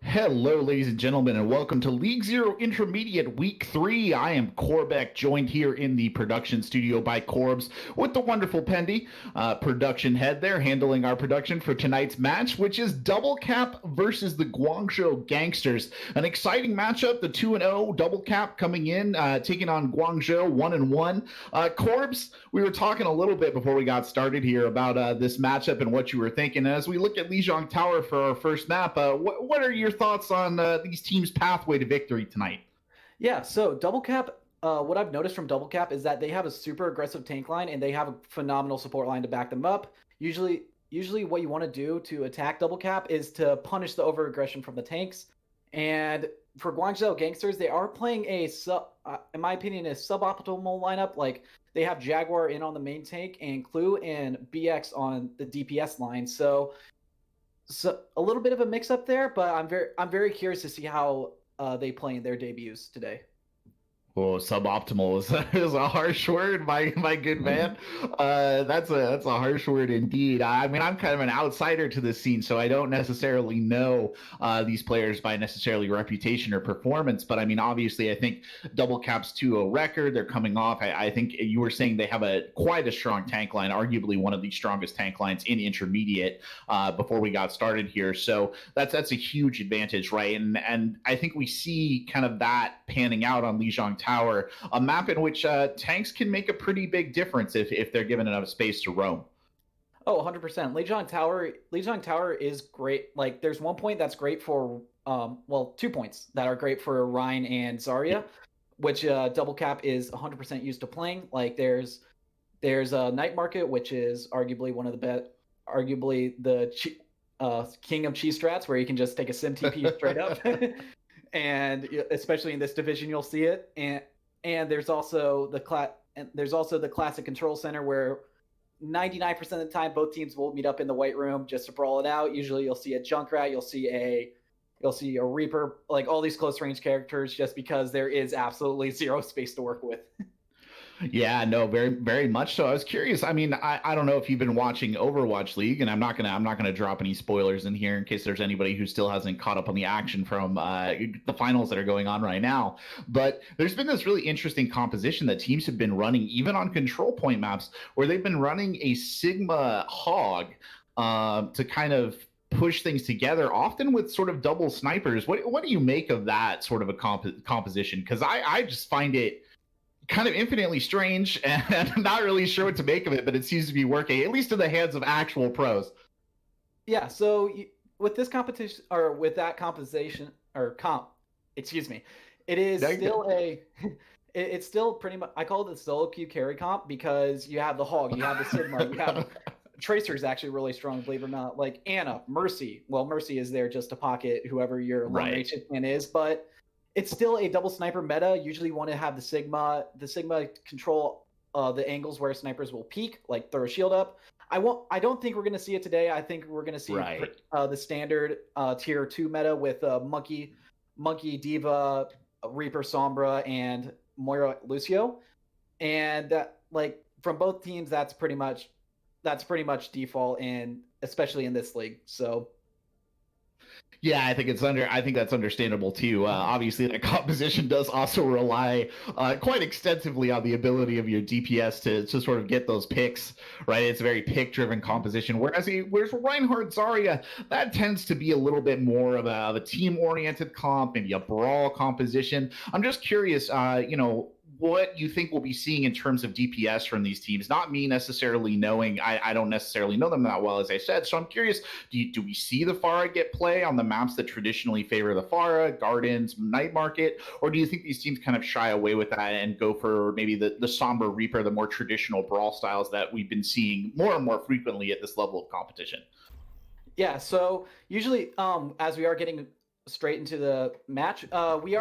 Hello, ladies and gentlemen, and welcome to League Zero Intermediate Week 3. I am Corbeck, joined here in the production studio by Corbs with the wonderful Pendy, production head there, handling our production for tonight's match, which is Double Cap versus the Guangzhou Gangsters. An exciting matchup, the 2-0 Double Cap coming in, taking on Guangzhou 1-1. Corbs, we were talking a little bit before we got started here about this matchup and what you were thinking. And as we look at Lijiang Tower for our first map, what are your thoughts on these teams' pathway to victory tonight? Yeah, so Double Cap, what I've noticed from Double Cap is that they have a super aggressive tank line and they have a phenomenal support line to back them up. Usually what you want to do to attack Double Cap is to punish the overaggression from the tanks. And for Guangzhou Gangsters, they are playing in my opinion, a suboptimal lineup. Like they have Jaguar in on the main tank and Clue and BX on the DPS line. So a little bit of a mix up there, but I'm very curious to see how they play in their debuts today. Oh, suboptimal is a harsh word, my good man. That's a harsh word indeed. I mean, I'm kind of an outsider to this scene, so I don't necessarily know these players by necessarily reputation or performance. But I mean, obviously, I think Double Cap's 2-0 record. They're coming off. I think you were saying they have quite a strong tank line, arguably one of the strongest tank lines in intermediate before we got started here. So that's a huge advantage, right? And I think we see kind of that panning out on Lijiang Tower, a map in which tanks can make a pretty big difference if they're given enough space to roam. Oh, 100%. Lijiang Tower is great. Like there's one point that's great for 2 points that are great for Ryan and Zarya, which Double Cap is 100% used to playing. Like there's a Night Market, which is arguably one of the best, arguably the king of cheese strats, where you can just take a sim TP straight up. And especially in this division, you'll see it. And there's also the classic control center where 99% of the time both teams will meet up in the white room just to brawl it out. Usually you'll see a Junkrat, you'll see a Reaper, like all these close range characters, just because there is absolutely zero space to work with. Yeah, no, very, very much so. I was curious. I mean, I don't know if you've been watching Overwatch League, and I'm not gonna drop any spoilers in here in case there's anybody who still hasn't caught up on the action from the finals that are going on right now. But there's been this really interesting composition that teams have been running, even on control point maps, where they've been running a Sigma Hog to kind of push things together, often with sort of double snipers. What do you make of that sort of a composition? Because I just find it kind of infinitely strange, and I'm not really sure what to make of it, but it seems to be working, at least in the hands of actual pros. Yeah, so with this competition, or with that composition or excuse me, it is still it's still pretty much, I call it the solo queue carry comp, because you have the Hog, you have the Sigma, you have Tracer is actually really strong, believe it or not. Like Anna, Mercy. Well, Mercy is there just to pocket whoever your long range hitman is, but it's still a double sniper meta. Usually you want to have the Sigma. The Sigma control the angles where snipers will peek, like throw a shield up. I don't think we're going to see it today. I think we're going to see the standard tier 2 meta with Monkey, Diva, Reaper, Sombra, and Moira, Lucio. And that, like, from both teams, that's pretty much default, and especially in this league. So Yeah, I think that's understandable too. Obviously, the composition does also rely quite extensively on the ability of your DPS to sort of get those picks, right? It's a very pick-driven composition. Whereas Reinhardt Zarya, that tends to be a little bit more of a team-oriented comp, maybe a brawl composition. I'm just curious, what you think we'll be seeing in terms of DPS from these teams. Not me necessarily knowing, I don't necessarily know them that well, as I said. So I'm curious, do we see the Pharah get play on the maps that traditionally favor the Pharah, Gardens, Night Market? Or do you think these teams kind of shy away with that and go for maybe the Somber Reaper, the more traditional brawl styles that we've been seeing more and more frequently at this level of competition? yeah, so usually, as we are getting straight into the match, we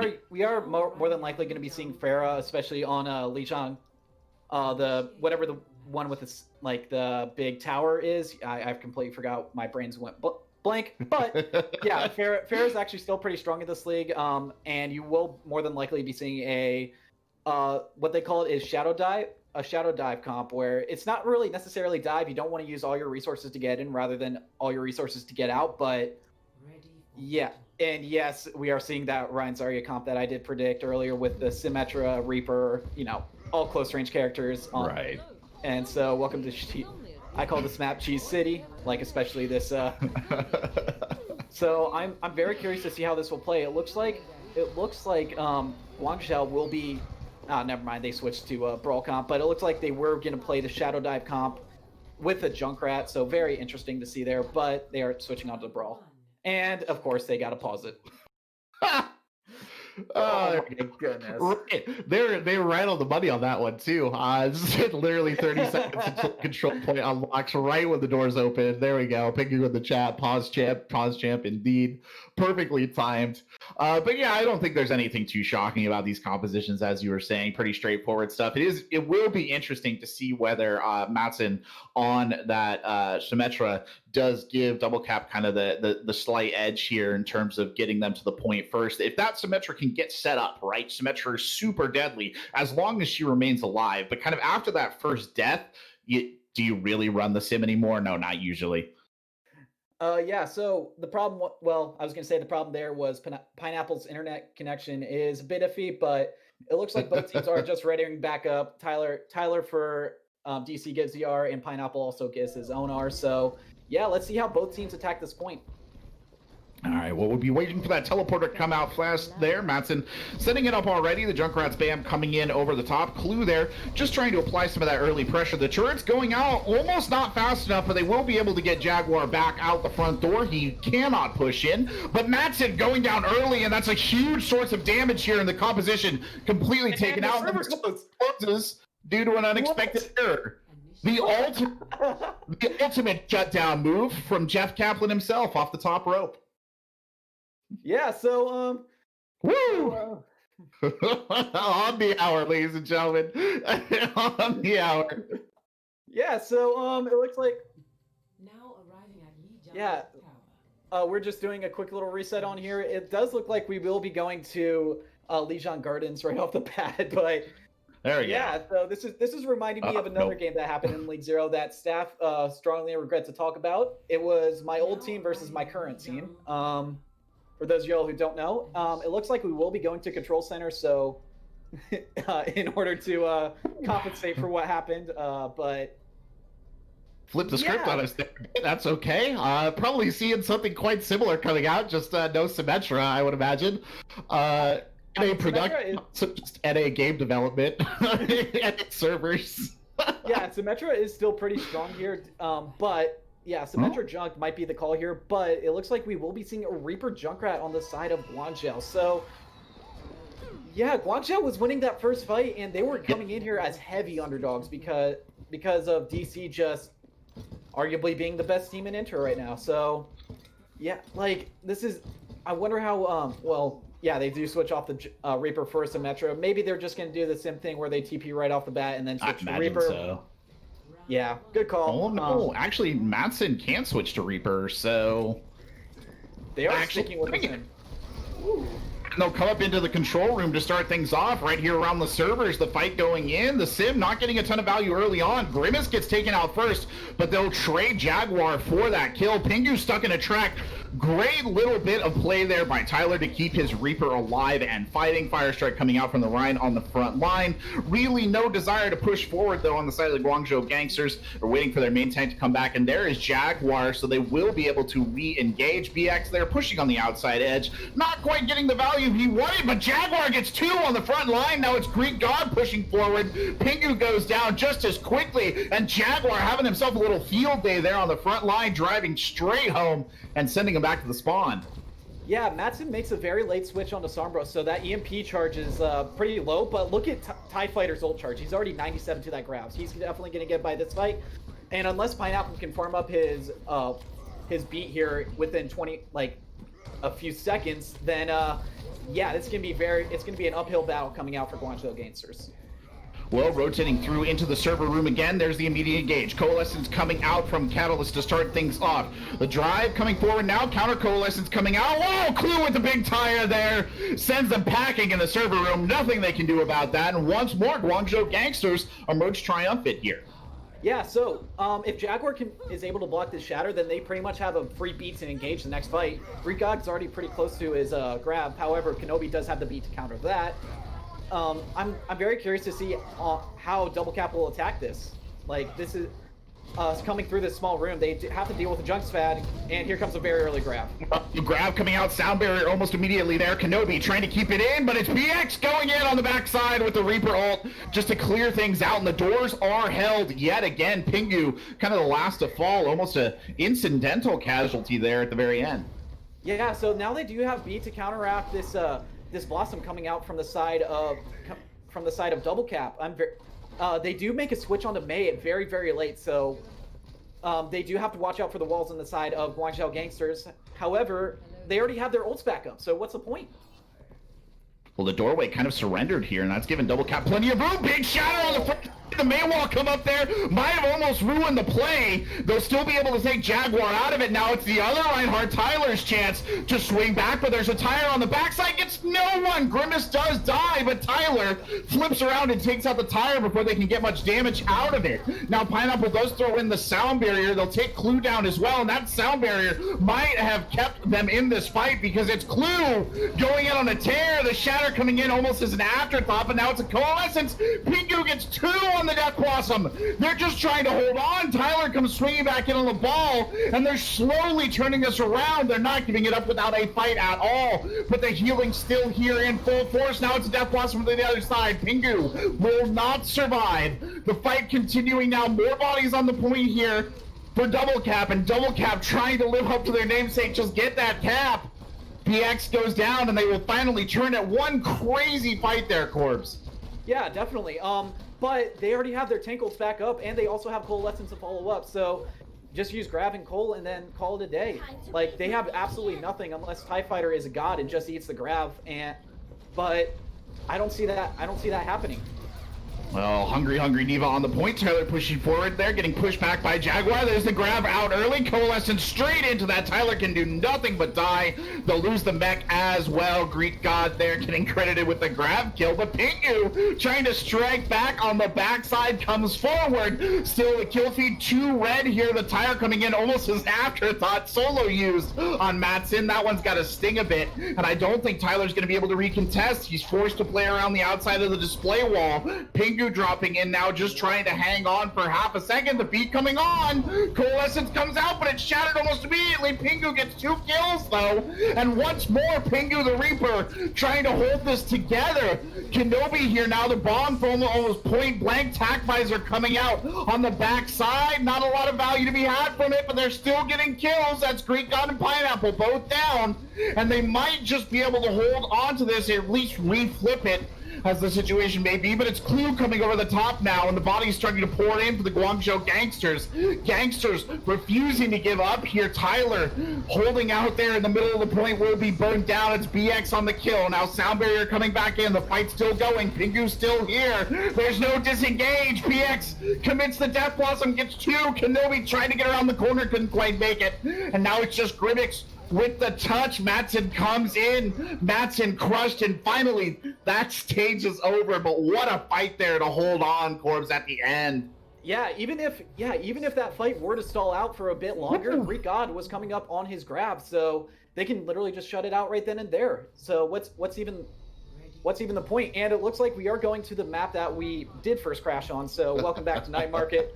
are more than likely going to be seeing Farah, especially on Lijiang, the whatever the one with this, like the big tower is. I've completely forgot. My brains went blank. But yeah, Farah's actually still pretty strong in this league. And you will more than likely be seeing a what they call it is a shadow dive comp, where it's not really necessarily dive. You don't want to use all your resources to get in rather than all your resources to get out. But yeah, And yes, we are seeing that Ryan Zarya comp that I did predict earlier with the Symmetra, Reaper, all close range characters. Right. And so, welcome to I call this map Cheese City, like especially this. So I'm very curious to see how this will play. It looks like Guangzhou will be. Never mind. They switched to Brawl comp, but it looks like they were going to play the Shadow Dive comp with a Junkrat. So very interesting to see there. But they are switching on to Brawl, and of course they got to pause it. Oh my goodness! Right. They were right on the money on that one too. Literally 30 seconds until control point unlocks right when the doors open. There we go. Picking with the chat. Pause champ. Indeed, perfectly timed. But yeah, I don't think there's anything too shocking about these compositions, as you were saying. Pretty straightforward stuff. It will be interesting to see whether Matson on that Symmetra does give Double Cap kind of the slight edge here in terms of getting them to the point first. If that Symmetra can get set up, right? Symmetra is super deadly as long as she remains alive. But kind of after that first death, do you really run the sim anymore? No, not usually. Yeah, so the problem, I was going to say the problem there was Pineapple's internet connection is a bit iffy, but it looks like both teams are just readying back up. Tyler for DC gives the R, and Pineapple also gives his own R. So yeah, let's see how both teams attack this point. All right, well, we'll be waiting for that teleporter to come out fast there. Matson setting it up already. The Junkrat's Bam coming in over the top. Clue there, just trying to apply some of that early pressure. The turret's going out, almost not fast enough, but they will be able to get Jaguar back out the front door. He cannot push in, but Matson going down early, and that's a huge source of damage here in the composition. Completely taken out. Closes due to an unexpected error. The ultimate shutdown move from Jeff Kaplan himself off the top rope. Yeah, so woo! On the hour, ladies and gentlemen. On the hour. Yeah, so it looks like now arriving at we're just doing a quick little reset on here. It does look like we will be going to Lijiang Gardens right off the bat, but there we go. So this is reminding me of another game that happened in League Zero that staff strongly regret to talk about. It was my old team versus my current team. For those of y'all who don't know, it looks like we will be going to Control Center, so in order to compensate for what happened, but... Flip the script on us there. That's okay. Probably seeing something quite similar coming out, just no Symmetra, I would imagine. NA production, just NA game development, NA servers. Yeah, Symmetra is still pretty strong here, but... Yeah, Symmetra Junk might be the call here, but it looks like we will be seeing a Reaper Junkrat on the side of Guangzhou. So, yeah, Guangzhou was winning that first fight, and they were coming in here as heavy underdogs because of DC just arguably being the best team in Inter right now. So, yeah, like, this is... I wonder how... yeah, they do switch off the Reaper for Symmetra. Maybe they're just going to do the same thing where they TP right off the bat and then switch to Reaper. So. Yeah, good call. Oh, no. Actually, Matson can switch to Reaper, so... They are sticking with him. And they'll come up into the control room to start things off right here around the servers. The fight going in. The Sim not getting a ton of value early on. Grimace gets taken out first, but they'll trade Jaguar for that kill. Pingu stuck in a track. Great little bit of play there by Tyler to keep his Reaper alive and fighting. Fire Strike coming out from the Rhine on the front line. Really no desire to push forward, though, on the side of the Guangzhou Gangsters. They're waiting for their main tank to come back, and there is Jaguar, so they will be able to re-engage. BX there pushing on the outside edge. Not quite getting the value he wanted, but Jaguar gets two on the front line. Now it's Greek God pushing forward. Pingu goes down just as quickly, and Jaguar having himself a little field day there on the front line, driving straight home and sending him back to the spawn. Yeah, Matson makes a very late switch onto Sombra, so that EMP charge is pretty low, but look at TIE Fighter's ult charge. He's already 97 to that grabs. He's definitely going to get by this fight, and unless Pineapple can farm up his beat here within a few seconds, then yeah, it's going to be an uphill battle coming out for Guangzhou Gangsters. Well, rotating through into the server room again, there's the immediate engage. Coalescence coming out from Catalyst to start things off. The drive coming forward now, counter Coalescence coming out. Whoa, Clue with the big tire there. Sends them packing in the server room. Nothing they can do about that. And once more, Guangzhou Gangsters emerge triumphant here. Yeah, so if Jaguar is able to block this Shatter, then they pretty much have a free beat to engage the next fight. Greek God's already pretty close to his grab. However, Kenobi does have the beat to counter that. I'm very curious to see how Double Cap will attack this. Like, this is coming through this small room. They have to deal with the Junk Spad, and here comes a very early grab. The grab coming out, sound barrier almost immediately there. Kenobi trying to keep it in, but it's BX going in on the backside with the Reaper ult just to clear things out, and the doors are held yet again. Pingu, kind of the last to fall, almost an incidental casualty there at the very end. Yeah, so now they do have beat to counteract this this Blossom coming out from the side of Double Cap. They do make a switch onto Mei at very, very late, so they do have to watch out for the walls on the side of Guangzhou Gangsters. However, they already have their ults back up, so what's the point? Well, the doorway kind of surrendered here, and that's given Double Cap plenty of room. Big shadow on the front. The main wall come up there. Might have almost ruined the play. They'll still be able to take Jaguar out of it. Now it's the other Reinhardt, Tyler's chance to swing back, but there's a tire on the backside. Gets no one. Grimace does die, but Tyler flips around and takes out the tire before they can get much damage out of it. Now Pineapple does throw in the sound barrier. They'll take Clue down as well, and that sound barrier might have kept them in this fight because it's Clue going in on a tear. The Shatter coming in almost as an afterthought, but now it's a Coalescence. Pingu gets 2 on the Death Blossom. They're just trying to hold on. Tyler comes swinging back in on the ball, and they're slowly turning this around. They're not giving it up without a fight at all, but the healing still here in full force. Now it's a Death Blossom to the other side. Pingu will not survive. The fight continuing now. More bodies on the point here for Double Cap, and Double Cap trying to live up to their namesake. Just get that cap. PX goes down, and they will finally turn it. One crazy fight there, Corbs. Yeah, definitely. But they already have their tank ults back up, and they also have Coalescence to follow up, so just use Grab and Cole and then call it a day. Like, they have absolutely nothing unless TIE Fighter is a god and just eats the Grab, but I don't see that happening. Well, Hungry Neva on the point. Tyler pushing forward there, getting pushed back by Jaguar. There's the grab out early. Coalescence straight into that. Tyler can do nothing but die. They'll lose the mech as well. Greek God there getting credited with the grab kill. But Pingu trying to strike back on the backside comes forward. Still the kill feed 2 red here. The tire coming in almost as afterthought. Solo used on Matson. That one's got to sting a bit. And I don't think Tyler's going to be able to recontest. He's forced to play around the outside of the display wall. Pingu dropping in now, just trying to hang on for half a second. The beat coming on. Coalescence comes out, but it's shattered almost immediately. Pingu gets 2 kills though, and once more Pingu the Reaper trying to hold this together. Kenobi here now, the bomb from almost point blank. Tac visor coming out on the backside. Not a lot of value to be had from it, but they're still getting kills. That's Greek God and Pineapple both down, and they might just be able to hold on to this, at least reflip it as the situation may be, but it's Clue coming over the top now, and the body's starting to pour in for the Guangzhou Gangsters. Gangsters refusing to give up here. Tyler holding out there in the middle of the point will be burned down. It's BX on the kill. Now Sound Barrier coming back in. The fight's still going. Pingu's still here. There's no disengage. BX commits the Death Blossom, gets 2. Kenobi trying to get around the corner, couldn't quite make it. And now it's just Grimmix with the touch. Matson comes in. Matson crushed, and finally that stage is over. But what a fight there to hold on, Corbs, at the end. Yeah, even if that fight were to stall out for a bit longer, Greek God was coming up on his grab, so they can literally just shut it out right then and there. So what's even the point? And it looks like we are going to the map that we did first crash on. So welcome back to Night Market.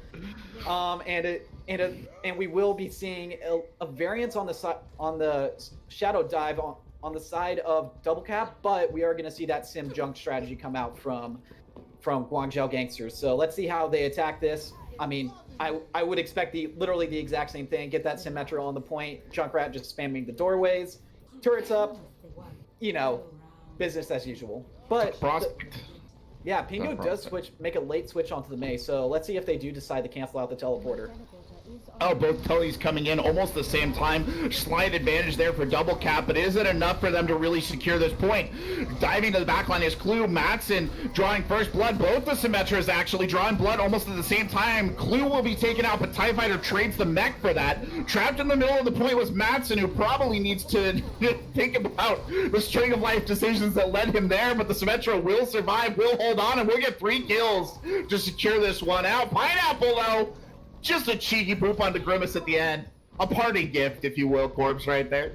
And we will be seeing a variance on the Shadow Dive on the side of Double Cap, but we are going to see that Sim Junk strategy come out from Guangzhou Gangsters. So let's see how they attack this. I mean, I would expect literally the exact same thing. Get that Symmetro on the point. Junkrat just spamming the doorways. Turrets up. Business as usual. But yeah, Pingu does make a late switch onto the Mei. So let's see if they do decide to cancel out the teleporter. Oh, both Tonys coming in almost the same time. Slight advantage there for double cap, but is it enough for them to really secure this point? Diving to the backline is Clue. Matson drawing first blood. Both the Symmetras actually drawing blood almost at the same time. Clue will be taken out, but TIE Fighter trades the mech for that. Trapped in the middle of the point was Matson, who probably needs to think about the string of life decisions that led him there, but the Symmetra will survive, will hold on, and we'll get 3 kills to secure this one out. Pineapple, though, just a cheeky poop on the Grimace at the end. A parting gift, if you will, Corpse, right there.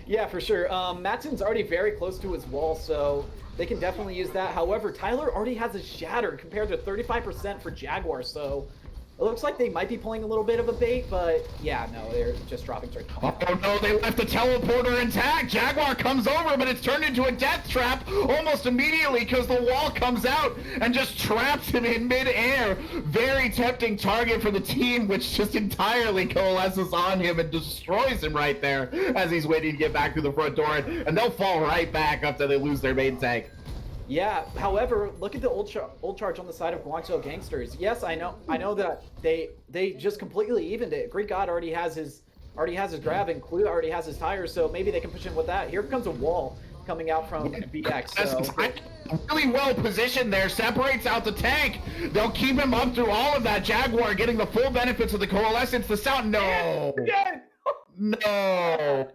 Yeah, for sure. Matson's already very close to his wall, so they can definitely use that. However, Tyler already has a Shatter compared to 35% for Jaguar, so it looks like they might be pulling a little bit of a bait, but yeah, no, they're just dropping straight. Oh no, they left the teleporter intact. Jaguar comes over, but it's turned into a death trap almost immediately because the wall comes out and just traps him in midair. Very tempting target for the team, which just entirely coalesces on him and destroys him right there as he's waiting to get back through the front door, and they'll fall right back after they lose their main tank. Yeah, however, look at the old charge on the side of Guangzhou Gangsters. Yes, I know that they just completely evened it. Greek God already has his grab, and Clue already has his tires, so maybe they can push in with that. Here comes a wall coming out from BX. So. Really well positioned there, separates out the tank. They'll keep him up through all of that. Jaguar getting the full benefits of the coalescence. The sound, no, no.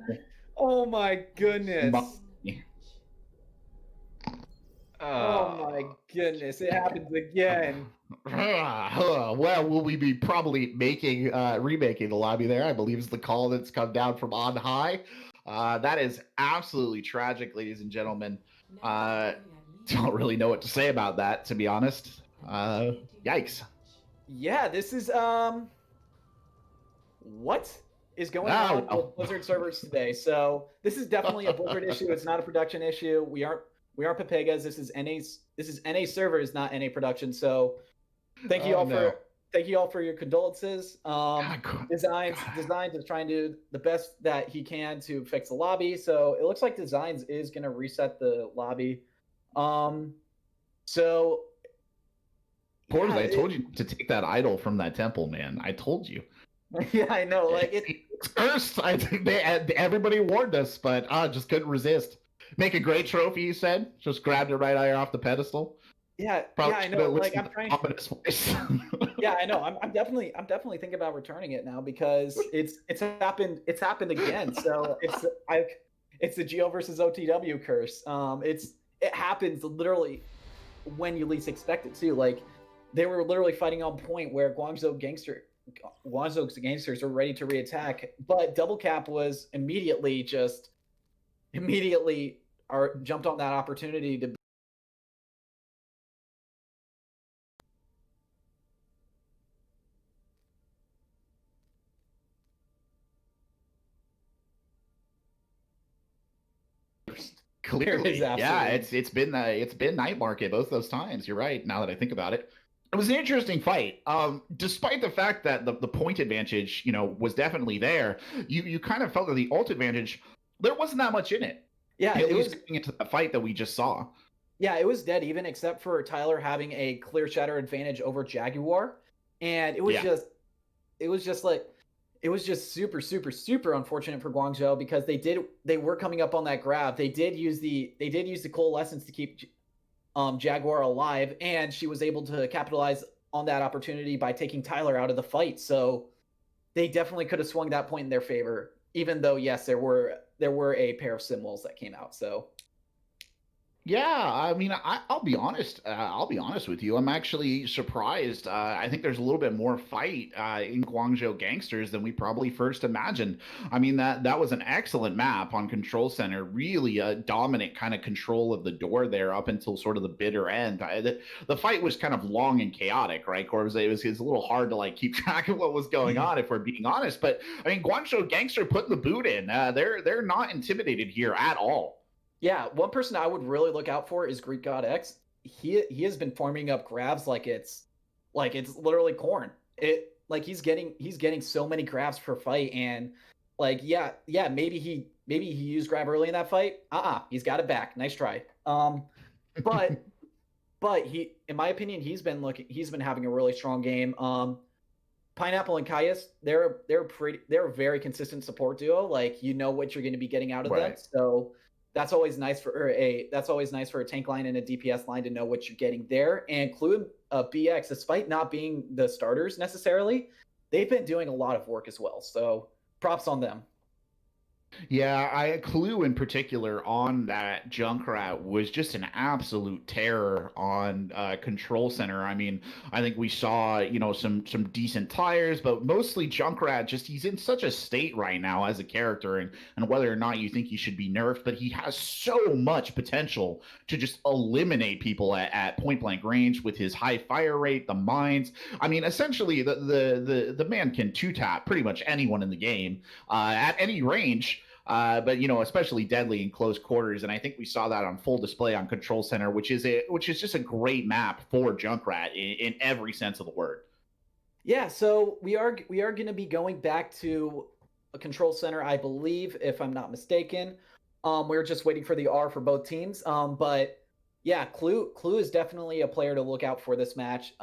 Oh my goodness. Oh my goodness, it happens again. Well, will we be probably remaking the lobby there? I believe is the call that's come down from on high. That is absolutely tragic, ladies and gentlemen. Don't really know what to say about that, to be honest. Yikes. Yeah, this is what is going on with Blizzard servers today? So this is definitely a Blizzard issue. It's not a production issue. We aren't Pepegas. This is NA servers, not NA production. So thank you all for your condolences. Designs is trying to do the best that he can to fix the lobby. So it looks like Designs is going to reset the lobby. So Porters, I told you to take that idol from that temple, man. I told you. Yeah, I know. Like it's cursed. I think everybody warned us, but just couldn't resist. Make a great trophy, you said? Just grabbed it right off the pedestal? Yeah, probably I know. Like I'm trying. Yeah, I know. I'm definitely thinking about returning it now because it's happened again. So it's the Geo versus OTW curse. It happens literally when you least expect it too. Like they were literally fighting on point where Guangzhou's Gangsters were ready to reattack, but Double Cap was immediately jumped on that opportunity to clearly. Yeah, it's been night market both those times. You're right, now that I think about it. It was an interesting fight. Despite the fact that the point advantage, was definitely there, you kind of felt that the ult advantage, there wasn't that much in it. Yeah, it was going into the fight that we just saw. Yeah, it was dead even, except for Tyler having a clear shatter advantage over Jaguar, and it was just super, super, super unfortunate for Guangzhou because they were coming up on that grab. They did use the coalescence to keep Jaguar alive, and she was able to capitalize on that opportunity by taking Tyler out of the fight. So they definitely could have swung that point in their favor, even though yes, there were a pair of symbols that came out. So yeah, I mean, I'll be honest. I'll be honest with you. I'm actually surprised. I think there's a little bit more fight in Guangzhou Gangsters than we probably first imagined. I mean, that was an excellent map on Control Center. Really a dominant kind of control of the door there up until sort of the bitter end. The fight was kind of long and chaotic, right? Or it was a little hard to keep track of what was going on, if we're being honest. But I mean, Guangzhou Gangster putting the boot in. They're not intimidated here at all. Yeah, one person I would really look out for is Greek God X. He has been farming up grabs like it's literally corn. He's getting so many grabs per fight, and maybe he used grab early in that fight. He's got it back. Nice try. But he, in my opinion, he's been having a really strong game. Pineapple and Caius, they're a very consistent support duo. Like you know what you're going to be getting out of them. Right. So that's always nice for a tank line and a DPS line to know what you're getting there. And Clue and BX, despite not being the starters necessarily, they've been doing a lot of work as well. So props on them. Yeah, Clue in particular on that Junkrat was just an absolute terror on Control Center. I mean, I think we saw, some decent tires, but mostly Junkrat, just he's in such a state right now as a character, and whether or not you think he should be nerfed, but he has so much potential to just eliminate people at point blank range with his high fire rate, the mines. I mean, essentially the man can two tap pretty much anyone in the game at any range. But especially deadly in close quarters, and I think we saw that on full display on Control Center, which is just a great map for Junkrat in every sense of the word. Yeah, so we are going to be going back to a Control Center, I believe, if I'm not mistaken. We're just waiting for the R for both teams. But yeah, Clue is definitely a player to look out for this match.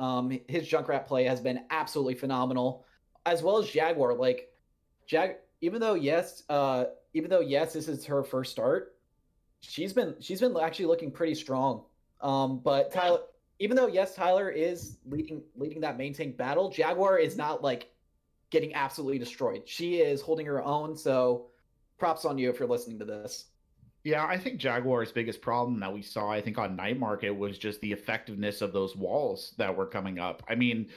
His Junkrat play has been absolutely phenomenal, as well as Jaguar. Like even though yes, this is her first start, she's been actually looking pretty strong. But Tyler, even though yes, Tyler is leading that main tank battle, Jaguar is not like getting absolutely destroyed. She is holding her own. So props on you if you're listening to this. Yeah, I think Jaguar's biggest problem that we saw, I think, on Night Market was just the effectiveness of those walls that were coming up. I mean,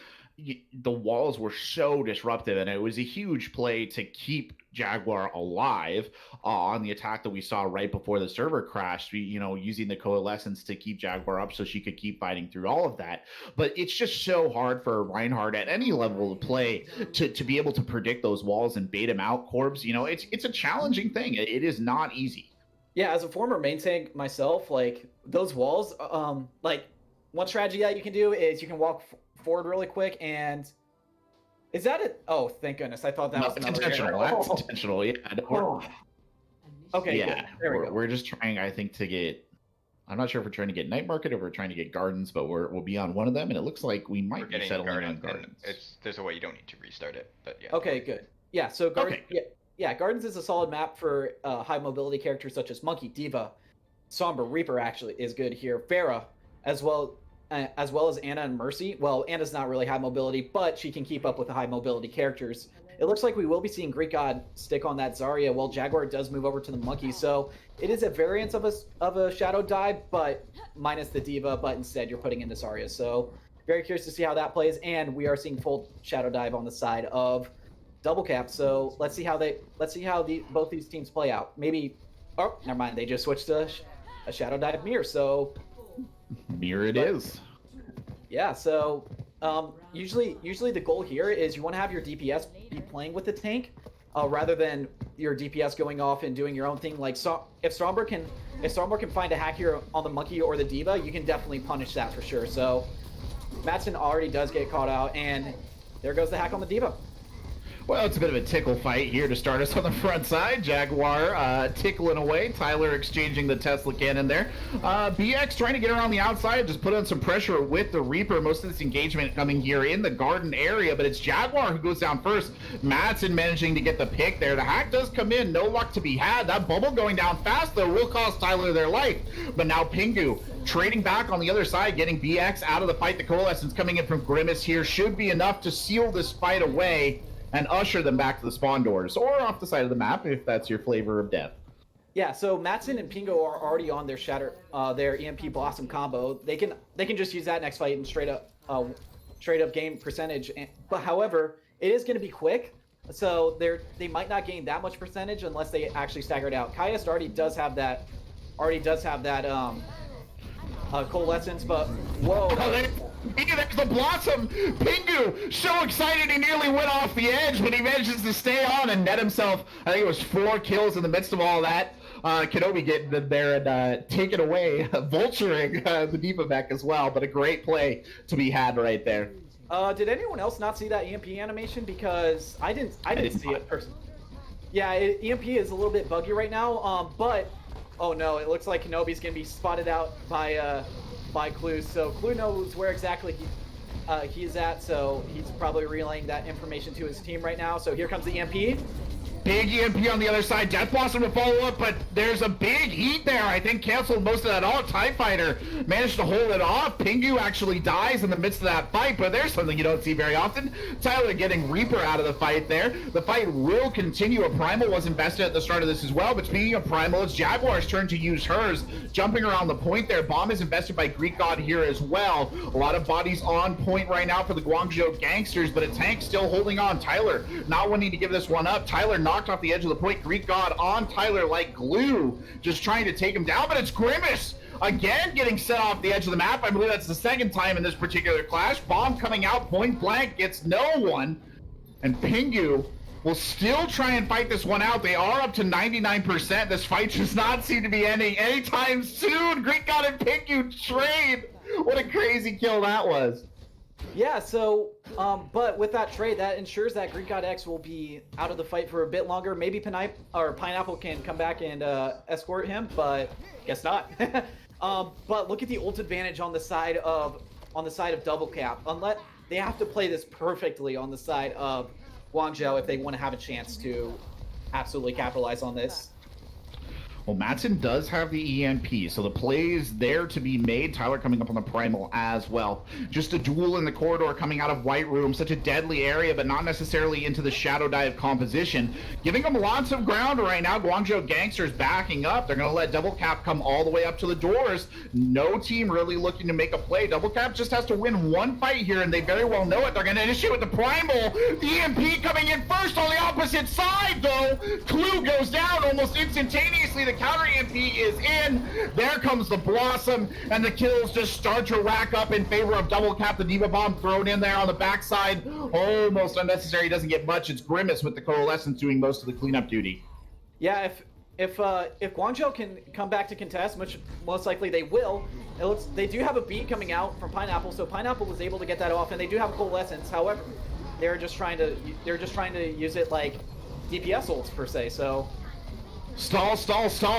the walls were so disruptive, and it was a huge play to keep Jaguar alive on the attack that we saw right before the server crashed, using the coalescence to keep Jaguar up so she could keep fighting through all of that. But it's just so hard for Reinhardt at any level to play to be able to predict those walls and bait him out, Corbs. It's a challenging thing. It is not easy. Yeah, as a former main tank myself, like those walls, like one strategy that you can do is you can walk forward really quick, and is that it? Oh, thank goodness! I thought that was intentional. That's intentional. Yeah. Okay. Yeah. We're just trying, I think, to get. I'm not sure if we're trying to get Night Market or we're trying to get Gardens, but we'll be on one of them, and it looks like we might be settling on Gardens. There's a way you don't need to restart it, but yeah. Okay, good. Yeah. So Gardens. Okay. Yeah, Gardens is a solid map for high mobility characters such as Monkey, Diva, Sombra, Reaper. Actually, is good here. Pharah, as well as Anna and Mercy. Well, Anna's not really high mobility, but she can keep up with the high mobility characters. It looks like we will be seeing Greek God stick on that Zarya, while Jaguar does move over to the Monkey. So it is a variant of a Shadow dive, but minus the Diva, but instead you're putting in the Zarya. So very curious to see how that plays, and we are seeing full Shadow dive on the side of Double Cap. So let's see how both these teams play out. Maybe, oh, never mind. They just switched to a Shadow dive mirror. So mirror it is. Yeah. So usually the goal here is you want to have your DPS be playing with the tank, rather than your DPS going off and doing your own thing. Like, so if Sombra can find a hack here on the Monkey or the Diva, you can definitely punish that for sure. So Madsen already does get caught out, and there goes the hack on the Diva. Well, it's a bit of a tickle fight here to start us on the front side. Jaguar tickling away. Tyler exchanging the Tesla cannon there. BX trying to get around the outside, just put on some pressure with the Reaper. Most of this engagement coming here in the garden area, but it's Jaguar who goes down first. Madsen managing to get the pick there. The hack does come in. No luck to be had. That bubble going down fast, though, will cost Tyler their life. But now Pingu trading back on the other side, getting BX out of the fight. The coalescence coming in from Grimace here should be enough to seal this fight away and usher them back to the spawn doors, or off the side of the map if that's your flavor of death. Yeah, so Madsen and Pingo are already on their their EMP Blossom combo. They can just use that next fight and straight up gain percentage. But however, it is going to be quick, so they might not gain that much percentage unless they actually stagger it out. Kaius already does have that coalescence, but whoa. There's the Blossom. Pingu, so excited he nearly went off the edge, but he manages to stay on and net himself, I think it was 4 kills in the midst of all that. Kenobi getting there and taking away, vulturing the Diva back as well, but a great play to be had right there. Did anyone else not see that EMP animation? Because I didn't see it personally. Yeah, EMP is a little bit buggy right now, but oh no, it looks like Kenobi's gonna be spotted out by Clue. So Clue knows where exactly he's at, so he's probably relaying that information to his team right now. So here comes the EMP. Big EMP on the other side. Death Blossom to follow up, but there's a big heat there. I think canceled most of that off. TIE Fighter managed to hold it off. Pingu actually dies in the midst of that fight, but there's something you don't see very often. Tyler getting Reaper out of the fight there. The fight will continue. A Primal was invested at the start of this as well, but speaking of Primal, it's Jaguar's turn to use hers. Jumping around the point there. Bomb is invested by Greek God here as well. A lot of bodies on point right now for the Guangzhou Gangsters, but a tank still holding on. Tyler not wanting to give this one up. Tyler knocked off the edge of the point. Greek God on Tyler like glue, just trying to take him down, but it's Grimace again getting set off the edge of the map. I believe that's the second time in this particular clash. Bomb coming out point blank, gets no one, and Pingu will still try and fight this one out. They are up to 99%. This fight does not seem to be ending anytime soon. Greek God and Pingu trade. What a crazy kill that was. Yeah, so, but with that trade, that ensures that Greek God X will be out of the fight for a bit longer. Maybe Pineapple can come back and escort him, but guess not. But look at the ult advantage on the side of Double Cap. Unless they have to play this perfectly on the side of Guangzhou if they want to have a chance to absolutely capitalize on this. Well, Mattson does have the EMP, so the play is there to be made. Tyler coming up on the Primal as well. Just a duel in the corridor coming out of White Room. Such a deadly area, but not necessarily into the Shadow Dive composition. Giving them lots of ground right now. Guangzhou Gangsters backing up. They're going to let Double Cap come all the way up to the doors. No team really looking to make a play. Double Cap just has to win one fight here, and they very well know it. They're going to initiate with the Primal. The EMP coming in first on the opposite side, though. Clue goes down almost instantaneously. The counter EMP is in. There comes the Blossom, and the kills just start to rack up in favor of Double Cap. The Diva Bomb thrown in there on the backside. Almost unnecessary. Doesn't get much. It's Grimace with the Coalescence doing most of the cleanup duty. Yeah, if Guangzhou can come back to contest, which most likely they will, they do have a beat coming out from Pineapple, so Pineapple was able to get that off, and they do have Coalescence. However, they're just trying to use it like DPS ults per se. So. Stall.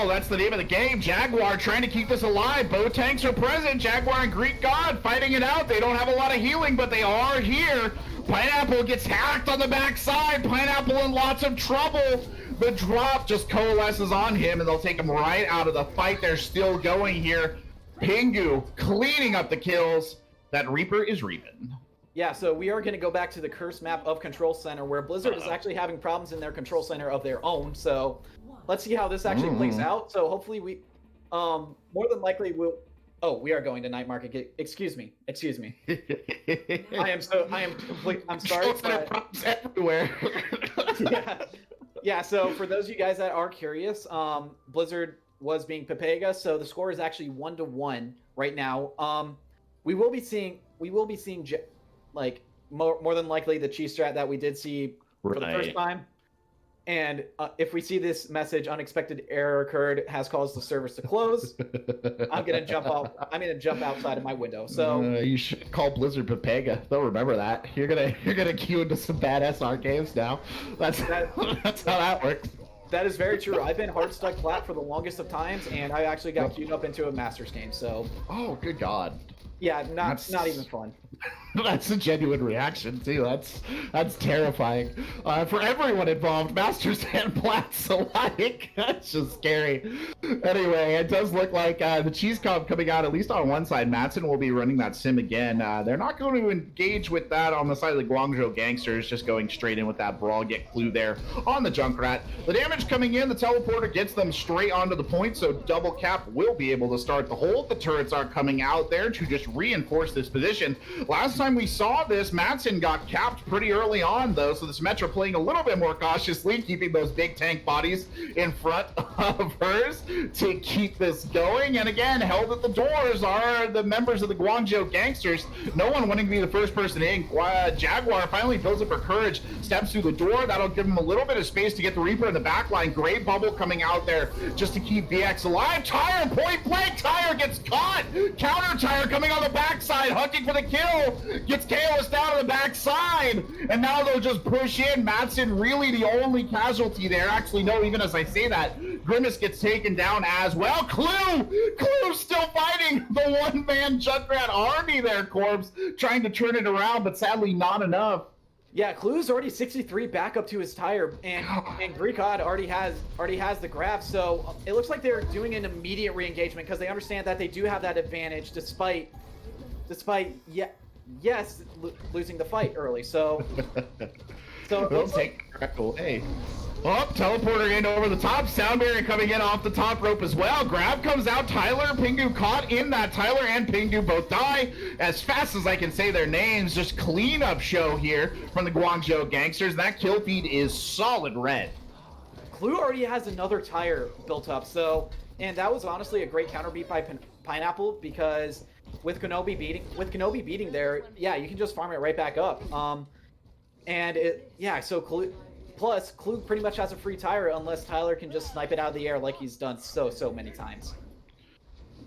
That's the name of the game. Jaguar trying to keep this alive. Both tanks are present. Jaguar and Greek God fighting it out. They don't have a lot of healing, but they are here. Pineapple gets hacked on the backside. Pineapple in lots of trouble. The drop just coalesces on him, and they'll take him right out of the fight. They're still going here. Pingu cleaning up the kills. That Reaper is reaping. Yeah, so we are going to go back to the curse map of Control Center, where Blizzard is actually having problems in their Control Center of their own. So let's see how this actually plays out. So hopefully we, more than likely will. Oh, we are going to Night Market. Excuse me. I'm sorry. But everywhere. Yeah. So for those of you guys that are curious, Blizzard was being Pepega, so the score is actually 1-1 right now. We will be seeing like more than likely the cheese strat that we did see for the first time. And if we see this message, unexpected error occurred, has caused the servers to close, I'm gonna jump outside of my window. So you should call Blizzard Pepega. They'll remember that. You're gonna queue into some bad SR games now. That's how that works. That is very true. I've been hard stuck plat for the longest of times, and I actually got queued up into a Masters game. So. Oh, good God. Yeah, not even fun. That's a genuine reaction too. That's terrifying for everyone involved, Masters and Plats alike. That's just scary. Anyway, it does look like the cheese comp coming out at least on one side. Mattson will be running that sim again. They're not going to engage with that on the side of the Guangzhou Gangsters, just going straight in with that brawl. Get Clue there on the Junkrat. The damage coming in, the teleporter gets them straight onto the point, so Double Cap will be able to start the hold. The turrets are coming out there to just reinforce this position. Last time we saw this, Mattson got capped pretty early on, though, so this Metro playing a little bit more cautiously, keeping those big tank bodies in front of hers to keep this going. And again, held at the doors are the members of the Guangzhou Gangsters. No one wanting to be the first person in. Jaguar finally builds up her courage, steps through the door. That'll give him a little bit of space to get the Reaper in the back line. Great bubble coming out there just to keep VX alive. Tire point blank. Tire gets caught. Counter Tire coming on the backside, hunting for the kill. gets KO'd down to the backside, and now they'll just push in. Madsen really the only casualty there. Actually, no, even as I say that, Grimace gets taken down as well. Clue's still fighting the one-man Junkrat army there, Corbs, trying to turn it around, but sadly not enough. Yeah, Clue's already 63 back up to his tire, and Greek Odd already has the grab, so it looks like they're doing an immediate re-engagement because they understand that they do have that advantage despite losing the fight early. So They'll take crack away. Oh, teleporter in over the top. Sound barrier coming in off the top rope as well. Grab comes out. Tyler, Pingu caught in that. Tyler and Pingu both die. As fast as I can say their names, just cleanup show here from the Guangzhou Gangsters. That kill feed is solid red. Clue already has another tire built up, and that was honestly a great counter beat by Pineapple because with Kenobi beating there, yeah, you can just farm it right back up. So Clue pretty much has a free tire unless Tyler can just snipe it out of the air like he's done so many times.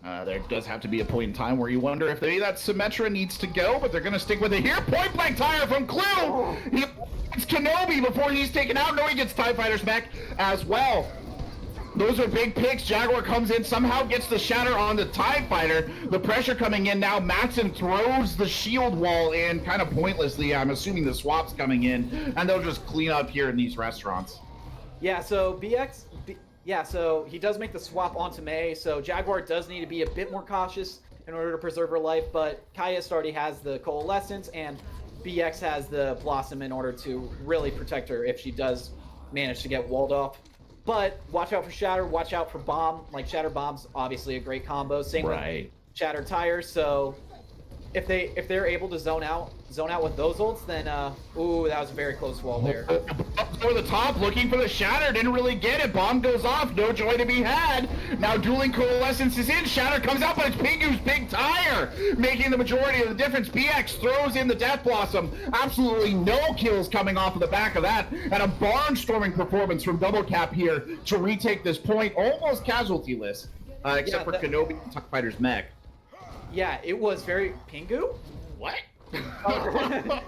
There does have to be a point in time where you wonder if maybe that Symmetra needs to go, but they're going to stick with it here. Point blank tire from Clue! It's Kenobi before he's taken out. No, he gets TIE Fighter's mech as well. Those are big picks. Jaguar comes in, somehow gets the shatter on the TIE Fighter. The pressure coming in now. Madsen throws the shield wall in kind of pointlessly. I'm assuming the swap's coming in, and they'll just clean up here in these restaurants. Yeah, so so he does make the swap onto Mei, so Jaguar does need to be a bit more cautious in order to preserve her life, but Caius already has the Coalescence, and BX has the Blossom in order to really protect her if she does manage to get walled off. But watch out for Shatter, watch out for Bomb. Like, Shatter Bomb's obviously a great combo. Same with Shatter Tire, so if they're able to zone out with those ults, then ooh, that was a very close wall there. Over the top, looking for the Shatter, didn't really get it. Bomb goes off, no joy to be had. Now dueling Coalescence is in, Shatter comes out, but it's Pingu's big tire making the majority of the difference. BX throws in the Death Blossom. Absolutely no kills coming off of the back of that, and a barnstorming performance from Double Cap here to retake this point, almost casualty-less, except for Kenobi and TIE Fighter's mech. Yeah, it was very Pingu? What? But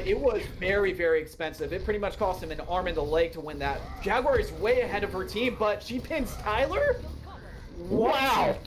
it was very, very expensive. It pretty much cost him an arm and a leg to win that. Jaguar is way ahead of her team, but she pins Tyler? Wow!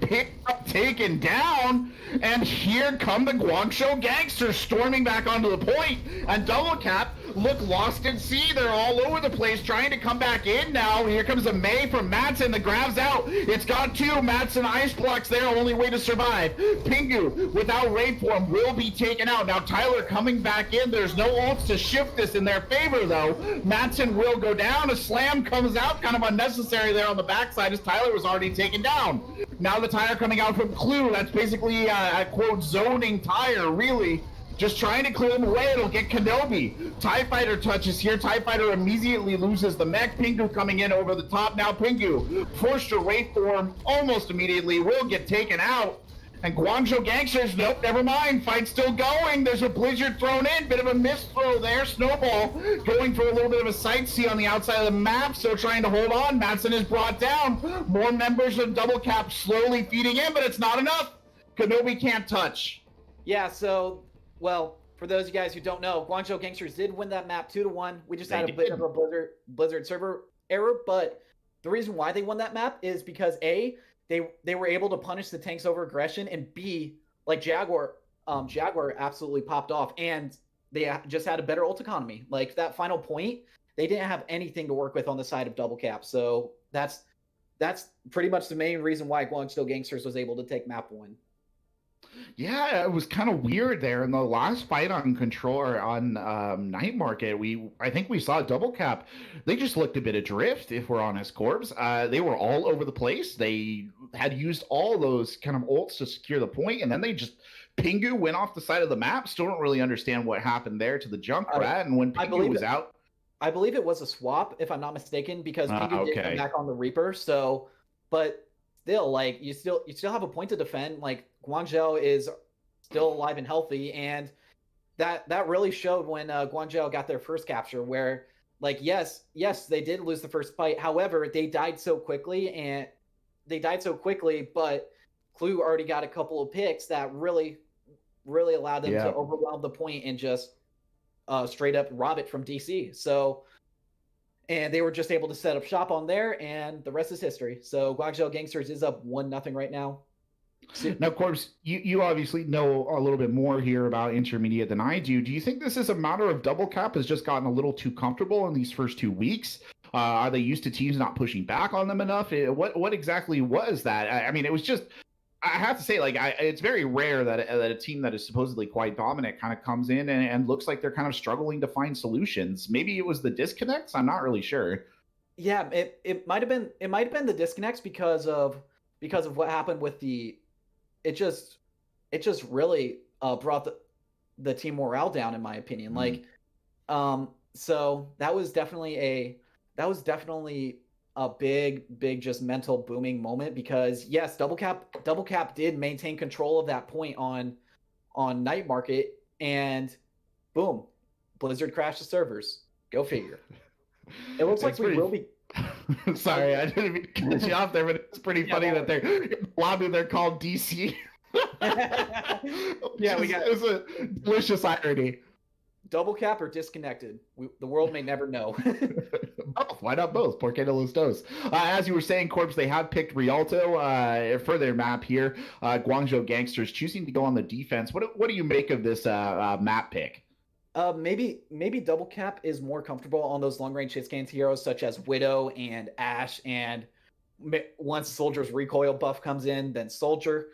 Pick up, taken down, and here come the Guangzhou Gangsters storming back onto the point, and Double Cap look lost at sea. They're all over the place trying to come back in now. Here comes a Mei from Madsen. The grab's out. It's got two. Madsen ice blocks there. Only way to survive. Pingu, without raid form, will be taken out. Now Tyler coming back in. There's no ults to shift this in their favor, though. Madsen will go down. A slam comes out. Kind of unnecessary there on the backside as Tyler was already taken down. Now the tire coming out from Clue. That's basically a quote zoning tire, really. Just trying to clear him away. It'll get Kenobi. TIE Fighter touches here. TIE Fighter immediately loses the mech. Pingu coming in over the top. Now Pingu, forced to raid form almost immediately, will get taken out. And Guangzhou Gangsters, nope, never mind. Fight still going. There's a Blizzard thrown in. Bit of a miss throw there. Snowball going for a little bit of a sightsee on the outside of the map. So trying to hold on. Madsen is brought down. More members of Double Cap slowly feeding in, but it's not enough. Kenobi can't touch. Yeah, so, well, for those of you guys who don't know, Guangzhou Gangsters did win that map 2-1. We just had a bit of a Blizzard server error, but the reason why they won that map is because A, they were able to punish the tank's over aggression, and B, like Jaguar absolutely popped off, and they just had a better ult economy. Like that final point, they didn't have anything to work with on the side of Double Cap. So that's pretty much the main reason why Guangzhou Gangsters was able to take map 1. Yeah, it was kind of weird there in the last fight on Controller on Night Market. I think we saw Double Cap. They just looked a bit adrift, if we're honest, Corbs. They were all over the place. They had used all those kind of ults to secure the point, and then they just Pingu went off the side of the map. Still don't really understand what happened there to the Junkrat. And when Pingu was out, I believe it was a swap, if I'm not mistaken, because Pingu did come back on the Reaper. So, but still, like you still have a point to defend. Like Guangzhou is still alive and healthy, and that really showed when Guangzhou got their first capture. Where, like, yes, they did lose the first fight. However, they died so quickly, but Clue already got a couple of picks that really really allowed them Yeah. to overwhelm the point and just straight up rob it from DC. So, and they were just able to set up shop on there, and the rest is history. So Guangzhou Gangsters is up 1-0 right now. Now, Corbs, you obviously know a little bit more here about intermediate than I do. Do you think this is a matter of Double Cap has just gotten a little too comfortable in these first 2 weeks? Are they used to teams not pushing back on them enough? What exactly was that? I mean, it was just, I have to say, like, it's very rare that a team that is supposedly quite dominant kind of comes in and looks like they're kind of struggling to find solutions. Maybe it was the disconnects. I'm not really sure. Yeah, it might have been the disconnects because of what happened with the it just really brought the team morale down, in my opinion. Like, so that was definitely a big just mental booming moment, because yes, Double Cap did maintain control of that point on Night Market, and boom, Blizzard crashed the servers. Go figure. It looks like we will be. Sorry, I didn't mean to cut you off there, but it's pretty funny that they're called DC. Yeah, it was a delicious irony. Double Cap or disconnected. The world may never know. Both. Why not both? Por qué no los dos? As you were saying, Corpse, they have picked Rialto for their map here. Guangzhou Gangsters choosing to go on the defense. What do you make of this map pick? Maybe Double Cap is more comfortable on those long-range hit scans heroes such as Widow and Ashe, and once Soldier's recoil buff comes in, then Soldier.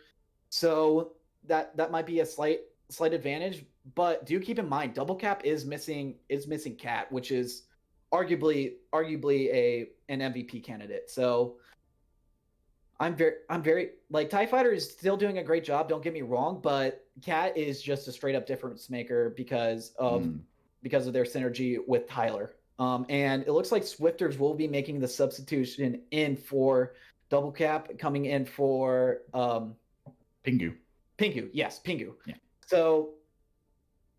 So that might be a slight advantage, but do keep in mind Double Cap is missing Cat, which is arguably an MVP candidate. So I'm very like TIE Fighter is still doing a great job, don't get me wrong, but Cat is just a straight up difference maker because of their synergy with Tyler. And it looks like Swifters will be making the substitution in for Double Cap, coming in for Pingu. Yes, Pingu. Yeah. So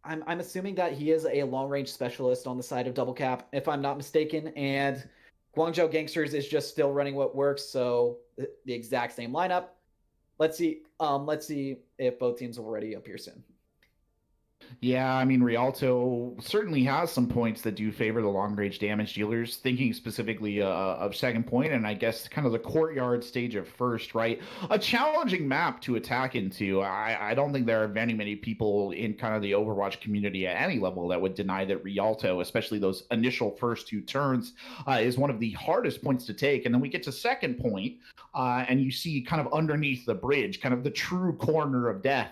I'm assuming that he is a long range specialist on the side of Double Cap, if I'm not mistaken, and Guangzhou Gangsters is just still running what works, so the exact same lineup. Let's see if both teams will already appear soon. Yeah, I mean, Rialto certainly has some points that do favor the long-range damage dealers, thinking specifically of second point, and I guess kind of the courtyard stage of first, right? A challenging map to attack into. I don't think there are many people in kind of the Overwatch community at any level that would deny that Rialto, especially those initial first 2 turns, is one of the hardest points to take. And then we get to second point, and you see kind of underneath the bridge, kind of the true corner of death.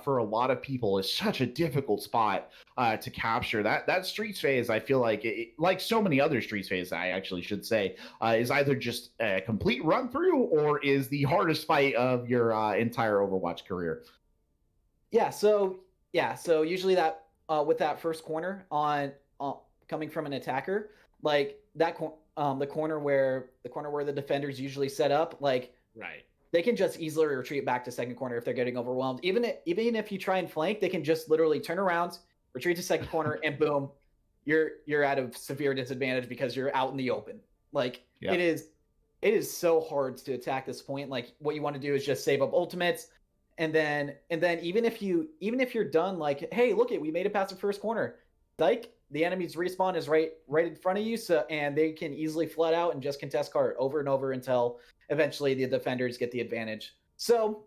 For a lot of people is such a difficult spot to capture. That Streets phase, I feel like, like so many other Streets phase, I actually should say, is either just a complete run through or is the hardest fight of your entire Overwatch career. Yeah. So usually that with that first corner on coming from an attacker, like that the corner where the defenders usually set up, like right. They can just easily retreat back to second corner if they're getting overwhelmed. Even if you try and flank, they can just literally turn around, retreat to second corner, and boom, you're at a severe disadvantage because you're out in the open. Like it is so hard to attack this point. Like what you want to do is just save up ultimates, and then even if you're done, like, hey, look we made it past the first corner, like the enemy's respawn is right in front of you, so and they can easily flood out and just contest cart over and over until eventually the defenders get the advantage. So,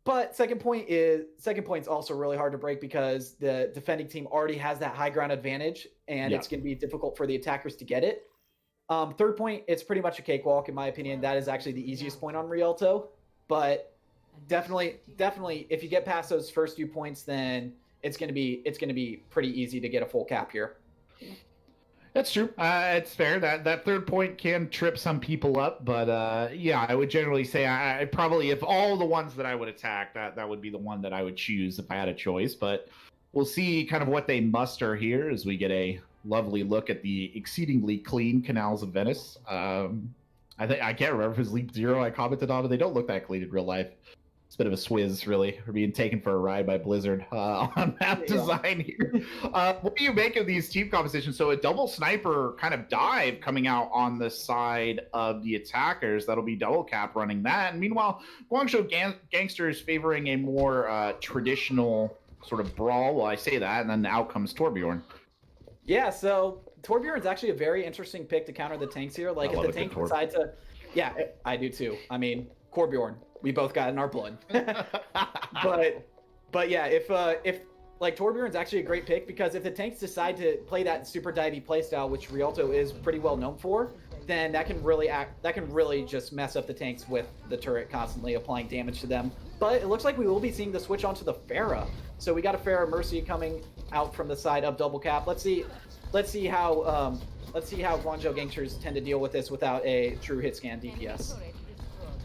but second point's also really hard to break because the defending team already has that high ground advantage, and it's going to be difficult for the attackers to get it. Third point, it's pretty much a cakewalk in my opinion. That is actually the easiest point on Rialto, but definitely, if you get past those first few points, then it's going to be pretty easy to get a full cap here. That's true. It's fair. That third point can trip some people up, but yeah, I would generally say I probably, if all the ones that I would attack, that would be the one that I would choose if I had a choice. But we'll see kind of what they muster here as we get a lovely look at the exceedingly clean canals of Venice. I can't remember if it was Leap Zero I commented on, but they don't look that clean in real life. It's a bit of a swizz, really. We're being taken for a ride by Blizzard on map design here. What do you make of these team compositions? So a double sniper kind of dive coming out on the side of the attackers. That'll be double cap running that. And meanwhile, Guangzhou Gangsters favoring a more traditional sort of brawl. Well, I say that, and then out comes Torbjorn. Yeah, so Torbjorn's actually a very interesting pick to counter the tanks here. Like, if the tank decides to... Yeah, I do too. I mean, Torbjorn. We both got in our blood. but yeah, if like Torbjorn's actually a great pick, because if the tanks decide to play that super divey playstyle, which Rialto is pretty well known for, then that can really just mess up the tanks with the turret constantly applying damage to them. But it looks like we will be seeing the switch onto the Pharah. So we got a Pharah Mercy coming out from the side of double cap. Let's see how Guangzhou Gangsters tend to deal with this without a true hit scan DPS.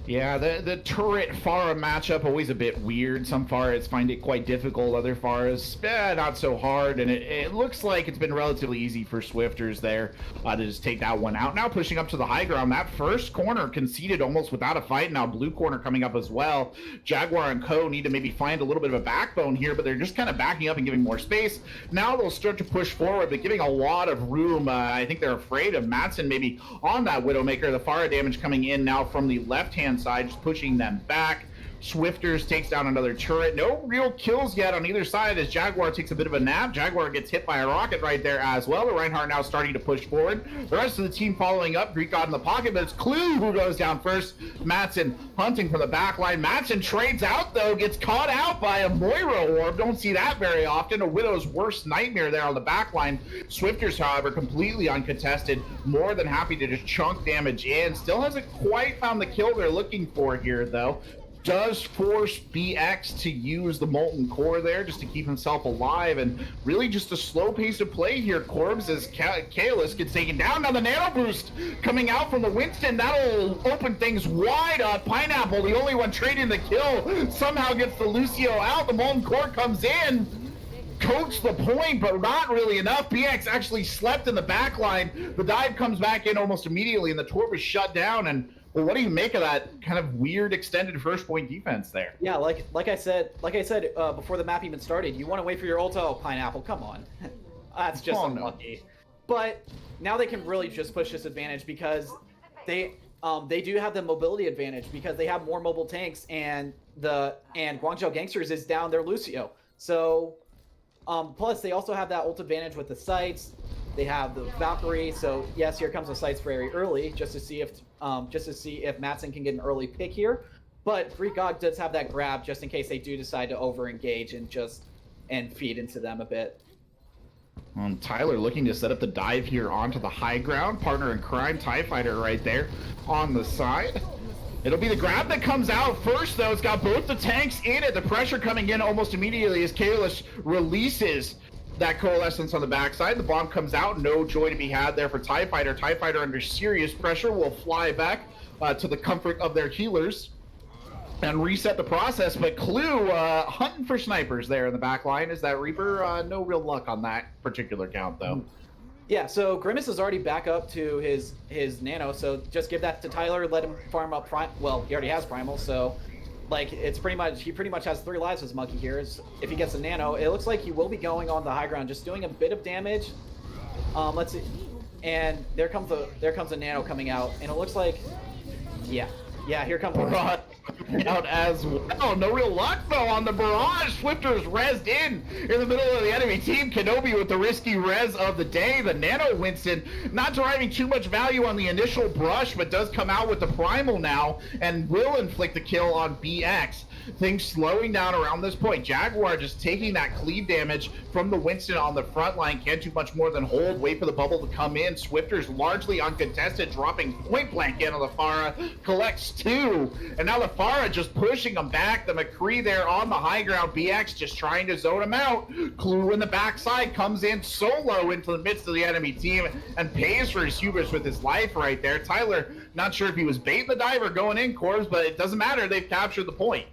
Yeah, the turret Pharah matchup always a bit weird. Some Pharahs find it quite difficult, other Pharahs not so hard, and it looks like it's been relatively easy for Swifters there to just take that one out. Now pushing up to the high ground. That first corner conceded almost without a fight. Now blue corner coming up as well. Jaguar and Co need to maybe find a little bit of a backbone here, but they're just kind of backing up and giving more space. Now they'll start to push forward, but giving a lot of room. I think they're afraid of Madsen maybe on that Widowmaker. The Pharah damage coming in now from the left-hand side, just pushing them back. Swifters takes down another turret. No real kills yet on either side as Jaguar takes a bit of a nap. Jaguar gets hit by a rocket right there as well. The Reinhardt now starting to push forward. The rest of the team following up. Greek God in the pocket, but it's Clue who goes down first. Madsen hunting from the back line. Madsen trades out though, gets caught out by a Moira Orb. Don't see that very often. A Widow's worst nightmare there on the back line. Swifters, however, completely uncontested. More than happy to just chunk damage in. Still hasn't quite found the kill they're looking for here though. Does force BX to use the Molten Core there just to keep himself alive, and really just a slow pace of play here. Corbs as Kalis gets taken down. Now the Nano Boost coming out from the Winston. That'll open things wide up. Pineapple, the only one trading the kill, somehow gets the Lucio out. The Molten Core comes in. Coats the point, but not really enough. BX actually slept in the back line. The dive comes back in almost immediately, and the Torp is shut down. And well, what do you make of that kind of weird extended first point defense there? Yeah, like I said before the map even started, you want to wait for your ult. Oh, Pineapple, come on. That's just unlucky. No. But now they can really just push this advantage because they do have the mobility advantage because they have more mobile tanks, and Guangzhou Gangsters is down their Lucio. So plus they also have that ult advantage with the sights. They have the Valkyrie, so yes, here comes the sights very early, just to see if Madsen can get an early pick here. But Greek God does have that grab just in case they do decide to over-engage and feed into them a bit. Tyler looking to set up the dive here onto the high ground. Partner in crime, TIE Fighter right there on the side. It'll be the grab that comes out first, though. It's got both the tanks in it. The pressure coming in almost immediately as Kalis releases that coalescence on the backside. The bomb comes out. No joy to be had there for TIE Fighter. TIE Fighter under serious pressure will fly back to the comfort of their healers and reset the process. But Clue hunting for snipers there in the back line. Is that Reaper? No real luck on that particular count, though. Yeah, so Grimace is already back up to his nano, so just give that to Tyler, let him farm up well, he already has primal, so like he pretty much has 3 lives as Monkey here. If he gets a nano, it looks like he will be going on the high ground, just doing a bit of damage. Let's see, and there comes a nano coming out, and it looks like, yeah, here comes Barrage out as well. No real luck though on the Barrage. Swifters rezzed in the middle of the enemy team. Kenobi with the risky res of the day. The Nano Winston not deriving too much value on the initial brush, but does come out with the primal now and will inflict the kill on BX. Things slowing down around this point. Jaguar just taking that cleave damage from the Winston on the front line. Can't do much more than hold, wait for the bubble to come in. Swifters largely uncontested, dropping point blank in on the Pharah. Collects 2, and now the Pharah just pushing them back. The McCree there on the high ground. BX just trying to zone him out. Clue in the backside comes in solo into the midst of the enemy team and pays for his hubris with his life right there. Tyler, not sure if he was baiting the diver going in, Corbs, but it doesn't matter. They've captured the point.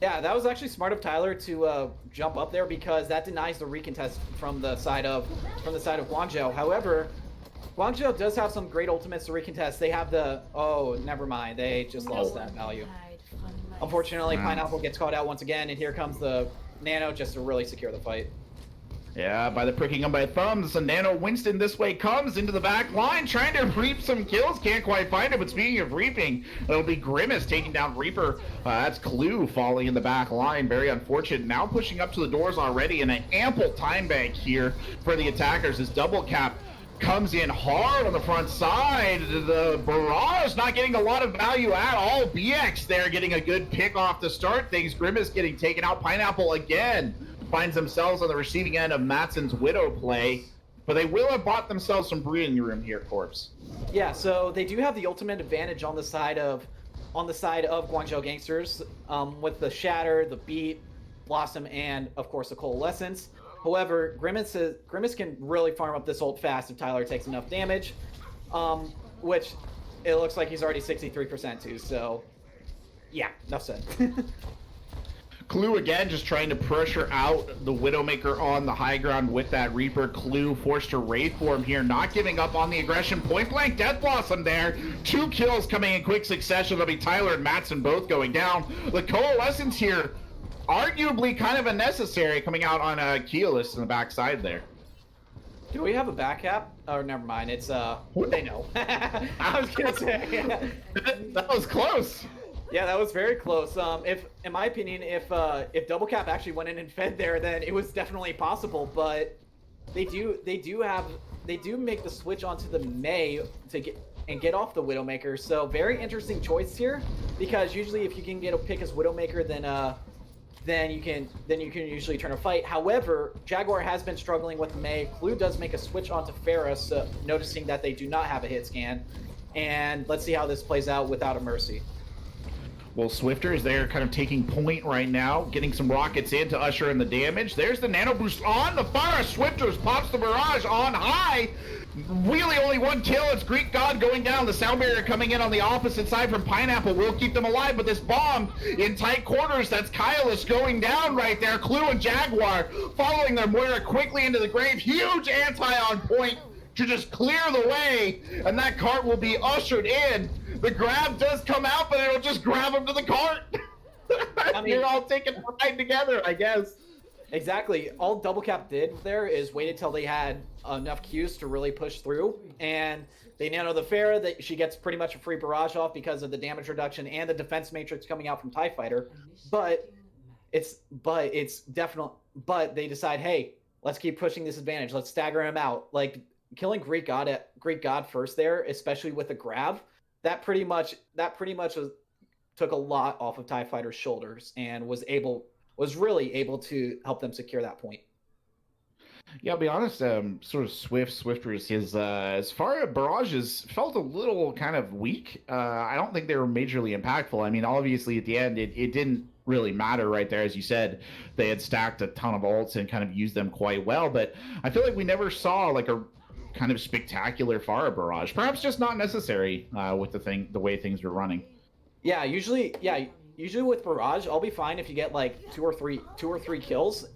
Yeah, that was actually smart of Tyler to jump up there because that denies the recontest from the side of Guangzhou. However, Guangzhou does have some great ultimates to recontest. They have the never mind. They just lost that value. Unfortunately, Pineapple gets caught out once again, and here comes the Nano just to really secure the fight. Yeah, by the pricking of my thumbs, the Nano Winston this way comes into the back line, trying to reap some kills. Can't quite find it, but speaking of reaping, it'll be Grimace taking down Reaper. That's Clue falling in the back line. Very unfortunate. Now pushing up to the doors already, and an ample time bank here for the attackers as Double Cap comes in hard on the front side. The Barrage not getting a lot of value at all. BX there getting a good pick off to start things. Grimace getting taken out. Pineapple again finds themselves on the receiving end of Matson's Widow play, but they will have bought themselves some breathing room here, Corpse. Yeah, so they do have the ultimate advantage on the side of Guangzhou Gangsters, with the Shatter, the Beat, Blossom, and of course the Coalescence. However, Grimace can really farm up this ult fast if Tyler takes enough damage, which it looks like he's already 63% to. So, yeah, enough said. Clue again just trying to pressure out the Widowmaker on the high ground with that Reaper. Clue forced to Wraith form here, not giving up on the aggression. Point blank Death Blossom there. 2 kills coming in quick succession. It'll be Tyler and Matson both going down. The Coalescence here, arguably kind of unnecessary, coming out on a Keyless in the backside there. Do we have a back cap? Oh, never mind. It's they know. I was gonna say. That was close. Yeah, that was very close. If, in my opinion, if Double Cap actually went in and fed there, then it was definitely possible. But they do make the switch onto the Mei to get off the Widowmaker. So very interesting choice here, because usually if you can get a pick as Widowmaker, then you can usually turn a fight. However, Jaguar has been struggling with Mei. Clue does make a switch onto Pharah, so noticing that they do not have a hit scan, and let's see how this plays out without a Mercy. Well, Swifter is there kind of taking point right now, getting some rockets in to usher in the damage. There's the Nano Boost on the fire. Swifters pops the Barrage on high. Really only 1 kill. It's Greek God going down. The Sound Barrier coming in on the opposite side from Pineapple will keep them alive, but this bomb in tight quarters, that's Kylus going down right there. Clue and Jaguar following their Moira quickly into the grave. Huge anti on point to just clear the way, and that cart will be ushered in. The grab does come out, but it'll just grab him to the cart. I mean, you're all taking a ride together, I guess. Exactly. All Double Cap did there is waited till they had enough Qs to really push through, and they nano the Pharah. That she gets pretty much a free barrage off because of the damage reduction and the defense matrix coming out from TIE Fighter. But they decide, hey, let's keep pushing this advantage. Let's stagger him out. Like killing Greek God first there, especially with the grab. That pretty much took a lot off of TIE Fighter's shoulders and was really able to help them secure that point. Yeah, I'll be honest, sort of Swifters, as far as barrages felt a little kind of weak. I don't think they were majorly impactful. I mean, obviously at the end, it didn't really matter right there. As you said, they had stacked a ton of ults and kind of used them quite well, but I feel like we never saw like a kind of spectacular Pharah barrage. Perhaps just not necessary with the way things were running. Yeah, usually with barrage, I'll be fine if you get like two or three kills.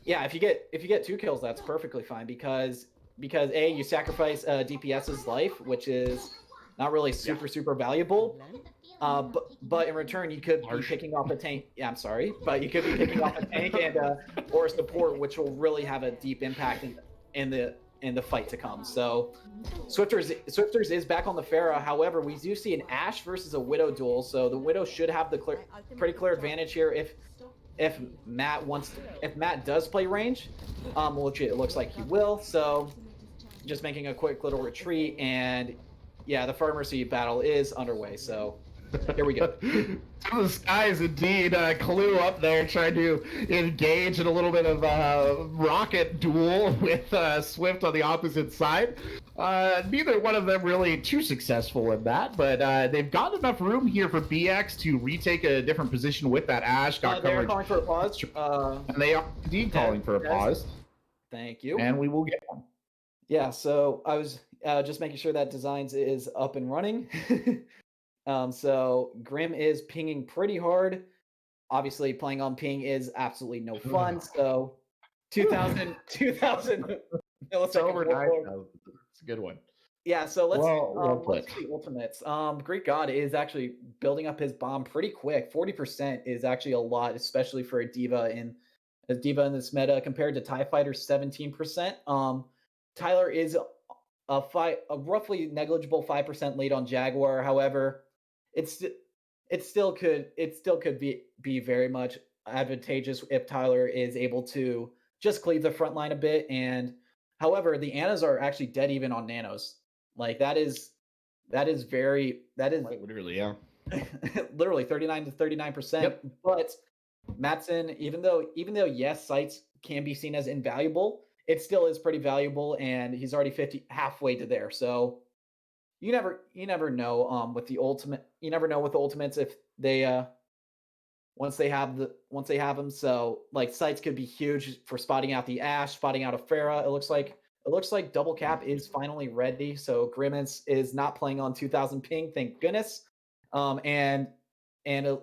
Yeah, if you get 2 kills, that's perfectly fine because A, you sacrifice DPS's life, which is not really super valuable. But in return, you could be picking off a tank. Yeah, I'm sorry, but you could be picking off a tank and or a support, which will really have a deep impact in the fight to come. So Swifters is back on the Pharah. However, we do see an Ashe versus a Widow duel, so the Widow should have the pretty clear advantage here if Matt does play range, which it looks like he will. So just making a quick little retreat, and yeah, the Pharmacy battle is underway. So here we go. To the skies, indeed. Clue up there trying to engage in a little bit of a rocket duel with Swift on the opposite side. Neither one of them really too successful in that, but they've got enough room here for BX to retake a different position with that Ashe. They're calling for a pause. And they are indeed calling for a pause. Thank you. And we will get one. Yeah, so I was just making sure that Designs is up and running. So Grim is pinging pretty hard. Obviously, playing on ping is absolutely no fun. So 2,000 milliseconds. Overnight. It's a good one. Yeah, so Well let's put. see the ultimates. Greek God is actually building up his bomb pretty quick. 40% is actually a lot, especially for a diva in this meta compared to TIE Fighter's 17%. Tyler is a roughly negligible 5% lead on Jaguar. However, it's it still could be very much advantageous if Tyler is able to just cleave the front line a bit. And however, the Annas are actually dead even on nanos. Like that is very that is Quite literally, yeah. literally 39 to 39%. Yep. But Matson, even though yes, sites can be seen as invaluable, it still is pretty valuable, and he's already 50 halfway to there. So you never know with the ultimate you never know with the ultimates if they once they have them. So like sites could be huge for spotting out the Ash, spotting out a Farah. It looks like double cap is finally ready. So Grimace is not playing on 2000 ping, thank goodness. And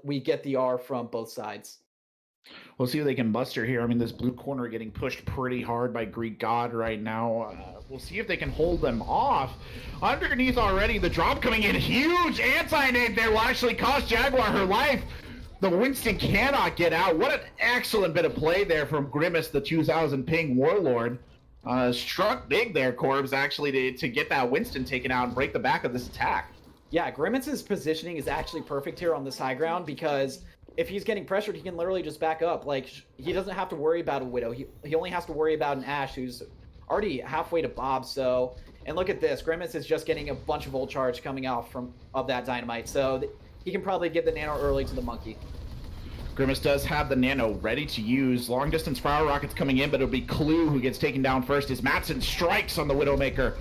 we get the R from both sides. We'll see if they can muster here. I mean, this blue corner getting pushed pretty hard by Greek God right now. We'll see if they can hold them off. Underneath already, the drop coming in. Huge anti-nade there will actually cost Jaguar her life. The Winston cannot get out. What an excellent bit of play there from Grimace, the 2000 ping Warlord. Struck big there, Corbs, actually, to get that Winston taken out and break the back of this attack. Yeah, Grimace's positioning is actually perfect here on this high ground because if he's getting pressured, he can literally just back up. Like, he doesn't have to worry about a Widow. He only has to worry about an Ashe who's already halfway to Bob. So, and look at this. Grimace is just getting a bunch of ult charge coming out of that Dynamite. So he can probably get the nano early to the Monkey. Grimace does have the nano ready to use. Long distance fire rockets coming in, but it'll be Clue who gets taken down first as Matson strikes on the Widowmaker.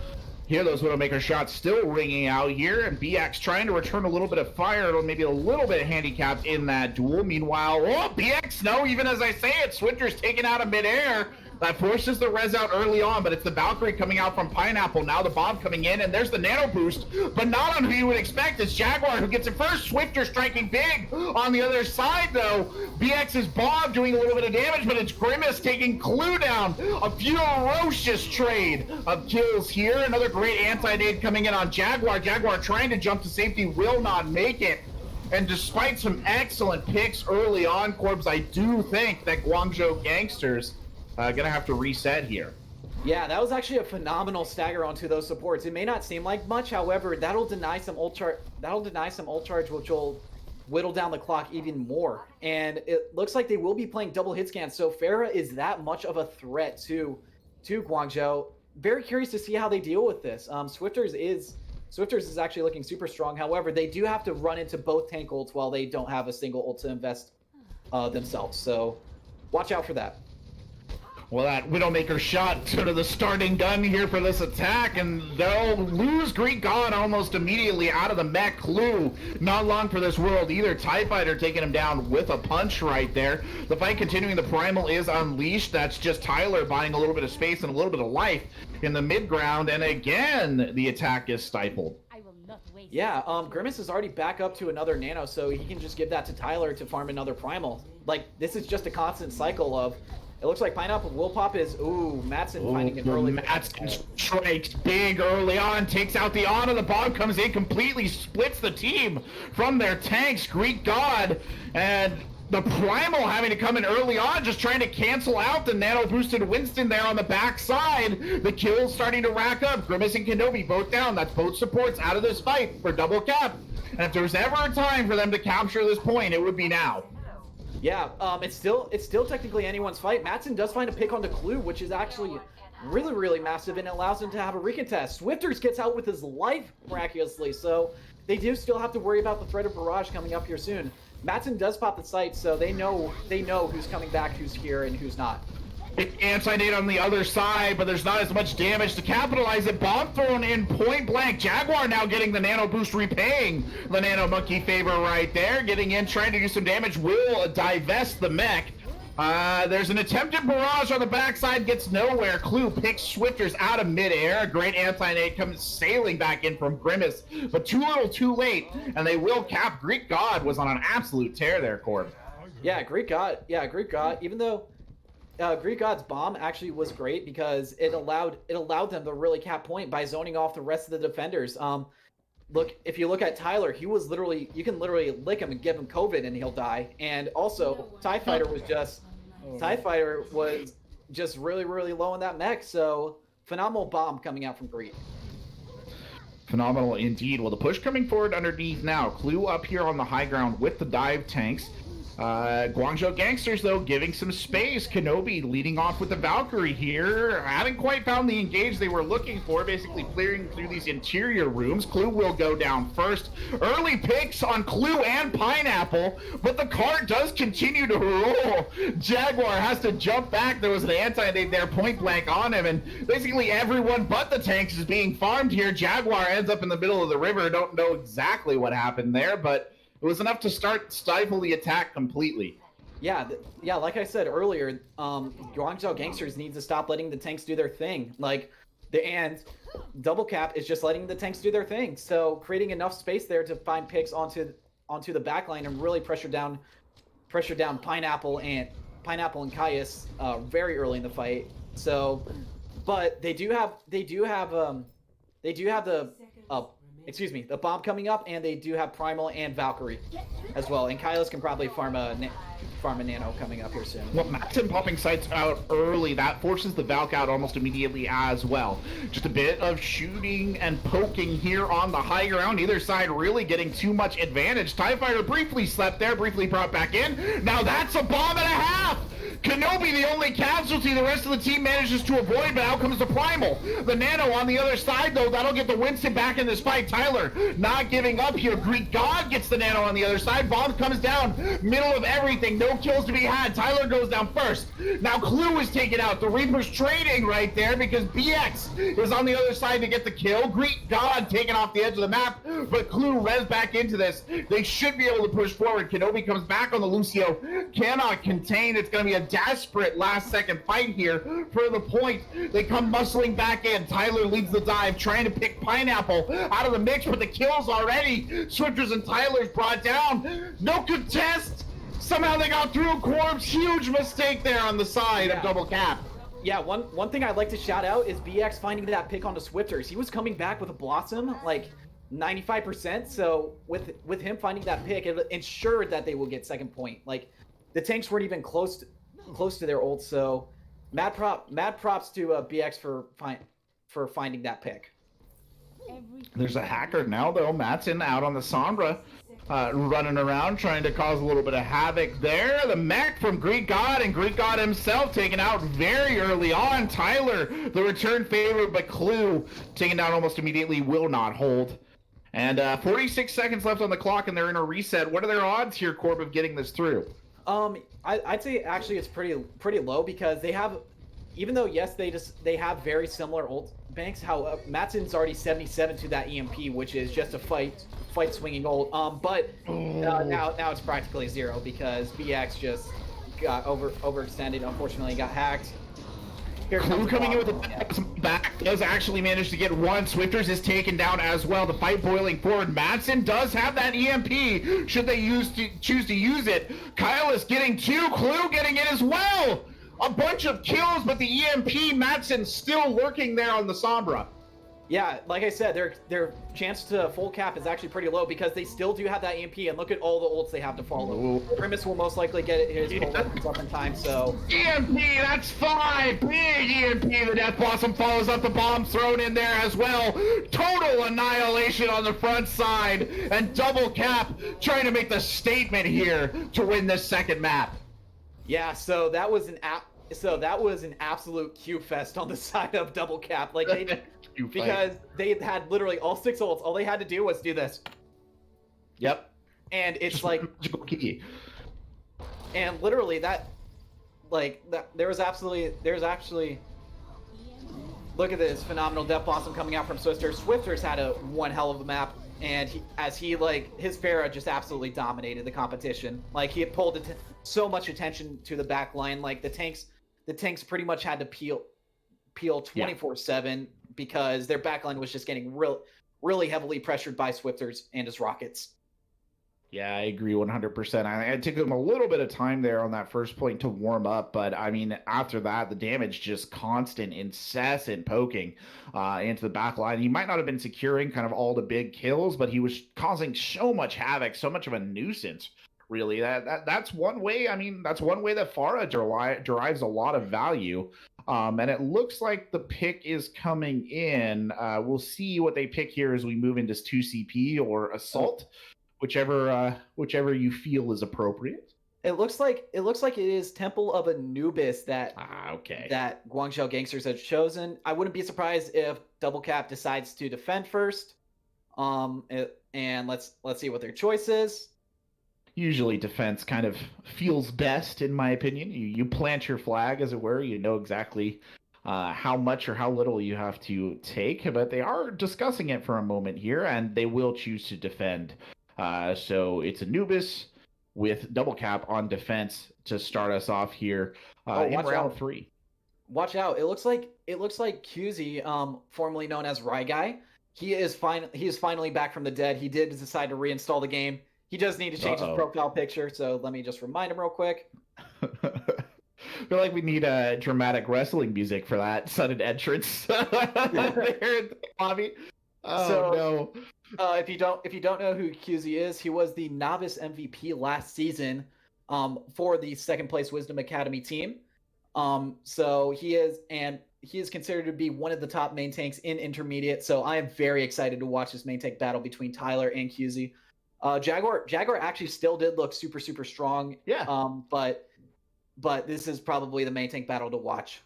Here, those Widowmaker shots still ringing out here, and BX trying to return a little bit of fire, maybe a little bit handicapped in that duel. Meanwhile, BX, no, even as I say it, Swifter's taken out of midair. That forces the res out early on, but it's the Valkyrie coming out from Pineapple. Now the bomb coming in, and there's the nano boost, but not on who you would expect. It's Jaguar who gets it first. Swifter striking big. On the other side, though, BX's bomb doing a little bit of damage, but it's Grimace taking Clue down. A ferocious trade of kills here. Another great anti-nade coming in on Jaguar. Jaguar trying to jump to safety, will not make it. And despite some excellent picks early on, Corbs, I do think that Guangzhou Gangsters gonna have to reset here. Yeah, that was actually a phenomenal stagger onto those supports. It may not seem like much, however, that'll deny some ult charge, which will whittle down the clock even more. And it looks like they will be playing double hit scans, so Farah is that much of a threat to Guangzhou. Very curious to see how they deal with this. Swifters is actually looking super strong. However, they do have to run into both tank ults while they don't have a single ult to invest themselves. So watch out for that. Well, that Widowmaker shot sort of the starting gun here for this attack, and they'll lose Greek God almost immediately out of the mech. Clue, not long for this world either. TIE Fighter taking him down with a punch right there. The fight continuing. The Primal is unleashed. That's just Tyler buying a little bit of space and a little bit of life in the mid ground, and again, the attack is stifled. Yeah, Grimace is already back up to another nano, so he can just give that to Tyler to farm another Primal. Like, this is just a constant cycle of... It looks like Pineapple will pop his... Ooh, Matson finding an early... Matson strikes big early on, takes out the Ana. The bomb comes in, completely splits the team from their tanks. Greek God and the Primal having to come in early on, just trying to cancel out the nano-boosted Winston there on the backside. The kills starting to rack up. Grimace and Kenobi both down. That's both supports out of this fight for double cap. And if there's ever a time for them to capture this point, it would be now. Yeah, it's still technically anyone's fight. Matson does find a pick on the Clue, which is actually really, really massive, and it allows him to have a recontest. Swifters gets out with his life miraculously, so they do still have to worry about the threat of barrage coming up here soon. Matson does pop the site, so they know who's coming back, who's here, and who's not. Anti-nade on the other side, but there's not as much damage to capitalize it. Bomb thrown in point blank. Jaguar now getting the nano boost, repaying the nano monkey favor right there. Getting in, trying to do some damage. Will divest the mech. There's an attempted barrage on the backside, gets nowhere. Clue picks Swifters out of midair. A great anti-nade comes sailing back in from Grimace, but too little too late, and they will cap. Greek God was on an absolute tear there, Corb. Yeah, Greek God, even though Greek God's bomb actually was great because it allowed them to really cap point by zoning off the rest of the defenders. Look, if you look at Tyler, you can literally lick him and give him COVID and he'll die. And also, TIE Fighter was just really, really low in that mech. So phenomenal bomb coming out from Greek. Phenomenal indeed. Well, the push coming forward underneath now. Clue up here on the high ground with the dive tanks. Guangzhou Gangsters, though, giving some space. Kenobi leading off with the Valkyrie here. Haven't quite found the engage they were looking for, basically clearing through these interior rooms. Clue will go down first. Early picks on Clue and Pineapple, but the cart does continue to roll. Jaguar has to jump back. There was an anti-nade there, point blank on him, and basically everyone but the tanks is being farmed here. Jaguar ends up in the middle of the river. Don't know exactly what happened there, but it was enough to stifle the attack completely. Yeah, like I said earlier, Guangzhou Gangsters needs to stop letting the tanks do their thing. And Double Cap is just letting the tanks do their thing. So creating enough space there to find picks onto the backline and really pressure down Pineapple and Caius very early in the fight. So, but they do have the bomb coming up, and they do have Primal and Valkyrie as well. And Kaius can probably farm a Nano coming up here soon. Well, Maxim popping sights out early, that forces the Valk out almost immediately as well. Just a bit of shooting and poking here on the high ground. Either side really getting too much advantage. TIE Fighter briefly slept there, briefly brought back in. Now that's a bomb and a half! Kenobi, the only casualty the rest of the team manages to avoid, but out comes the Primal. The Nano on the other side, though, that'll get the Winston back in this fight. Tyler not giving up here. Greek God gets the Nano on the other side. Bomb comes down, middle of everything. No kills to be had. Tyler goes down first. Now Clue is taken out. The Reaper's trading right there because BX is on the other side to get the kill. Greek God taken off the edge of the map, but Clue res back into this. They should be able to push forward. Kenobi comes back on the Lucio. Cannot contain. It's going to be a desperate last-second fight here for the point. They come muscling back in. Tyler leads the dive, trying to pick Pineapple out of the mix, but the kills already. Swifters and Tyler's brought down. No contest. Somehow they got through. Corbs, huge mistake there on the side of Double Cap. Yeah, one thing I'd like to shout out is BX finding that pick onto Swifters. He was coming back with a Blossom, like 95%. So with him finding that pick, it ensured that they will get second point. Like the tanks weren't even close to their ult. So mad props to BX for finding that pick. There's a hacker now, though. Matson out on the Sombra, running around, trying to cause a little bit of havoc there. The mech from Greek God, and Greek God himself taken out very early on. Tyler, the return favorite, but Clue taken down almost immediately, will not hold. And 46 seconds left on the clock, and they're in a reset. What are their odds here, Corb, of getting this through? I'd say actually it's pretty low because they have, even though yes they have very similar ult banks. How Matson's already 77 to that EMP, which is just a fight swinging ult. But now it's practically zero because BX just got overextended. Unfortunately, got hacked. Here Clue coming in with a back does actually manage to get one. Swifters is taken down as well. The fight boiling forward. Madsen does have that EMP. Should they choose to use it? Kyle is getting two. Clue getting it as well. A bunch of kills, but the EMP, Madsen still lurking there on the Sombra. Yeah, like I said, their chance to full cap is actually pretty low because they still do have that EMP, and look at all the ults they have to follow. Ooh. Primus will most likely get his ult up in time, so... EMP, that's 5! Big EMP, the Death Blossom follows up, the bomb thrown in there as well. Total annihilation on the front side, and Double Cap trying to make the statement here to win this second map. Yeah, so that was an absolute Q fest on the side of Double Cap. Like because they had literally all 6 ults. All they had to do was do this. Yep. And it's just like magical key. And literally there's actually look at this phenomenal Death Blossom coming out from Swifters. Swifters had one hell of a map, and his Pharah just absolutely dominated the competition. Like he had pulled so much attention to the back line. Like the tanks pretty much had to peel 24/7 because their backline was just getting really heavily pressured by Swifters and his rockets. Yeah, I agree 100%. It took him a little bit of time there on that first point to warm up, but I mean, after that, the damage just constant, incessant poking into the back line. He might not have been securing kind of all the big kills, but he was causing so much havoc, so much of a nuisance. Really, that's one way. I mean, that's one way that Farah derives a lot of value. And it looks like the pick is coming in. We'll see what they pick here as we move into 2CP or Assault, whichever you feel is appropriate. It is Temple of Anubis that Okay. that Guangzhou Gangsters has chosen. I wouldn't be surprised if Double Cap decides to defend first. And let's see what their choice is. Usually defense kind of feels best, in my opinion. You plant your flag, as it were. You know exactly how much or how little you have to take, but they are discussing it for a moment here, and they will choose to defend. So it's Anubis with Double Cap on defense to start us off here in round 3. Watch out! It looks like QZ, formerly known as Rye Guy. He is finally back from the dead. He did decide to reinstall the game. He does need to change his profile picture, so let me just remind him real quick. I feel like we need dramatic wrestling music for that sudden entrance there in the lobby. Oh no! If you don't know who QZ is, he was the novice MVP last season for the second place Wisdom Academy team. So he is considered to be one of the top main tanks in intermediate. So I am very excited to watch this main tank battle between Tyler and QZ. Jaguar actually still did look super strong. Yeah. But this is probably the main tank battle to watch.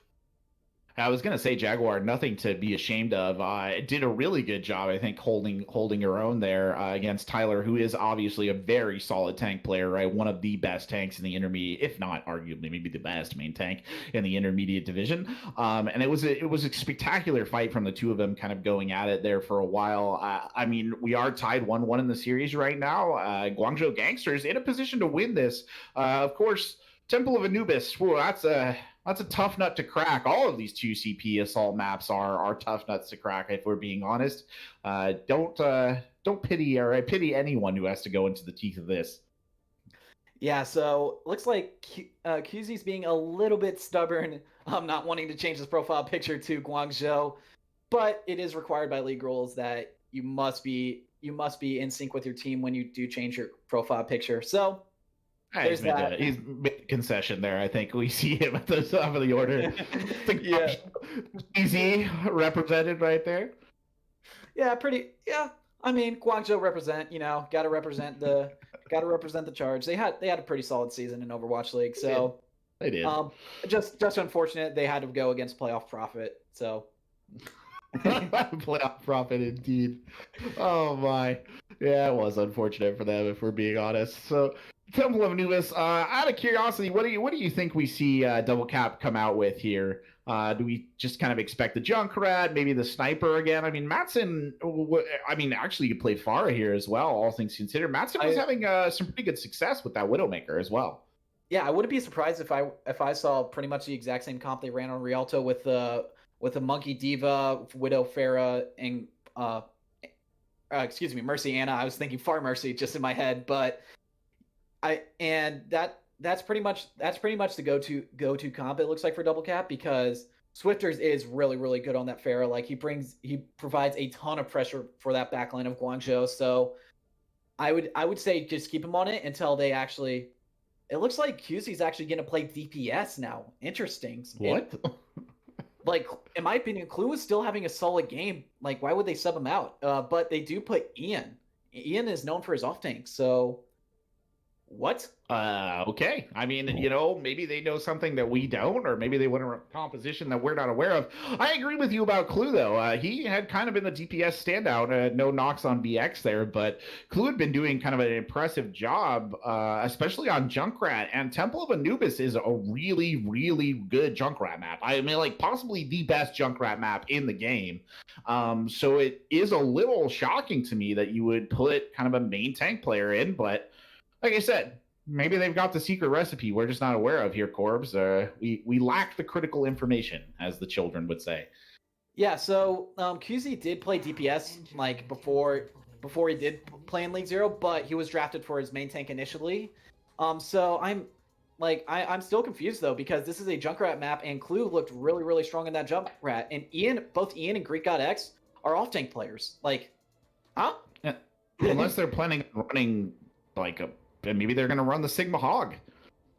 I was gonna say Jaguar, nothing to be ashamed of. Did a really good job, I think, holding her own there against Tyler, who is obviously a very solid tank player, right? One of the best tanks in the intermediate, if not arguably maybe the best main tank in the intermediate division. And it was a spectacular fight from the two of them, kind of going at it there for a while. I mean, we are tied 1-1 in the series right now. Guangzhou Gangsters in a position to win this. Of course, Temple of Anubis. Whoa, that's a tough nut to crack. All of these 2CP assault maps are tough nuts to crack, if we're being honest. Don't pity, or I pity anyone who has to go into the teeth of this. Yeah, so looks like QZ's being a little bit stubborn, not wanting to change his profile picture to Guangzhou, but it is required by league rules that you must be in sync with your team when you do change your profile picture. So he's made a concession there. I think we see him at the top of the order. Yeah. Easy represented right there. Yeah, yeah. I mean, Guangzhou represent. Got to represent the charge. They had a pretty solid season in Overwatch League. So they did. Just unfortunate they had to go against Playoff Prophet. So. Playoff Prophet indeed. Oh my. Yeah, it was unfortunate for them, if we're being honest. So Temple of Anubis, out of curiosity, what do you think we see Double Cap come out with here? Do we just kind of expect the Junkrat, maybe the Sniper again? I mean, Mattson, actually you played Farah here as well, all things considered. Mattson was having some pretty good success with that Widowmaker as well. Yeah, I wouldn't be surprised if I saw pretty much the exact same comp they ran on Rialto with the Monkey Diva, Widow Farah, and Mercy Anna. I was thinking Far Mercy just in my head, but that's pretty much the go-to comp, it looks like, for Double Cap, because Swifters is really good on that Farah. Like, he provides a ton of pressure for that backline of Guangzhou. So I would say just keep him on it until they actually. It looks like QZ's actually going to play DPS now. Interesting. What? Like, in my opinion, Clue is still having a solid game. Like, why would they sub him out? But they do put Ian. Ian is known for his off tank, so what? Okay. I mean, maybe they know something that we don't, or maybe they went a composition that we're not aware of. I agree with you about Clue, though. He had kind of been the DPS standout. No knocks on BX there, but Clue had been doing kind of an impressive job, especially on Junkrat. And Temple of Anubis is a really good Junkrat map. I mean, like, possibly the best Junkrat map in the game. So it is a little shocking to me that you would put kind of a main tank player in, but like I said, maybe they've got the secret recipe we're just not aware of here, Corbs. We lack the critical information, as the children would say. Yeah, so QZ did play DPS like before before he did play in League Zero, but he was drafted for his main tank initially. So I'm still confused though, because this is a Junkrat map, and Clue looked really, really strong in that Junkrat. And both Ian and Greek God X are off tank players. Like, huh? Yeah. Unless they're planning on running maybe they're going to run the Sigma Hog.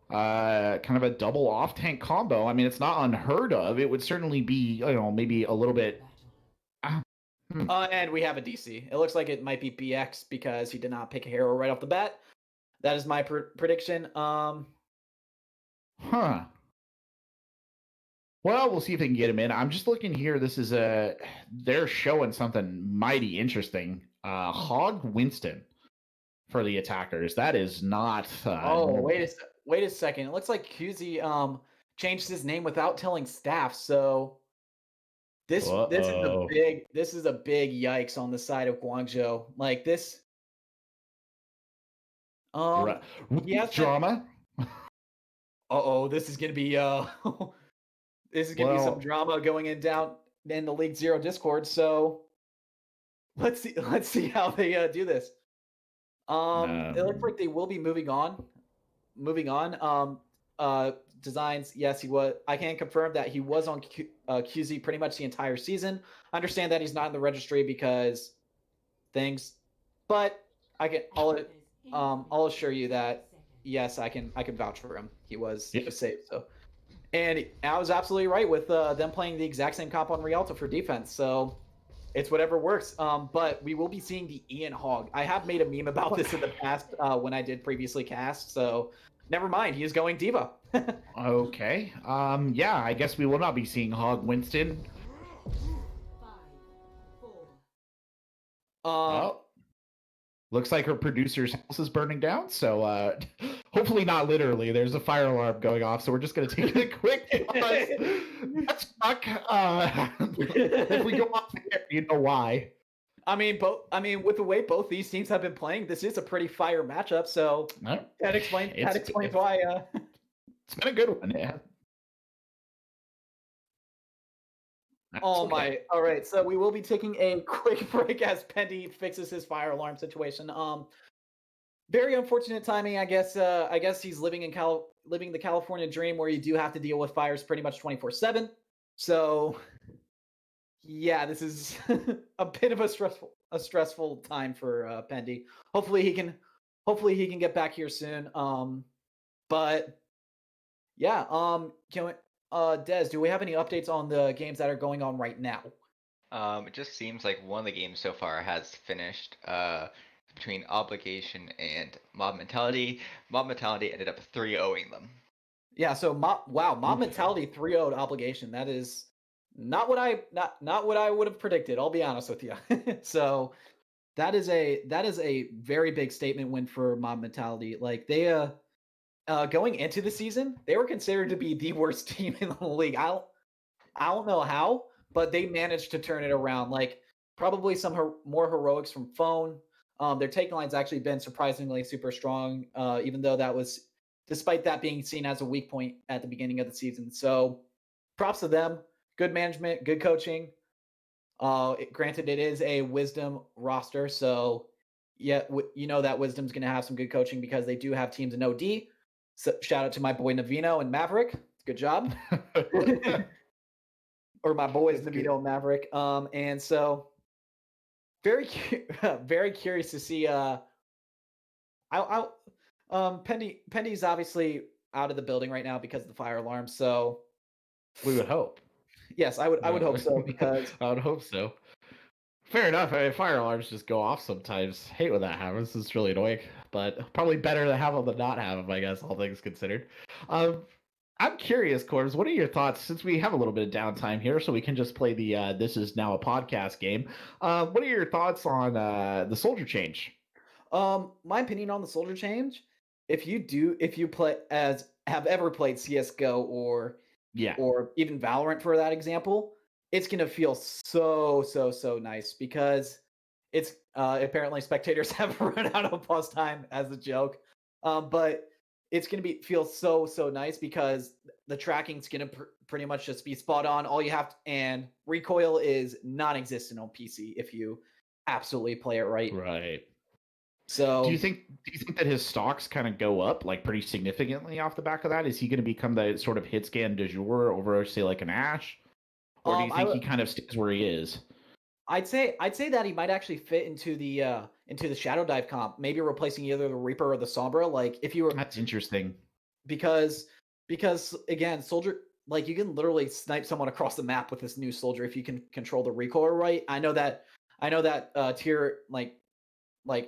Kind of a double off tank combo. I mean, it's not unheard of. It would certainly be, maybe a little bit. And we have a DC. It looks like it might be BX because he did not pick a hero right off the bat. That is my prediction. Well, we'll see if they can get him in. I'm just looking here. This is they're showing something mighty interesting. Hog Winston for the attackers. That is not. Wait a second. It looks like QZ changed his name without telling staff. So this is a big yikes on the side of Guangzhou. Like this. Drama. This is gonna be this is gonna be some drama going down in the League Zero Discord. So let's see how they do this. It looks like they will be moving on. Designs, yes, he was. I can confirm that he was on QZ pretty much the entire season. I understand that he's not in the registry because things, but I'll assure you that yes, I can vouch for him. He was safe. So, and I was absolutely right with them playing the exact same comp on Rialto for defense. So it's whatever works. But we will be seeing the Ian Hog. I have made a meme about this in the past when I did previously cast. So never mind. He is going Diva. Okay. Yeah, I guess we will not be seeing Hog Winston. 5, 4. Looks like her producer's house is burning down, so hopefully not literally. There's a fire alarm going off, so we're just going to take a quick pause. That's fuck. If we go off there, you know why. I mean, with the way both these teams have been playing, this is a pretty fire matchup. So that explains why. It's been a good one, yeah. All right. So we will be taking a quick break as Pendy fixes his fire alarm situation. Very unfortunate timing, I guess. I guess he's living the California dream where you do have to deal with fires pretty much 24/7. So, yeah, this is a bit of a stressful time for Pendy. Hopefully he can get back here soon. But yeah, Des, do we have any updates on the games that are going on right now? It just seems like one of the games so far has finished between Obligation and Mob Mentality. Mob Mentality ended up 3-0ing them. Yeah, so Mob Mentality 3-0'd Obligation. That is not what I would have predicted, I'll be honest with you. So that is a very big statement win for Mob Mentality. Like they going into the season, they were considered to be the worst team in the league. I don't know how, but they managed to turn it around. Like probably some more heroics from Phone. Their take line's actually been surprisingly super strong, even though despite that being seen as a weak point at the beginning of the season. So props to them. Good management, good coaching. Granted, it is a Wisdom roster, so yeah, that Wisdom's going to have some good coaching because they do have teams in OD. So shout out to my boy Navino and Maverick. Good job. Or my boys Navino and Maverick. And so very curious to see Pendy's obviously out of the building right now because of the fire alarm. So we would hope. Yes, I would hope so because I would hope so. Fair enough. I mean, fire alarms just go off sometimes. Hate when that happens. It's really annoying, but probably better to have them than not have them, I guess, all things considered. I'm curious, Corbs, what are your thoughts, since we have a little bit of downtime here, so we can just play the This Is Now a Podcast game. What are your thoughts on the soldier change? My opinion on the soldier change, if you have ever played CSGO or even Valorant for that example, it's going to feel so nice because it's apparently spectators have run out of pause time as a joke. But it's going to feel so nice because the tracking's going to pretty much just be spot on. All you have and recoil is non-existent on PC if you absolutely play it right. Right. So Do you think that his stocks kind of go up like pretty significantly off the back of that? Is he going to become the sort of hit scan du jour over, say, like an Ash, or do you think he kind of stays where he is? I'd say that he might actually fit into the Shadow Dive comp, maybe replacing either the Reaper or the Sombra. Like if you were That's interesting. because again, Soldier, like you can literally snipe someone across the map with this new Soldier if you can control the recoil right. I know that tier like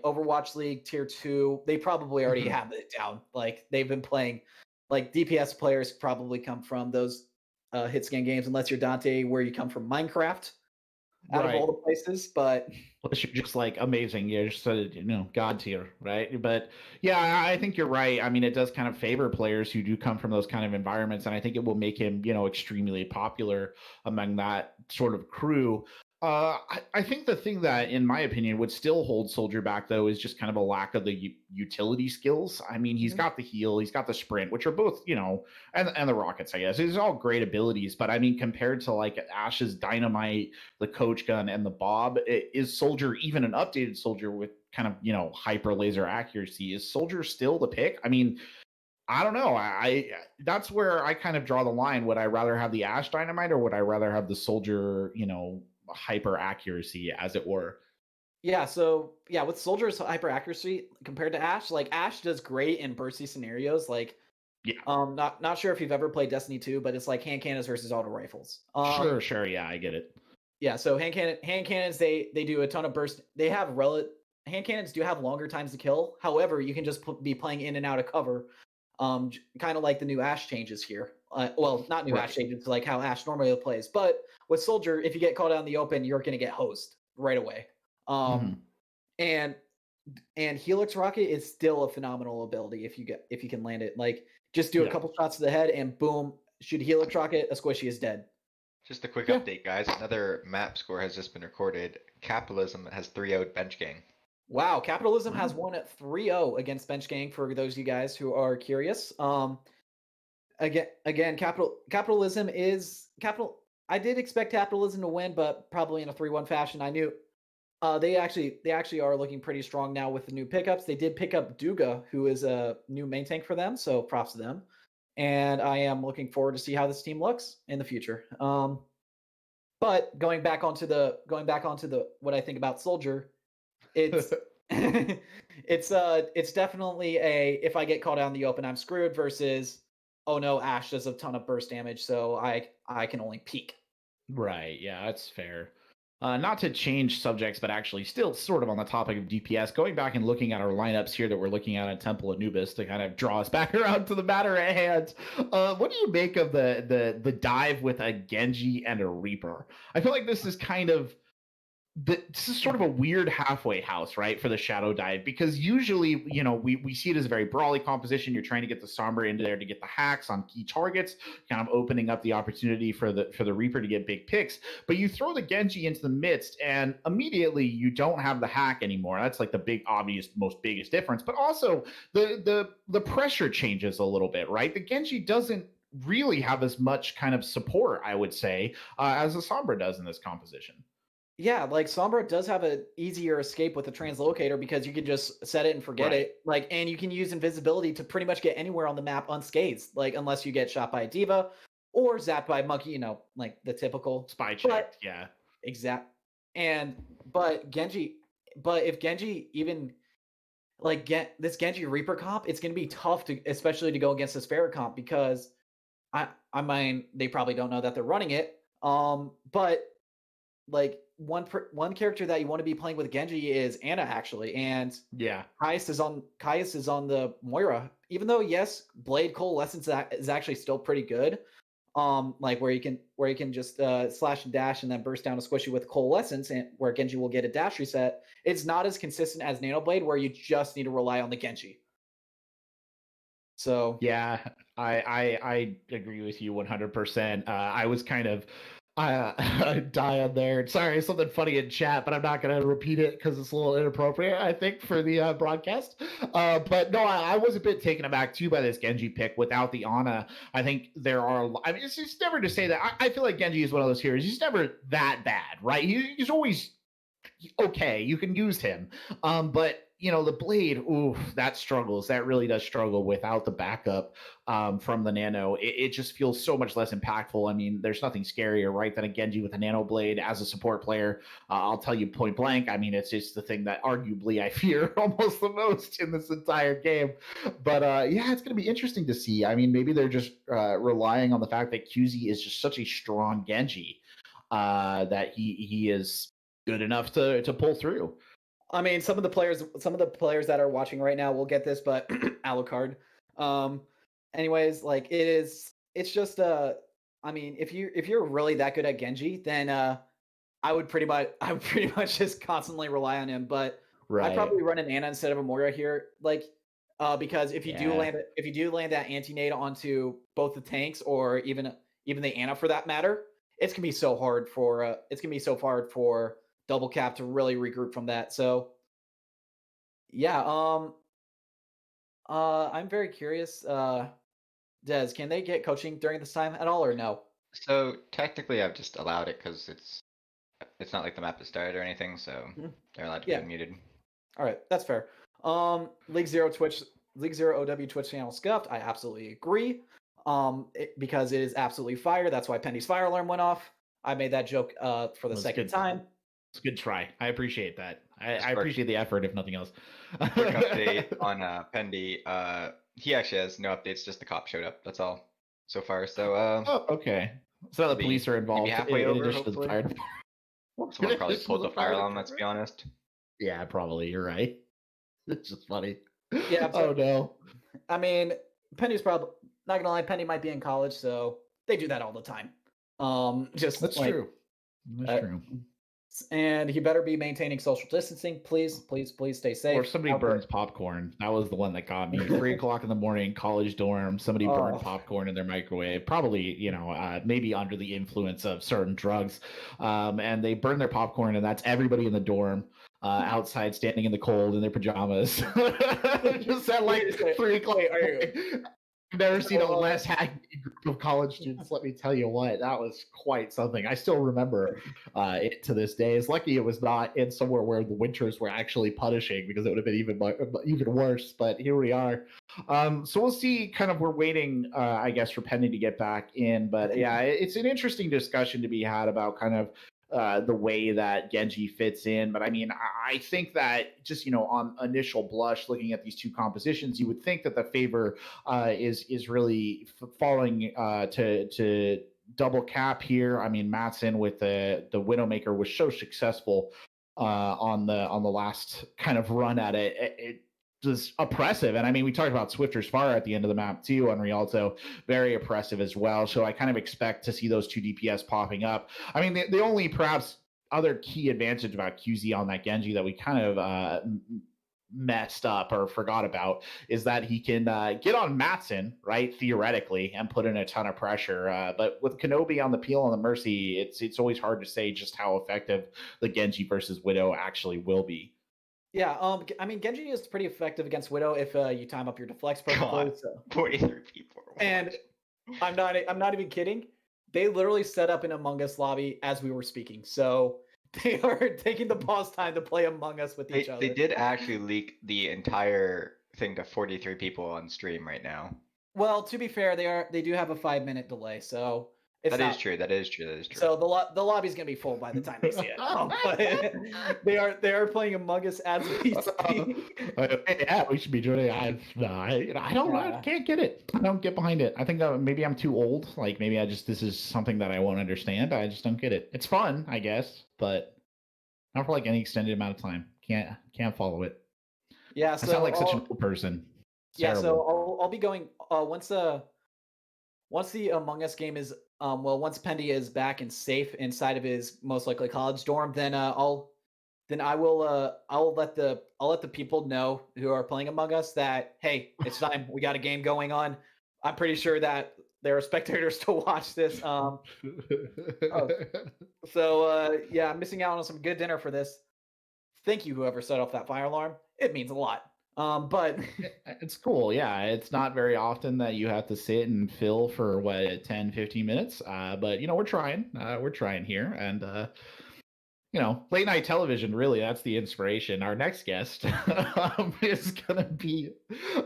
Overwatch League tier 2, they probably already have it down. Like they've been playing, like DPS players probably come from those hit scan games, unless you're Dante, where you come from Minecraft. Out of all the places, but unless you're just like amazing, you're just god tier, right? But yeah, I think you're right. I mean, it does kind of favor players who do come from those kind of environments, and I think it will make him extremely popular among that sort of crew. I think the thing that, in my opinion, would still hold Soldier back, though, is just kind of a lack of the utility skills. I mean, he's got the heal, he's got the sprint, which are both, and the rockets, I guess. These are all great abilities, but I mean, compared to like Ash's Dynamite, the Coach Gun, and the Bob, is Soldier, even an updated Soldier with kind of, hyper laser accuracy, is Soldier still the pick? I mean, I don't know. I that's where I kind of draw the line. Would I rather have the Ash Dynamite, or would I rather have the Soldier, hyper accuracy, as it were? Yeah, so yeah, with Soldier's hyper accuracy compared to Ash, like Ash does great in bursty scenarios. Like, Yeah. Not sure if you've ever played Destiny 2, but it's like hand cannons versus auto rifles. Sure. Yeah, I get it. Yeah, so hand cannons, they do a ton of burst. They have hand cannons do have longer times to kill. However, you can just be playing in and out of cover, kind of like the new Ash changes here. Well, not new Ash changes, like how Ash normally plays. But with Soldier, if you get caught out in the open, you're going to get hosed right away. And Helix Rocket is still a phenomenal ability if you can land it. Like just do a couple shots to the head and boom, shoot Helix Rocket, a squishy is dead. Just a quick update, guys. Another map score has just been recorded. Capitalism has 3-0'd Bench Gang. Wow, Capitalism has won at 3-0 against Bench Gang, for those of you guys who are curious. Again, Capitalism is capital. I did expect Capitalism to win, but probably in a 3-1 fashion. I knew they actually are looking pretty strong now with the new pickups. They did pick up Duga, who is a new main tank for them, so props to them. And I am looking forward to see how this team looks in the future. But going back onto the what I think about Soldier, it's it's definitely a, if I get caught out in the open, I'm screwed, versus, oh no, Ash does a ton of burst damage, so I can only peek. Right. Yeah, that's fair. Not to change subjects, but actually still sort of on the topic of DPS, going back and looking at our lineups here that we're looking at Temple Anubis to kind of draw us back around to the matter at hand. What do you make of the dive with a Genji and a Reaper? I feel like this is kind of this is sort of a weird halfway house, right, for the Shadow Dive, because usually, we see it as a very brawly composition. You're trying to get the Sombra into there to get the hacks on key targets, kind of opening up the opportunity for the Reaper to get big picks. But you throw the Genji into the midst, and immediately you don't have the hack anymore. That's like the big, obvious, most biggest difference. But also the pressure changes a little bit, right? The Genji doesn't really have as much kind of support, I would say, as the Sombra does in this composition. Yeah, like Sombra does have an easier escape with the translocator, because you can just set it and forget it. Like, and you can use invisibility to pretty much get anywhere on the map unscathed, like unless you get shot by a diva or zapped by a monkey, like the typical spy checked. Yeah, exact. But if Genji even like get this Genji Reaper comp, it's gonna be tough especially to go against this Pharah comp, because I mean, they probably don't know that they're running it. But like one character that you want to be playing with Genji is Ana, actually, and yeah, Caius is on the Moira. Even though, yes, Blade Coalescence is actually still pretty good. Like where you can just slash and dash and then burst down a squishy with Coalescence, and where Genji will get a dash reset. It's not as consistent as Nano Blade, where you just need to rely on the Genji. So yeah, I agree with you 100%. I was kind of die on there. Sorry, something funny in chat, but I'm not going to repeat it because it's a little inappropriate, I think, for the broadcast. But no, I was a bit taken aback too by this Genji pick without the Ana. I think I mean, it's just never to say that. I feel like Genji is one of those heroes. He's never that bad, right? He's always okay, you can use him. But the blade, ooh, that struggles. That really does struggle without the backup from the nano. It just feels so much less impactful. I mean, there's nothing scarier, right, than a Genji with a nano blade as a support player. I'll tell you point blank. I mean, it's just the thing that arguably I fear almost the most in this entire game. But yeah, it's going to be interesting to see. I mean, maybe they're just relying on the fact that QZ is just such a strong Genji that he is good enough to pull through. I mean, some of the players that are watching right now will get this, but Alucard. Anyways, like it's just I mean, if you're really that good at Genji, then I would pretty much just constantly rely on him. But Right. I'd probably run an Ana instead of a Moira here, like because if you do land that anti-nade onto both the tanks or even the Ana for that matter, it's gonna be so hard for Double Cap to really regroup from that. So yeah, I'm very curious. Des, can they get coaching during this time at all or no? So technically, I've just allowed it because it's not like the map is started or anything, so they're allowed to be unmuted. All right, that's fair. League Zero OW Twitch channel scuffed. I absolutely agree. Because it is absolutely fire. That's why Penny's fire alarm went off. I made that joke for the second time. It's a good try. I appreciate that. I appreciate the effort, if nothing else. Quick update on Pendy. He actually has no updates. Just the cop showed up. That's all so far. So. Oh, okay. So the police are involved. Halfway in over, addition to the fire department. Someone probably pulled the fire alarm. Let's be honest. Yeah, probably. You're right. It's just funny. Yeah. Oh no. I mean, Penny's probably not gonna lie. Penny might be in college, so they do that all the time. That's true. That's true. And he better be maintaining social distancing. Please stay safe. Or somebody burns popcorn. That was the one that got me. 3:00 in the morning, college dorm. Somebody burned popcorn in their microwave. Probably, maybe under the influence of certain drugs. And they burned their popcorn, and that's everybody in the dorm outside, standing in the cold in their pajamas. Just at like 3:00. I've never seen a less happy group of college students. Let me tell you what, that was quite something. I still remember it to this day. It's lucky it was not in somewhere where the winters were actually punishing, because it would have been even worse. But here we are. So we'll see. Kind of, we're waiting, I guess, for Penny to get back in. But yeah, it's an interesting discussion to be had about kind of the way that Genji fits in. But I mean, I think that just, on initial blush, looking at these two compositions, you would think that the favor is really falling to Double Cap here. I mean, Matson with the Widowmaker was so successful on the last kind of run at it. It was oppressive. And I mean, we talked about Swifter's Fire at the end of the map too on Rialto, very oppressive as well. So I kind of expect to see those two DPS popping up. I mean, the only perhaps other key advantage about QZ on that Genji that we kind of messed up or forgot about is that he can get on Matson, right, theoretically, and put in a ton of pressure. But with Kenobi on the Peel and the Mercy, it's always hard to say just how effective the Genji versus Widow actually will be. Yeah, I mean, Genji is pretty effective against Widow if you time up your deflects perfectly. So. 43 people. And I'm not even kidding. They literally set up an Among Us lobby as we were speaking. So they are taking the pause time to play Among Us with each other. They did actually leak the entire thing to 43 people on stream right now. Well, to be fair, they do have a 5-minute delay, so That is true. So the lobby's gonna be full by the time they see it. But they are playing Among Us as we speak. Yeah, we should be doing it. I don't know. I can't get it. I don't get behind it. I think maybe I'm too old. Like maybe this is something that I won't understand. I just don't get it. It's fun, I guess, but not for like any extended amount of time. Can't follow it. Yeah, so I sound like such an old person. It's yeah, terrible. so I'll be going once the Among Us game is once Pendy is back and safe inside of his most likely college dorm, then I'll let the people know who are playing Among Us that, hey, it's time, we got a game going on. I'm pretty sure that there are spectators to watch this. So yeah, I'm missing out on some good dinner for this. Thank you, whoever set off that fire alarm. It means a lot. But it's cool. Yeah, it's not very often that you have to sit and fill for 10-15 minutes, but we're trying here, and late night television, really, that's the inspiration. Our next guest is going to be,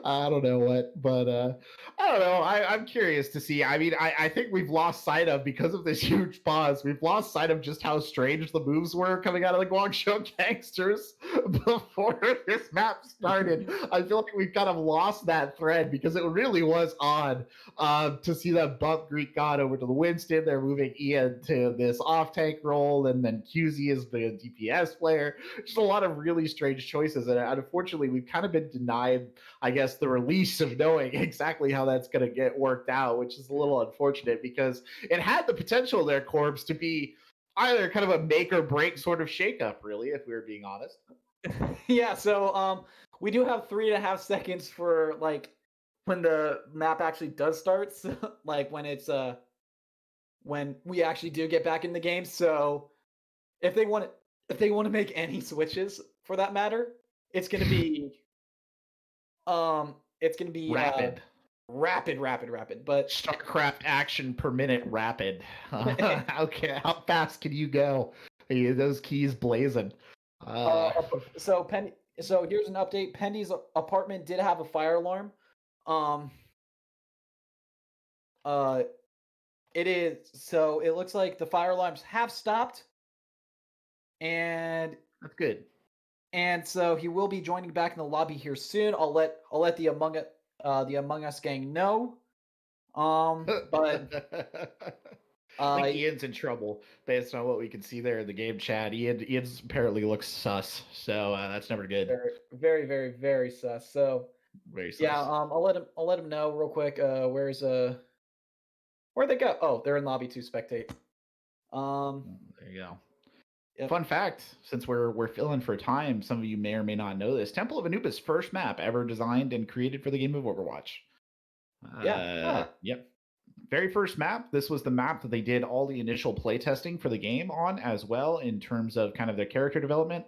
I don't know what, but I don't know. I'm curious to see. I mean, I think we've lost sight of, because of this huge pause, we've lost sight of just how strange the moves were coming out of the Guangzhou Gangsters before this map started. I feel like we've kind of lost that thread, because it really was odd to see that bump Greek God over to the Winston. They're moving Ian to this off tank role, and then QZ is the DPS player. Just a lot of really strange choices, and unfortunately we've kind of been denied, I guess, the release of knowing exactly how that's going to get worked out, which is a little unfortunate, because it had the potential there, Corbs, to be either kind of a make or break sort of shakeup, really, if we were being honest. Yeah, so we do have 3.5 seconds for like when the map actually does start, so, like when it's when we actually do get back in the game. So if they want to make any switches, for that matter, it's gonna be Rapid. rapid. But StarCraft action per minute rapid. Okay, how fast can you go? Those keys blazing. So here's an update. Pendy's apartment did have a fire alarm. It looks like the fire alarms have stopped, and that's good. And so he will be joining back in the lobby here soon. I'll let the Among Us gang know. But I think Ian's in trouble based on what we can see there in the game chat. Ian's apparently looks sus, so that's never good. Very, very, very sus. So very sus. Yeah, I'll let him know real quick. Where'd they go? Oh, they're in lobby 2 spectate. There you go. Yep. Fun fact, since we're filling for time, some of you may or may not know this. Temple of Anubis, first map ever designed and created for the game of Overwatch. Yep. Very first map. This was the map that they did all the initial playtesting for the game on, as well, in terms of kind of their character development.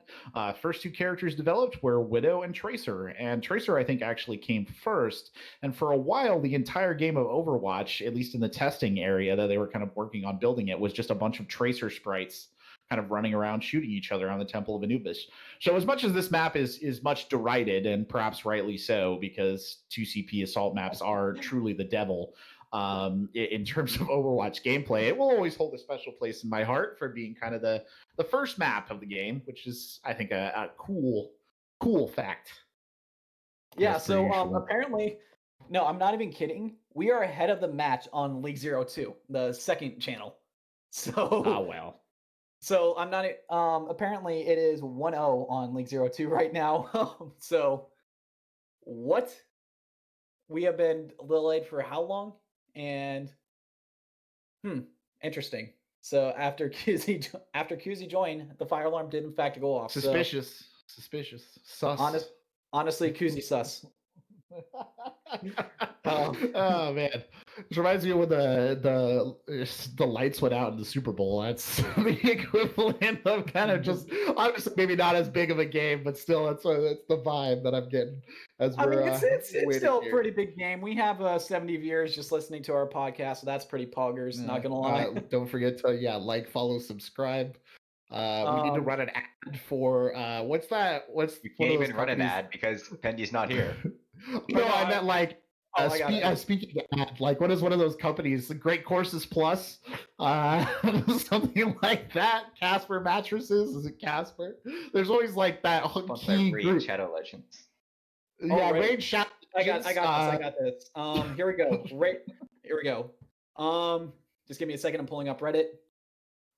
First 2 characters developed were Widow and Tracer. And Tracer, I think, actually came first. And for a while, the entire game of Overwatch, at least in the testing area that they were kind of working on building it, was just a bunch of Tracer sprites kind of running around shooting each other on the Temple of Anubis. So as much as this map is much derided, and perhaps rightly so, because 2CP assault maps are truly the devil in terms of Overwatch gameplay, it will always hold a special place in my heart for being kind of the first map of the game, which is, I think, a cool fact. Yeah, so apparently, no, I'm not even kidding. We are ahead of the match on League 02, the second channel. So oh well. So I'm not. Apparently, it is 1-0 on League 02 right now. So, what? We have been delayed for how long? And, interesting. So after QZ joined, the fire alarm did in fact go off. Suspicious. Sus. Honestly, QZ sus. Oh man, this reminds me of when the lights went out in the Super Bowl. That's the equivalent of kind of just, obviously maybe not as big of a game, but still that's the vibe that I'm getting. It's still a pretty big game. We have 70 viewers just listening to our podcast, so that's pretty poggers. Not gonna lie. Don't forget to like, follow, subscribe. We need to run an ad for what's that? You can't even run an ad because Pendy's not here. No, I meant like speaking of ad, like what is one of those companies? Great Courses Plus, something like that. Casper Mattresses, is it Casper? There's always like that key group. Shadow Legends. Yeah, Raid Shadow Legends. I got this. Here we go. Here we go. Just give me a second. I'm pulling up Reddit.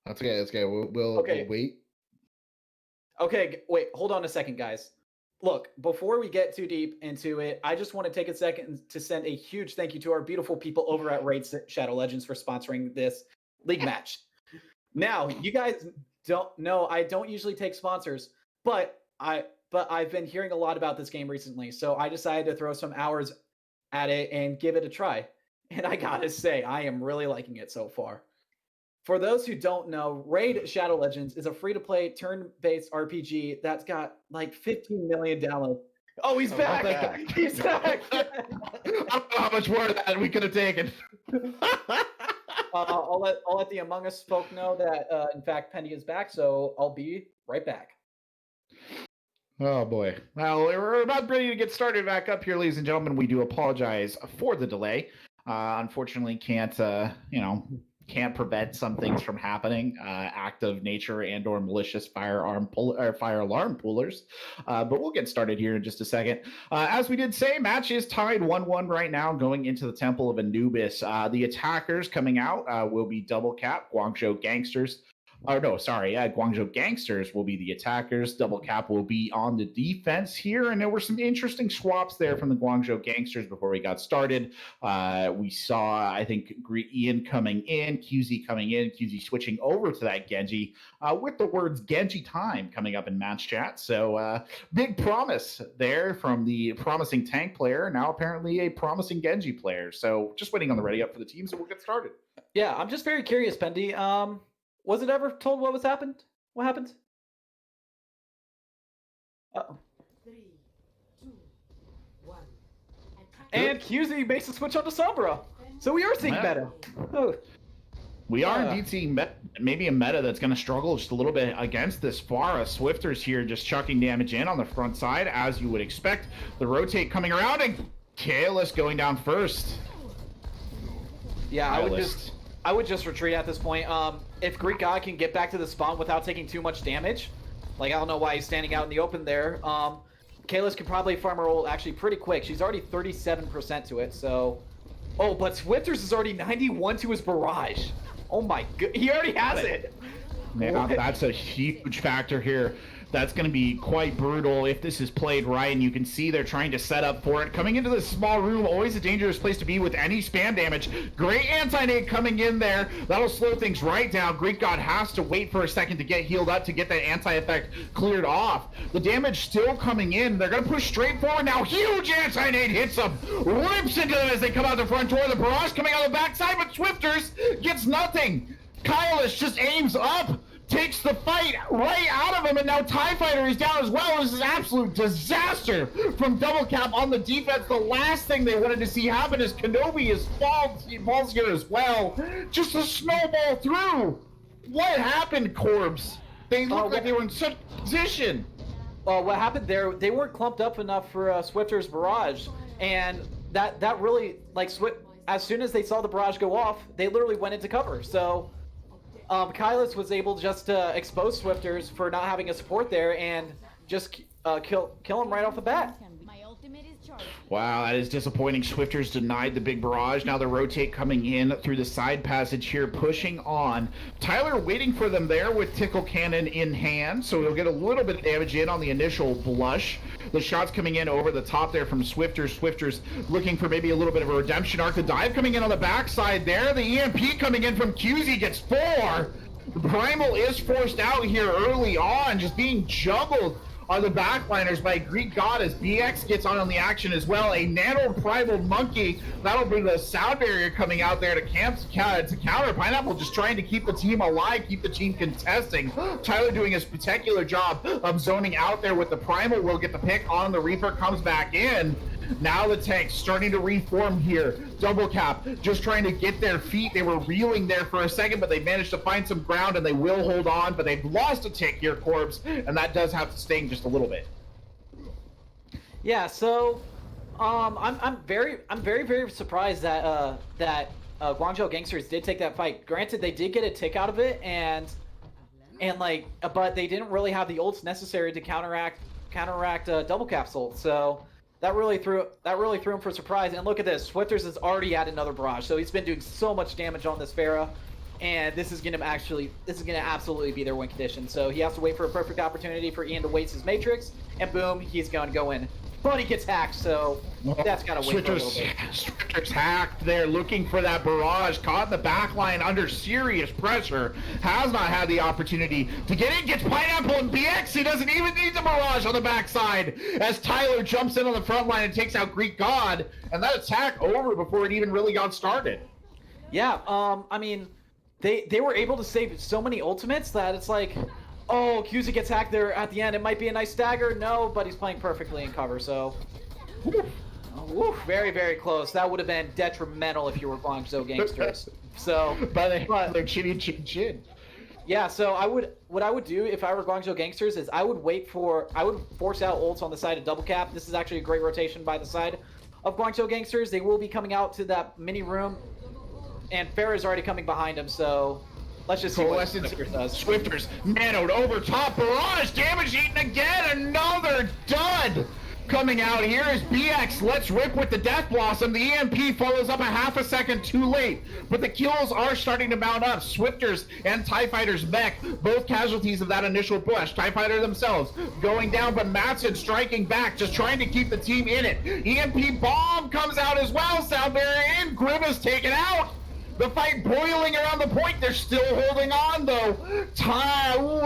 That's okay. We'll wait. Okay, wait. Hold on a second, guys. Look, before we get too deep into it, I just want to take a second to send a huge thank you to our beautiful people over at Raid Shadow Legends for sponsoring this league match. Now, you guys don't know I don't usually take sponsors, but I've been hearing a lot about this game recently, so I decided to throw some hours at it and give it a try. And I gotta say, I am really liking it so far. For those who don't know, Raid Shadow Legends is a free-to-play turn-based RPG that's got like 15 million downloads. Oh, he's back! He's back! I don't know how much more of that we could have taken. I'll let the Among Us folk know that in fact Penny is back, so I'll be right back. Oh boy. Well, we're about ready to get started back up here, ladies and gentlemen. We do apologize for the delay. Unfortunately, can't prevent some things from happening. Act of nature and/or malicious fire alarm pullers. But we'll get started here in just a second. As we did say, match is tied 1-1 right now, going into the Temple of Anubis. The attackers coming out will be Double Cap, Guangzhou Gangsters. Guangzhou Gangsters will be the attackers. Double Cap will be on the defense here. And there were some interesting swaps there from the Guangzhou Gangsters before we got started. We saw, I think, Ian coming in, QZ coming in, QZ switching over to that Genji with the words Genji time coming up in match chat. So big promise there from the promising tank player, now apparently a promising Genji player. So just waiting on the ready up for the teams and we'll get started. Yeah, I'm just very curious, Pendy. Was it ever told what happened? What happened? Uh-oh. 3, 2, 1. And QZ makes a switch onto Sombra. So we are seeing meta. Oh. We are indeed seeing maybe a meta that's going to struggle just a little bit against this Pharah. Swifters here just chucking damage in on the front side, as you would expect. The rotate coming around, and Kalis going down first. Yeah, I would just retreat at this point. If Greek God can get back to the spawn without taking too much damage, like I don't know why he's standing out in the open there. Kalis could probably farm her ult actually pretty quick. She's already 37% to it, so... Oh, but Swifters is already 91 to his barrage. Oh my god, he already has it! Yeah, that's a huge factor here. That's going to be quite brutal if this is played right, and you can see they're trying to set up for it. Coming into this small room, always a dangerous place to be with any spam damage. Great anti-nade coming in there. That'll slow things right down. Greek God has to wait for a second to get healed up to get that anti-effect cleared off. The damage still coming in. They're going to push straight forward now. Huge anti-nade hits them. Rips into them as they come out the front door. The barrage coming out the backside, but Swifters gets nothing. Kailash just aims up. Takes the fight right out of him, and now TIE Fighter is down as well. This is an absolute disaster from Double Cap on the defense. The last thing they wanted to see happen is Kenobi falls here as well. Just a snowball through. What happened, Corbs? They looked like they were in such position. Well, what happened there, they weren't clumped up enough for Swifter's barrage, and that really, like, as soon as they saw the barrage go off, they literally went into cover, so... Kailash was able just to expose Swifters for not having a support there and just kill him right off the bat. Wow, that is disappointing. Swifters denied the big barrage. Now the rotate coming in through the side passage here, pushing on. Tyler waiting for them there with Tickle Cannon in hand, so he'll get a little bit of damage in on the initial blush. The shots coming in over the top there from Swifters. Swifters looking for maybe a little bit of a redemption arc. The dive coming in on the backside there. The EMP coming in from QZ gets 4. The Primal is forced out here early on, just being juggled on the backliners by Greek God as BX gets on the action as well. A nano primal monkey. That'll bring the sound barrier coming out there to counter. Pineapple just trying to keep the team alive, keep the team contesting. Tyler doing a spectacular job of zoning out there with the primal. Will get the pick on. The Reaper comes back in. Now the tanks starting to reform here. Double Cap just trying to get their feet. They were reeling there for a second, but they managed to find some ground and they will hold on, but they've lost a tick here, Corbs, and that does have to sting just a little bit. Yeah, so I'm very surprised that Guangzhou Gangsters did take that fight. Granted, they did get a tick out of it, and but they didn't really have the ults necessary to counteract Double Cap's ult. So that really threw him for surprise. And look at this, Swifters has already had another barrage, so he's been doing so much damage on this Pharah, and this is gonna absolutely be their win condition. So he has to wait for a perfect opportunity for Ian to waste his Matrix, and boom, he's going to go in. But he gets hacked, so that's gotta wait for a little bit. Swifters hacked there, looking for that barrage, caught in the back line under serious pressure, has not had the opportunity to get in, gets Pineapple and BX, he doesn't even need the barrage on the backside, as Tyler jumps in on the front line and takes out Greek God, and that attack over before it even really got started. Yeah, I mean, they were able to save so many ultimates that it's like, oh, QZ gets hacked there at the end. It might be a nice stagger. No, but he's playing perfectly in cover, so... Woo, very, very close. That would have been detrimental if you were Guangzhou Gangsters. So, But they're chin chin chin. yeah, so what I would do if I were Guangzhou Gangsters is I would force out ults on the side of double cap. This is actually a great rotation by the side of Guangzhou Gangsters. They will be coming out to that mini room, and Farah's already coming behind him, so let's just see what Swifters does. Swifters nanoed over top. Barrage damage eaten again. Another dud. Coming out here is BX. Let's rip with the Death Blossom. The EMP follows up a half a second too late, but the kills are starting to mount up. Swifters and TIE Fighters mech, both casualties of that initial push. TIE Fighter themselves going down, but Matson striking back, just trying to keep the team in it. EMP bomb comes out as well. Soundbarrier in. Grimace taken out. The fight boiling around the point. They're still holding on, though.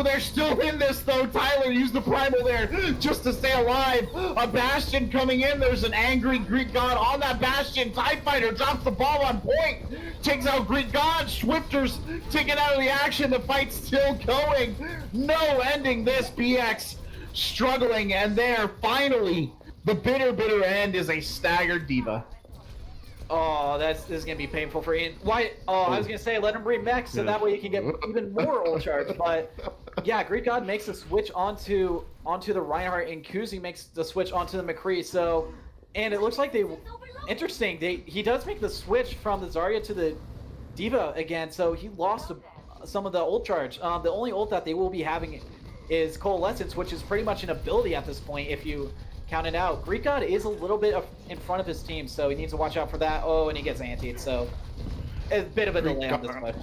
They're still in this, though. Tyler used the primal there just to stay alive. A Bastion coming in. There's an angry Greek God on that Bastion. TIE Fighter drops the ball on point. Takes out Greek God. Swifters taken out of the action. The fight's still going. No ending this. BX struggling, and there, finally, the bitter end is a staggered D.Va. Oh, this is gonna be painful for Ian. Why? Oh, I was gonna say let him bring mech so that way he can get even more ult charge. But yeah, Greek God makes the switch onto the Reinhardt, and Kuzi makes the switch onto the McCree. So, and it looks like he does make the switch from the Zarya to the D.Va again. So he lost some of the ult charge. The only ult that they will be having is Coalescence, which is pretty much an ability at this point if you count it out. Greek God is a little bit in front of his team, so he needs to watch out for that. Oh, and he gets antied, so a bit of a delay on this one.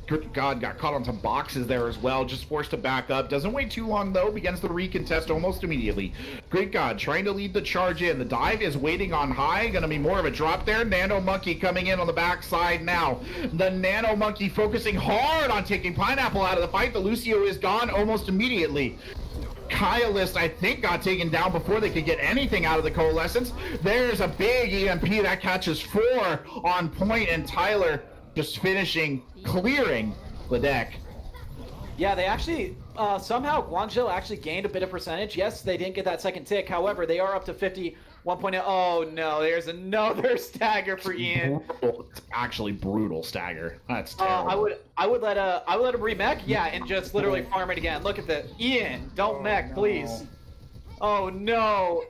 Greek God got caught on some boxes there as well, just forced to back up. Doesn't wait too long, though. Begins the recontest almost immediately. Greek God trying to lead the charge in. The dive is waiting on high. Going to be more of a drop there. Nano Monkey coming in on the backside now. The Nano Monkey focusing hard on taking Pineapple out of the fight. The Lucio is gone almost immediately. Kylist, I think, got taken down before they could get anything out of the Coalescence. There's a big EMP that catches 4 on point, and Tyler just clearing the deck. Yeah, they actually, somehow Guangzhou actually gained a bit of percentage. Yes, they didn't get that second tick. However, they are up to 51.0. Oh no, there's another stagger for Ian. Actually brutal stagger. That's terrible. I would let him remech, yeah, and just literally farm it again. Look at the Ian, don't mech, please. Oh no.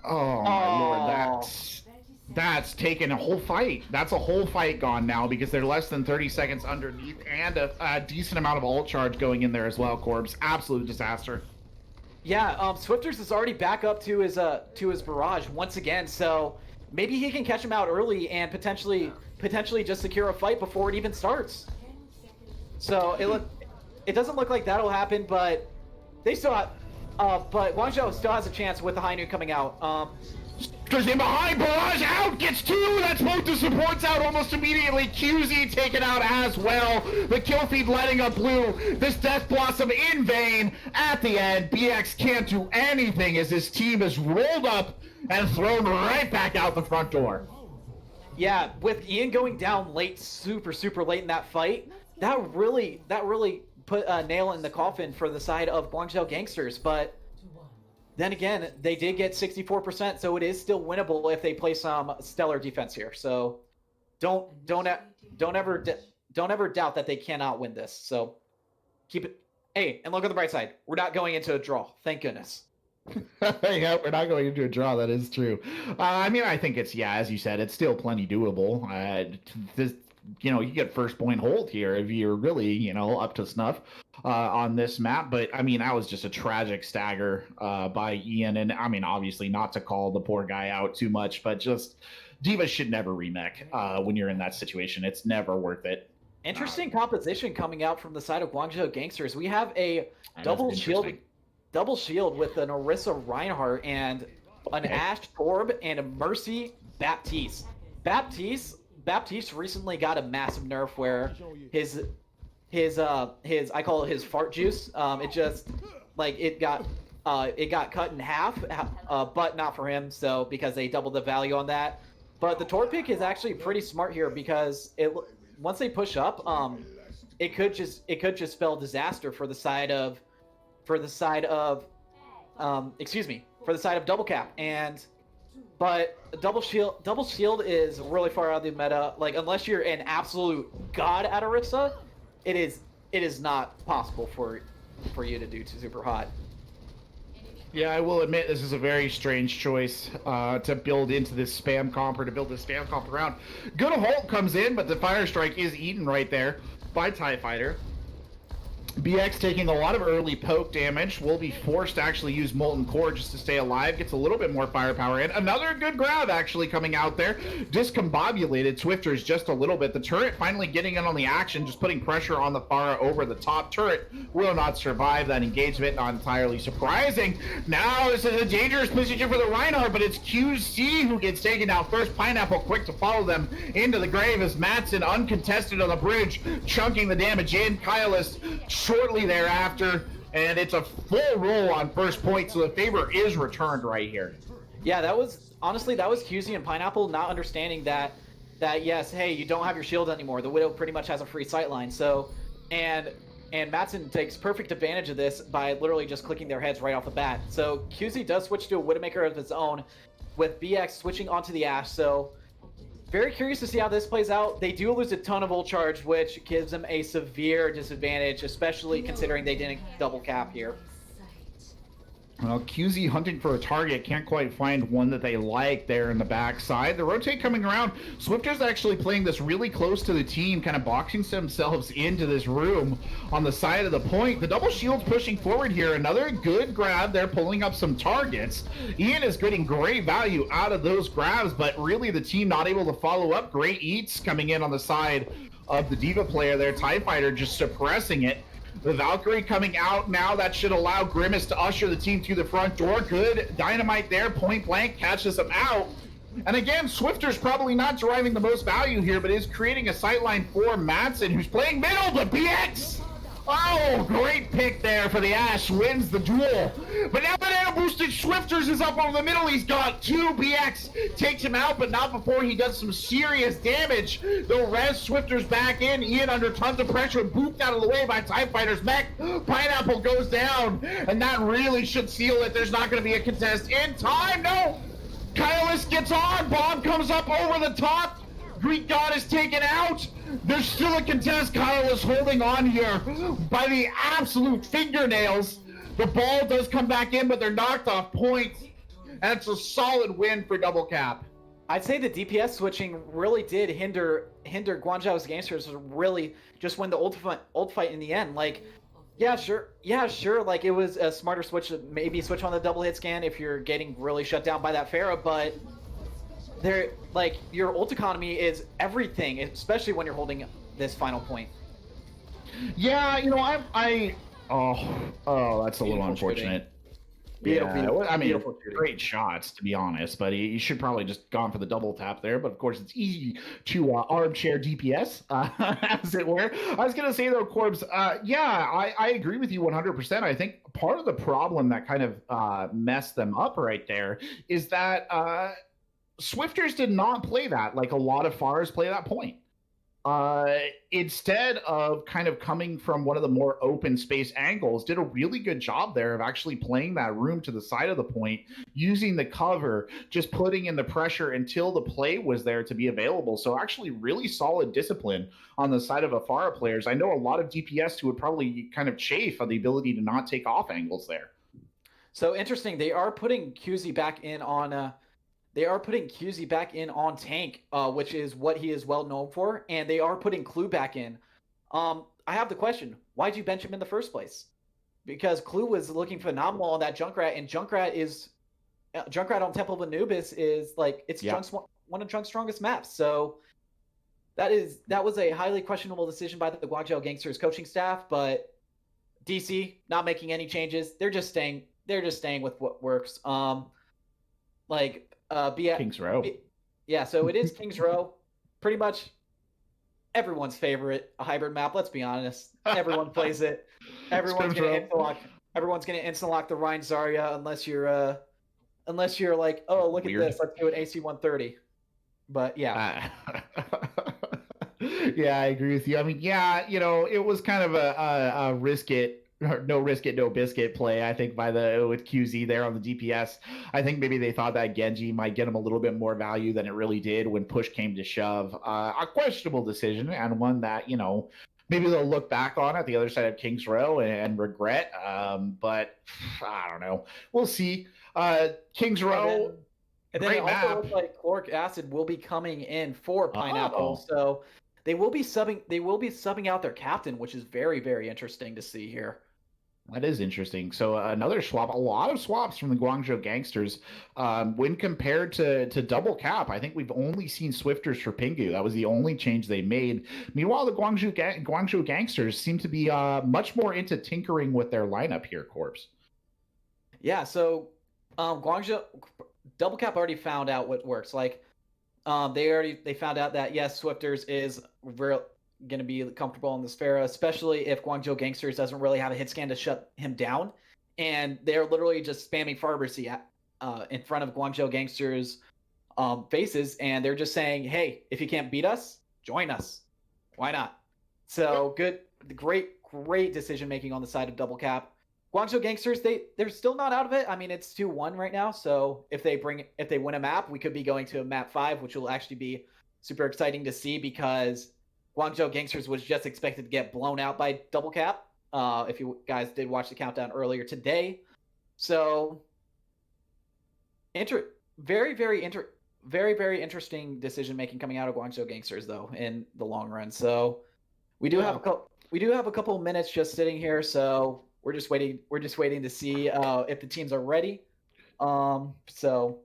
Oh my lord, that's taken a whole fight. That's a whole fight gone now because they're less than 30 seconds underneath, and a decent amount of ult charge going in there as well. Corbs, absolute disaster. Yeah, Swifters is already back up to his barrage once again, so maybe he can catch him out early and potentially just secure a fight before it even starts. So it doesn't look like that'll happen, but they still have, but Guangzhou still has a chance with the high noon coming out. Goes in behind, barrage out, gets 2, that's both the supports out almost immediately. QZ taken out as well. The kill feed lighting up blue. This Death Blossom in vain. At the end, BX can't do anything as his team is rolled up and thrown right back out the front door. Yeah, with Ian going down late, super late in that fight, that really put a nail in the coffin for the side of Guangzhou Gangsters, but then again, they did get 64%, so it is still winnable if they play some stellar defense here. So don't ever doubt that they cannot win this. So keep it. Hey, and look on the bright side. We're not going into a draw. Thank goodness. Yeah, we're not going into a draw. That is true. I mean, I think it's, yeah, as you said, it's still plenty doable. You get first point hold here if you're really, up to snuff on this map. But I mean, that was just a tragic stagger by Ian. And I mean, obviously not to call the poor guy out too much, but just D.Va should never remech when you're in that situation. It's never worth it. Interesting composition coming out from the side of Guangzhou Gangsters. We have a double shield with an Orisa Reinhardt and an Ashe Torb and a Mercy Baptiste. Baptiste recently got a massive nerf where his I call it his fart juice. It just it got cut in half, but not for him. So because they doubled the value on that. But the Torb pick is actually pretty smart here because once they push up, it could just spell disaster for the side of double cap. And But double shield is really far out of the meta. Like unless you're an absolute god at Orisa, it is not possible for you to do super hot. Yeah, I will admit this is a very strange choice to build into this spam comp or to build this spam comp around. Good Holt comes in, but the Fire Strike is eaten right there by TIE Fighter. BX taking a lot of early poke damage, will be forced to actually use Molten Core just to stay alive, gets a little bit more firepower in. Another good grab actually coming out there. Discombobulated Swifters just a little bit. The turret finally getting in on the action, just putting pressure on the Pharah over the top. Turret will not survive that engagement, not entirely surprising. Now this is a dangerous position for the Reinhardt, but it's QC who gets taken out first. Pineapple quick to follow them into the grave as Mattson uncontested on the bridge, chunking the damage in. Kylus shortly thereafter, and it's a full roll on first point, so the favor is returned right here. Yeah, that was QZ and Pineapple not understanding that yes, hey, you don't have your shield anymore. The Widow pretty much has a free sightline. So, and Mattson takes perfect advantage of this by literally just clicking their heads right off the bat. So QZ does switch to a Widowmaker of his own, with BX switching onto the Ashe. So very curious to see how this plays out. They do lose a ton of ult charge, which gives them a severe disadvantage, especially considering they didn't double cap here. Well, QZ hunting for a target, can't quite find one that they like there in the backside. The rotate coming around. Swifters actually playing this really close to the team, kind of boxing themselves into this room on the side of the point. The double shield's pushing forward here. Another good grab. They're pulling up some targets. Ian is getting great value out of those grabs, but really the team not able to follow up. Great eats coming in on the side of the D.Va player there. TIE Fighter just suppressing it. The Valkyrie coming out now. That should allow Grimace to usher the team through the front door. Good dynamite there. Point blank catches them out. And again, Swifter's probably not deriving the most value here, but is creating a sightline for Mattson, who's playing middle to BX. Oh, great pick there for the Ashe. Wins the duel. But now Banana Boosted Swifters is up over the middle. He's got 2. BX takes him out, but not before he does some serious damage. The res Swifters back in. Ian under tons of pressure, booped out of the way by TIE Fighter's mech. Pineapple goes down, and that really should seal it. There's not going to be a contest in time. No! Kylus gets on. Bomb comes up over the top. Greek God is taken out. There's still a contest. Kyle is holding on here by the absolute fingernails. The ball does come back in, but they're knocked off points. And it's a solid win for Double Cap. I'd say the DPS switching really did hinder Guangzhou's Gangsters really just win the ult fight in the end. Like, yeah, sure. Like, it was a smarter switch, maybe switch on the double hit scan if you're getting really shut down by that Pharah, but like, your ult economy is everything, especially when you're holding this final point. Yeah, you know, that's a little unfortunate. Beautiful, I mean, great shots, to be honest, but he should probably just gone for the double tap there. But of course, it's easy to armchair DPS, as it were. I was gonna say though, Corbs, I agree with you 100%. I think part of the problem that kind of messed them up right there is that Swifters did not play that like a lot of Pharahs play that point. Instead of kind of coming from one of the more open space angles, did a really good job there of actually playing that room to the side of the point, using the cover, just putting in the pressure until the play was there to be available. So actually really solid discipline on the side of a Pharah players. I know a lot of DPS who would probably kind of chafe on the ability to not take off angles there. So interesting. They are putting QZ back in on tank, which is what he is well known for, and they are putting Clue back in. I have the question: why'd you bench him in the first place? Because Clue was looking phenomenal on that Junkrat, and Junkrat on Temple of Anubis is like one of Junk's strongest maps. So that was a highly questionable decision by the Guangzhou Gangsters coaching staff, but DC not making any changes. They're just staying with what works. King's Row. Yeah, so it is King's Row. Pretty much everyone's favorite hybrid map, let's be honest. Everyone plays it. Everyone's going to instant lock the Rhine Zarya unless you're like, oh, look Weird. at this, let's do an AC 130. But yeah. Yeah, I agree with you. I mean, yeah, you know, it was kind of a risk it no risk it, no biscuit play. I think with QZ there on the DPS, I think maybe they thought that Genji might get him a little bit more value than it really did when push came to shove. A questionable decision, and one that maybe they'll look back on at the other side of King's Row and regret. But I don't know. We'll see. King's Row. And then it great also map. looks like Chloric Acid will be coming in for Pineapple, Oh. so they will be subbing out their captain, which is very, very interesting to see here. That is interesting. So another swap, a lot of swaps from the Guangzhou Gangsters. When compared to Double Cap, I think we've only seen Swifters for Pingu. That was the only change they made. Meanwhile, the Guangzhou Gangsters seem to be much more into tinkering with their lineup here, Corpse. Yeah, so Guangzhou Double Cap already found out what works. Like they found out that yes, Swifters is going to be comfortable in this Pharah, especially if Guangzhou Gangsters doesn't really have a hit scan to shut him down, and they're literally just spamming Farbercy in front of Guangzhou Gangsters' faces, and they're just saying, "Hey, if you can't beat us, join us. Why not?" So great decision making on the side of Double Cap. Guangzhou Gangsters, they're still not out of it. I mean, it's 2-1 right now, so if they win a map, we could be going to a map 5, which will actually be super exciting to see because Guangzhou Gangsters was just expected to get blown out by Double Cap. If you guys did watch the countdown earlier today, so very very interesting decision making coming out of Guangzhou Gangsters though in the long run. So we do have a couple of minutes just sitting here, so we're just waiting to see if the teams are ready. So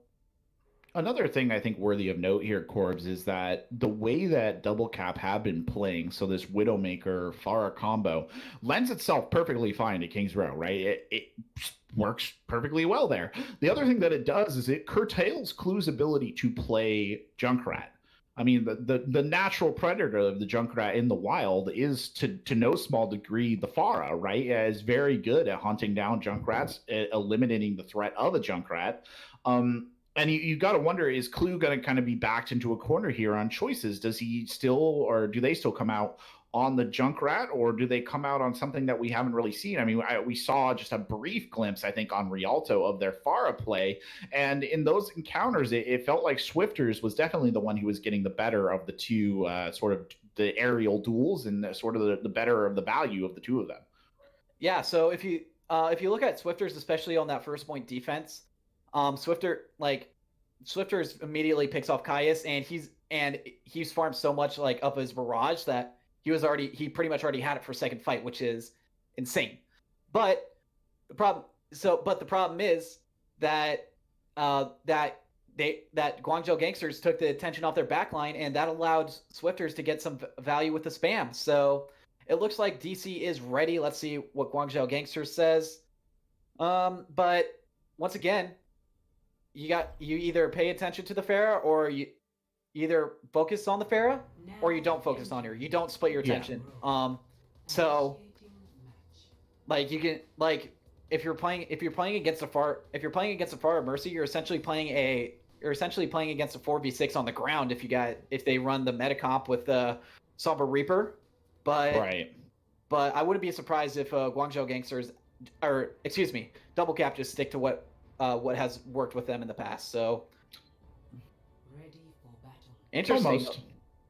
another thing I think worthy of note here, Corbs, is that the way that Double Cap have been playing, so this Widowmaker Pharah combo lends itself perfectly fine to King's Row, right? It works perfectly well there. The other thing that it does is it curtails Clue's ability to play Junkrat. I mean, the natural predator of the Junkrat in the wild is, to no small degree, the Pharah, right? Is very good at hunting down Junkrats, eliminating the threat of a Junkrat. And you got to wonder, is Clue going to kind of be backed into a corner here on choices? Does he still, or do they still come out on the Junkrat, or do they come out on something that we haven't really seen? I mean, we saw just a brief glimpse, I think, on Rialto of their Pharah play, and in those encounters, it felt like Swifters was definitely the one who was getting the better of the two, sort of the aerial duels, and sort of the better of the value of the two of them. Yeah, so if you look at Swifters, especially on that first point defense, Swifters immediately picks off Caius, and he's farmed so much like up his barrage that he pretty much already had it for second fight, which is insane. But the problem is that that Guangzhou Gangsters took the attention off their backline, and that allowed Swifters to get some value with the spam. So it looks like DC is ready. Let's see what Guangzhou Gangsters says. But once again, you either pay attention to the Pharah, or you either focus on the Pharah, or you don't focus on her. You don't split your attention. Yeah. So like you can, like if you're playing against a Pharah Mercy, you're essentially playing against a 4v6 on the ground if they run the meta comp with the Somber Reaper. But I wouldn't be surprised if Guangzhou Gangsters, or excuse me, Double Cap just stick to what has worked with them in the past. So Ready for battle. interesting.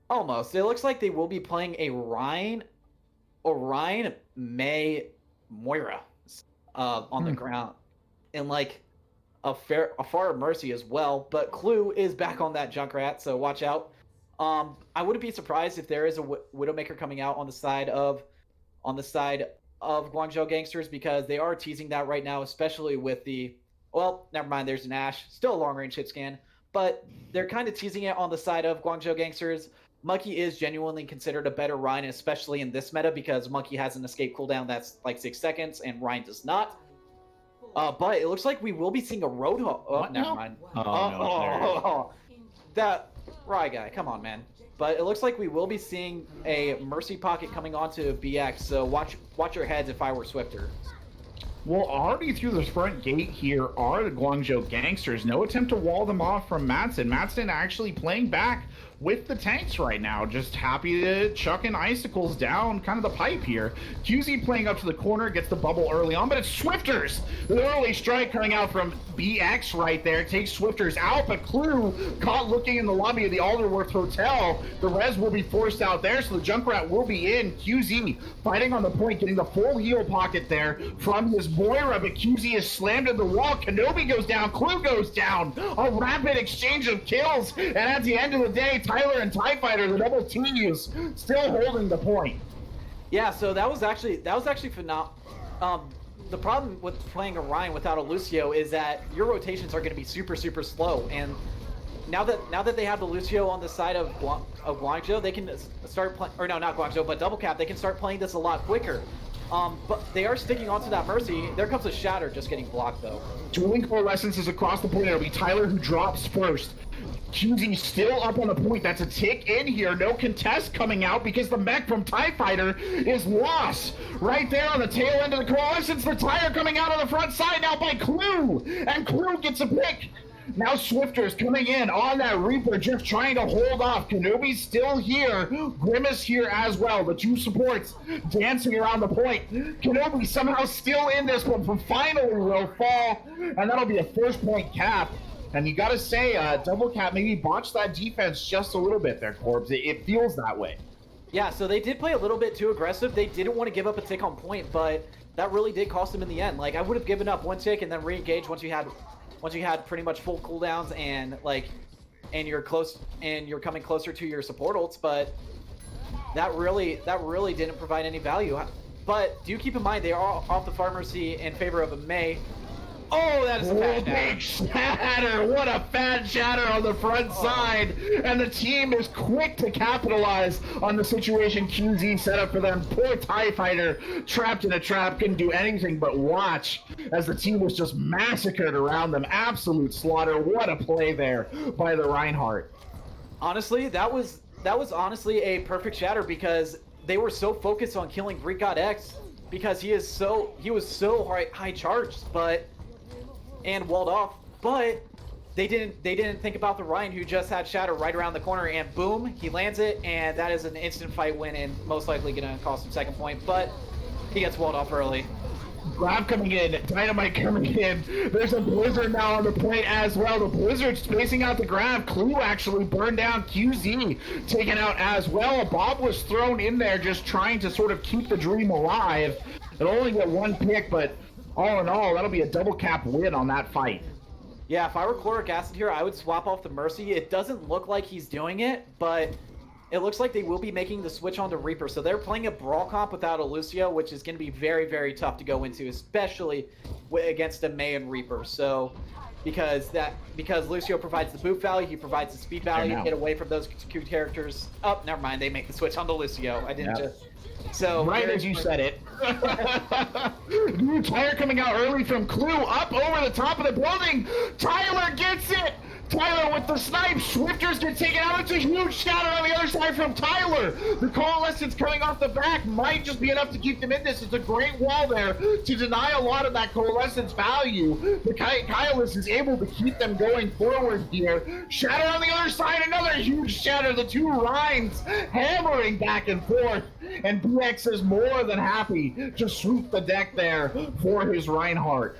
Almost. It looks like they will be playing a Orion May Moira on the ground, and like a Pharah Mercy as well. But Clue is back on that Junkrat, so watch out. I wouldn't be surprised if there is a Widowmaker coming out on the side of Guangzhou Gangsters, because they are teasing that right now, especially with the, well, never mind, there's an Ashe, still a long range hit scan, but they're kind of teasing it on the side of Guangzhou Gangsters. Monkey is genuinely considered a better Ryan, especially in this meta, because Monkey has an escape cooldown that's like 6 seconds and Ryan does not. But it looks like we will be seeing a Roadhog. Oh, never mind. That Rye guy, come on, man. But it looks like we will be seeing a Mercy Pocket coming onto BX, so watch your heads if I were Swifter. Well, already through the front gate here are the Guangzhou Gangsters. No attempt to wall them off from Madsen. Madsen actually playing back with the tanks right now. Just happy to chuck in icicles down kind of the pipe here. QZ playing up to the corner, gets the bubble early on, but it's Swifters. The early strike coming out from BX right there. Takes Swifters out, but Clue caught looking in the lobby of the Alderworth Hotel. The res will be forced out there, so the Junkrat will be in. QZ fighting on the point, getting the full heal pocket there from his Moira, but QZ is slammed in the wall. Kenobi goes down, Clue goes down. A rapid exchange of kills, and at the end of the day, Tyler and TIE Fighter, the double T's, still holding the point. Yeah, so that was actually phenomenal. The problem with playing Orion without a Lucio is that your rotations are going to be super slow, and now that they have the Lucio on the side of Guangzhou, they can start playing, or no, not Guangzhou, but Double Cap, they can start playing this a lot quicker. But they are sticking onto that Mercy. There comes a Shatter just getting blocked, though. Dueling Coalescence is across the point. It'll be Tyler who drops first. QZ still up on the point. That's a tick in here. No contest coming out because the mech from TIE Fighter is lost. Right there on the tail end of the Coalescence. The tire coming out on the front side now by Clue. And Clue gets a pick. Now Swifters coming in on that Reaper, just trying to hold off. Kenobi's still here. Grimace here as well. The two supports dancing around the point. Kenobi somehow still in this one, but finally will fall. And that'll be a first point cap. And you gotta say, Double Cap maybe botched that defense just a little bit there, Corbs. It feels that way. Yeah, so they did play a little bit too aggressive. They didn't want to give up a tick on point, but that really did cost them in the end. Like, I would have given up one tick and then re-engage once you had pretty much full cooldowns and you're close and you're coming closer to your support ults, but that really didn't provide any value. But do keep in mind they are off the Pharmacy in favor of a Mei. Oh, that is a fat shatter. What a fat shatter on the front side. And the team is quick to capitalize on the situation QZ set up for them. Poor TIE Fighter trapped in a trap, couldn't do anything but watch as the team was just massacred around them. Absolute slaughter. What a play there by the Reinhardt. Honestly, that was honestly a perfect shatter because they were so focused on killing Greek God X because he was so high charged, and walled off, but they didn't think about the Ryan who just had Shatter right around the corner, and boom, he lands it, and that is an instant fight win and most likely gonna cost him second point, but he gets walled off early. Grab coming in, Dynamite coming in. There's a Blizzard now on the point as well. The Blizzard spacing out the grab. Clue actually burned down. QZ taken out as well. Bob was thrown in there just trying to sort of keep the dream alive. It'll only get one pick, but all in all, that'll be a Double Cap win on that fight. Yeah, if I were Chloric Acid here, I would swap off the Mercy. It doesn't look like he's doing it, but it looks like they will be making the switch onto Reaper. So they're playing a Brawl comp without a Lucio, which is going to be very tough to go into, especially against a Mei and Reaper. So because Lucio provides the boot value, he provides the speed value, get away from those two characters. Oh, never mind, they make the switch onto Lucio. I didn't just... So right as you said it. New tire coming out early from Clue, up over the top of the building. Tyler gets it. Tyler with the snipe. Swifters get taken out. It's a huge shatter on the other side from Tyler. The Coalescence coming off the back might just be enough to keep them in this. It's a great wall there to deny a lot of that Coalescence value. The Kylus is able to keep them going forward here. Shatter on the other side. Another huge shatter. The two Rhines hammering back and forth. And BX is more than happy to sweep the deck there for his Reinhardt.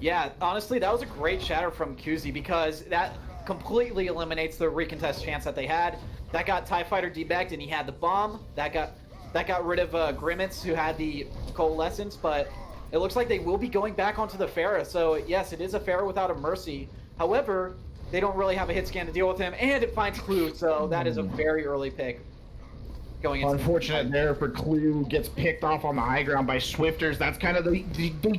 Yeah, honestly, that was a great shatter from QZ because that completely eliminates the recontest chance that they had. That got TIE Fighter debagged and he had the bomb. That got rid of Grimace who had the Coalescence, but it looks like they will be going back onto the Pharah. So yes, it is a Pharah without a Mercy. However, they don't really have a hit scan to deal with him, and it finds Clue, so that is a very early pick. Unfortunate there for Clue, gets picked off on the high ground by Swifters. That's kind of the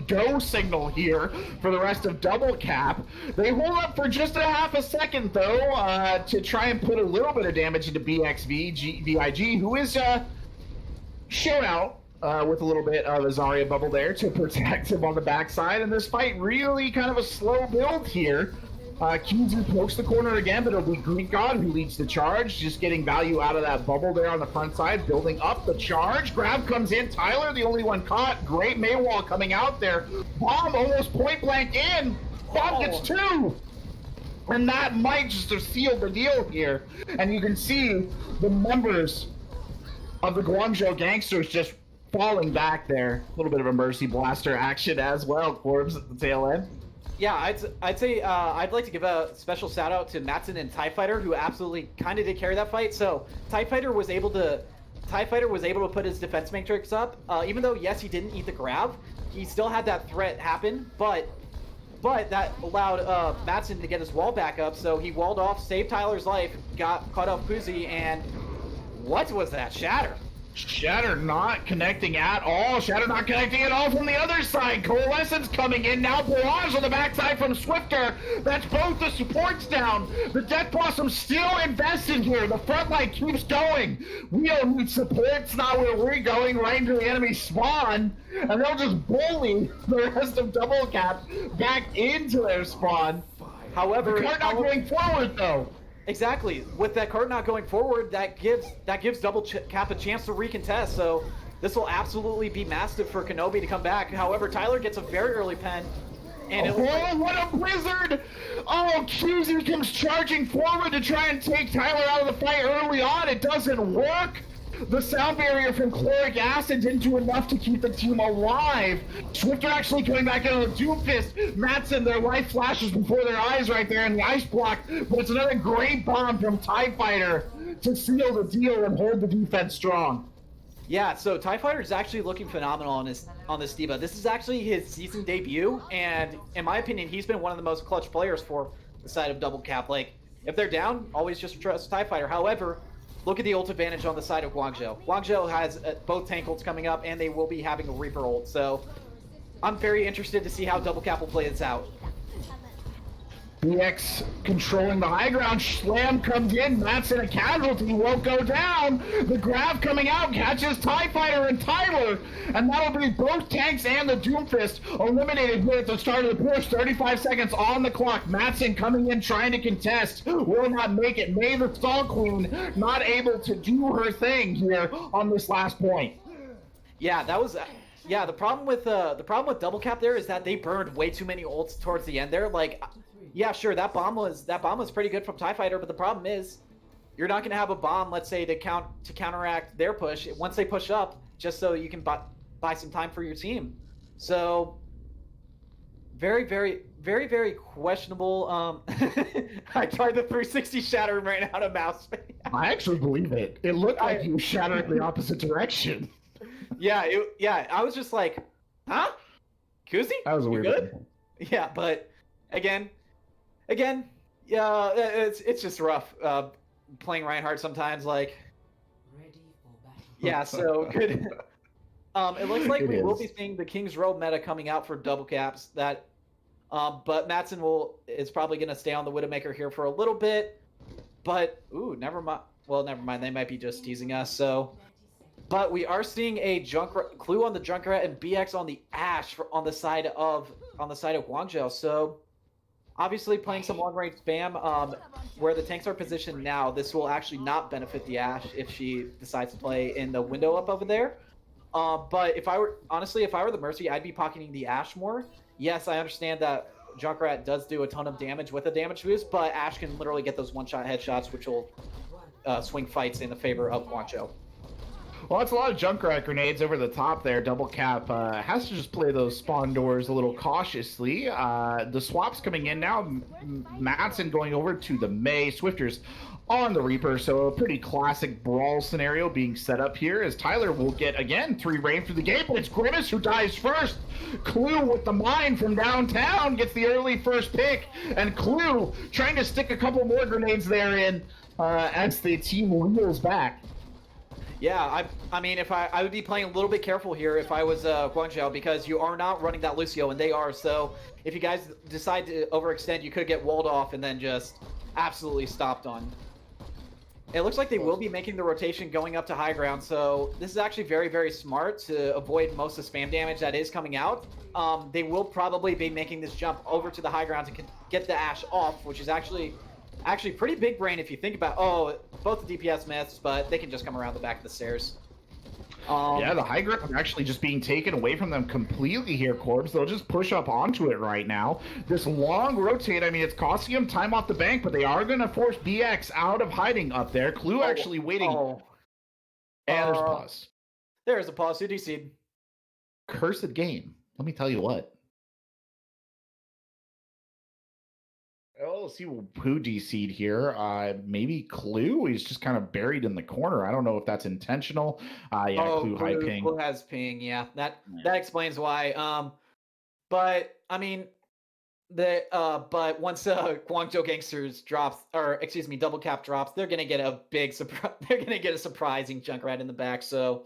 go signal here for the rest of Double Cap. They hold up for just a half a second though to try and put a little bit of damage into VIG, who is shown out with a little bit of a Zarya bubble there to protect him on the backside. And this fight really kind of a slow build here. QZ pokes the corner again, but it'll be Greek God who leads the charge, just getting value out of that bubble there on the front side, building up the charge. Grab comes in. Tyler, the only one caught. Great Maywall coming out there. Bomb almost point blank in. Bomb gets 2. And that might just have sealed the deal here. And you can see the members of the Guangzhou Gangsters just falling back there. A little bit of a mercy blaster action as well. Corbs at the tail end. Yeah, I'd say I'd like to give a special shout out to Matson and TIE Fighter, who absolutely kind of did carry that fight. So TIE Fighter was able to put his defense matrix up. Even though yes, he didn't eat the grab, he still had that threat happen. But that allowed Matson to get his wall back up. So he walled off, saved Tyler's life, got caught off Kuzi, and what was that shatter? Shatter not connecting at all. Shatter not connecting at all from the other side. Coalescence coming in now. Barrage on the backside from Swifter. That's both the supports down. The Death Blossom still invested here. The front line keeps going. We don't need supports. Not where we're going. Right into the enemy spawn. And they'll just bully the rest of Double Cap back into their spawn. However, the card not going forward though. Exactly. With that card not going forward, that gives Double Cap a chance to recontest. So this will absolutely be massive for Kenobi to come back. However, Tyler gets a very early pen. And what a blizzard! Oh, QZ comes charging forward to try and take Tyler out of the fight early on. It doesn't work. The sound barrier from chloric acid didn't do enough to keep the team alive. Swifter actually coming back into the Doomfist. Matson, their life flashes before their eyes right there in the ice block. But it's another great bomb from TIE Fighter to seal the deal and hold the defense strong. Yeah, so TIE Fighter is actually looking phenomenal on this Diva. This is actually his season debut, and in my opinion, he's been one of the most clutch players for the side of Double Cap. Like, if they're down, always just trust TIE Fighter. However, look at the ult advantage on the side of Guangzhou. Guangzhou has both tank ults coming up, and they will be having a Reaper ult. So I'm very interested to see how Double Cap will play this out. BX controlling the high ground. Slam comes in. Matson a casualty. Won't go down. The grab coming out catches TIE Fighter and Tyler. And that'll be both tanks and the Doomfist eliminated here at the start of the push. 35 seconds on the clock. Matson coming in trying to contest. Will not make it. May the Stall Queen not able to do her thing here on this last point. Yeah, that was... Yeah, the problem with Double Cap there is that they burned way too many ults towards the end there. Like... Yeah, sure, that bomb was pretty good from TIE Fighter, but the problem is you're not going to have a bomb, let's say, to counteract their push once they push up, just so you can buy some time for your team. So very, very, very, very questionable. I tried the 360 shatter and ran out of mouse. I actually believe it. It looked like you shattered the opposite direction. Yeah, I was just like, huh? Kuzi? That was a weird good? One. Yeah, but again, yeah, it's just rough playing Reinhardt sometimes. Like, yeah, so good. It looks like we will be seeing the King's Row meta coming out for Double Caps. That, but Matson is probably going to stay on the Widowmaker here for a little bit. But never mind. Well, never mind. They might be just teasing us. So, but we are seeing a Clue on the Junkrat and BX on the Ashe on the side of Guangzhou. So. Obviously, playing some long-range spam, where the tanks are positioned now, this will actually not benefit the Ashe if she decides to play in the window up over there. But if I were the Mercy, I'd be pocketing the Ashe more. Yes, I understand that Junkrat does do a ton of damage with a damage boost, but Ashe can literally get those one-shot headshots, which will swing fights in the favor of Guangzhou. Well, that's a lot of Junkrat grenades over the top there. Double Cap has to just play those spawn doors a little cautiously. The swap's coming in now. Matson going over to the Mei. Swifters on the Reaper, so a pretty classic brawl scenario being set up here as Tyler will get, again, 3 rain through the gate, but it's Grimace who dies first. Clue with the mine from downtown gets the early first pick, and Clue trying to stick a couple more grenades there in as the team wheels back. Yeah, I mean, if I would be playing a little bit careful here if I was Guangzhou, because you are not running that Lucio, and they are. So if you guys decide to overextend, you could get walled off and then just absolutely stopped on. It looks like they will be making the rotation going up to high ground, so this is actually very, very smart to avoid most of the spam damage that is coming out. They will probably be making this jump over to the high ground to get the Ashe off, which is actually pretty big brain if you think about. Oh, both the DPS myths, but they can just come around the back of the stairs. Yeah, the high ground actually just being taken away from them completely here, Corbs. They'll just push up onto it right now. This long rotate, I mean, it's costing them time off the bank, but they are going to force BX out of hiding up there. Clue actually waiting. And there's a pause. There's a pause. Who DC'd? Cursed game. Let me tell you what. Oh, see who DC'd here. Maybe Clue. He's just kind of buried in the corner. I don't know if that's intentional. Yeah, Clue high ping. Clue has ping. Yeah, that explains why. But I mean, but once Guangzhou Gangsters drops, or excuse me, double cap drops, they're gonna get a big surprise. They're gonna get a surprising Junkrat in the back. So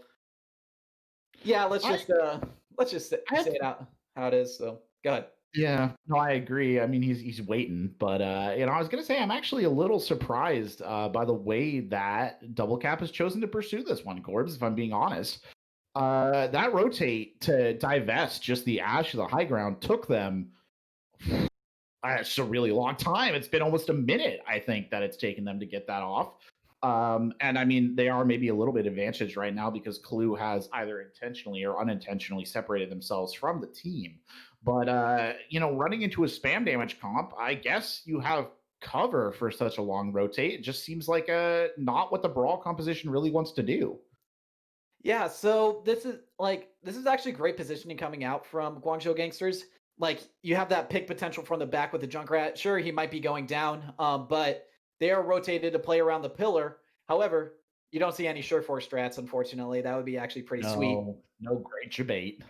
yeah, let's just say it out how it is. So go ahead. Yeah, no, I agree. I mean, he's waiting, but I was gonna say I'm actually a little surprised by the way that Double Cap has chosen to pursue this one, Corbs. If I'm being honest, that rotate to divest just the Ashe of the high ground took them. It's a really long time. It's been almost a minute, I think, that it's taken them to get that off. And I mean, they are maybe a little bit advantaged right now because Clue has either intentionally or unintentionally separated themselves from the team. But, running into a spam damage comp, I guess you have cover for such a long rotate. It just seems like not what the Brawl composition really wants to do. Yeah, so this is actually great positioning coming out from Guangzhou Gangsters. Like, you have that pick potential from the back with the Junkrat. Sure, he might be going down, but they are rotated to play around the pillar. However, you don't see any Sureforce strats, unfortunately. That would be actually pretty sweet. No great debate.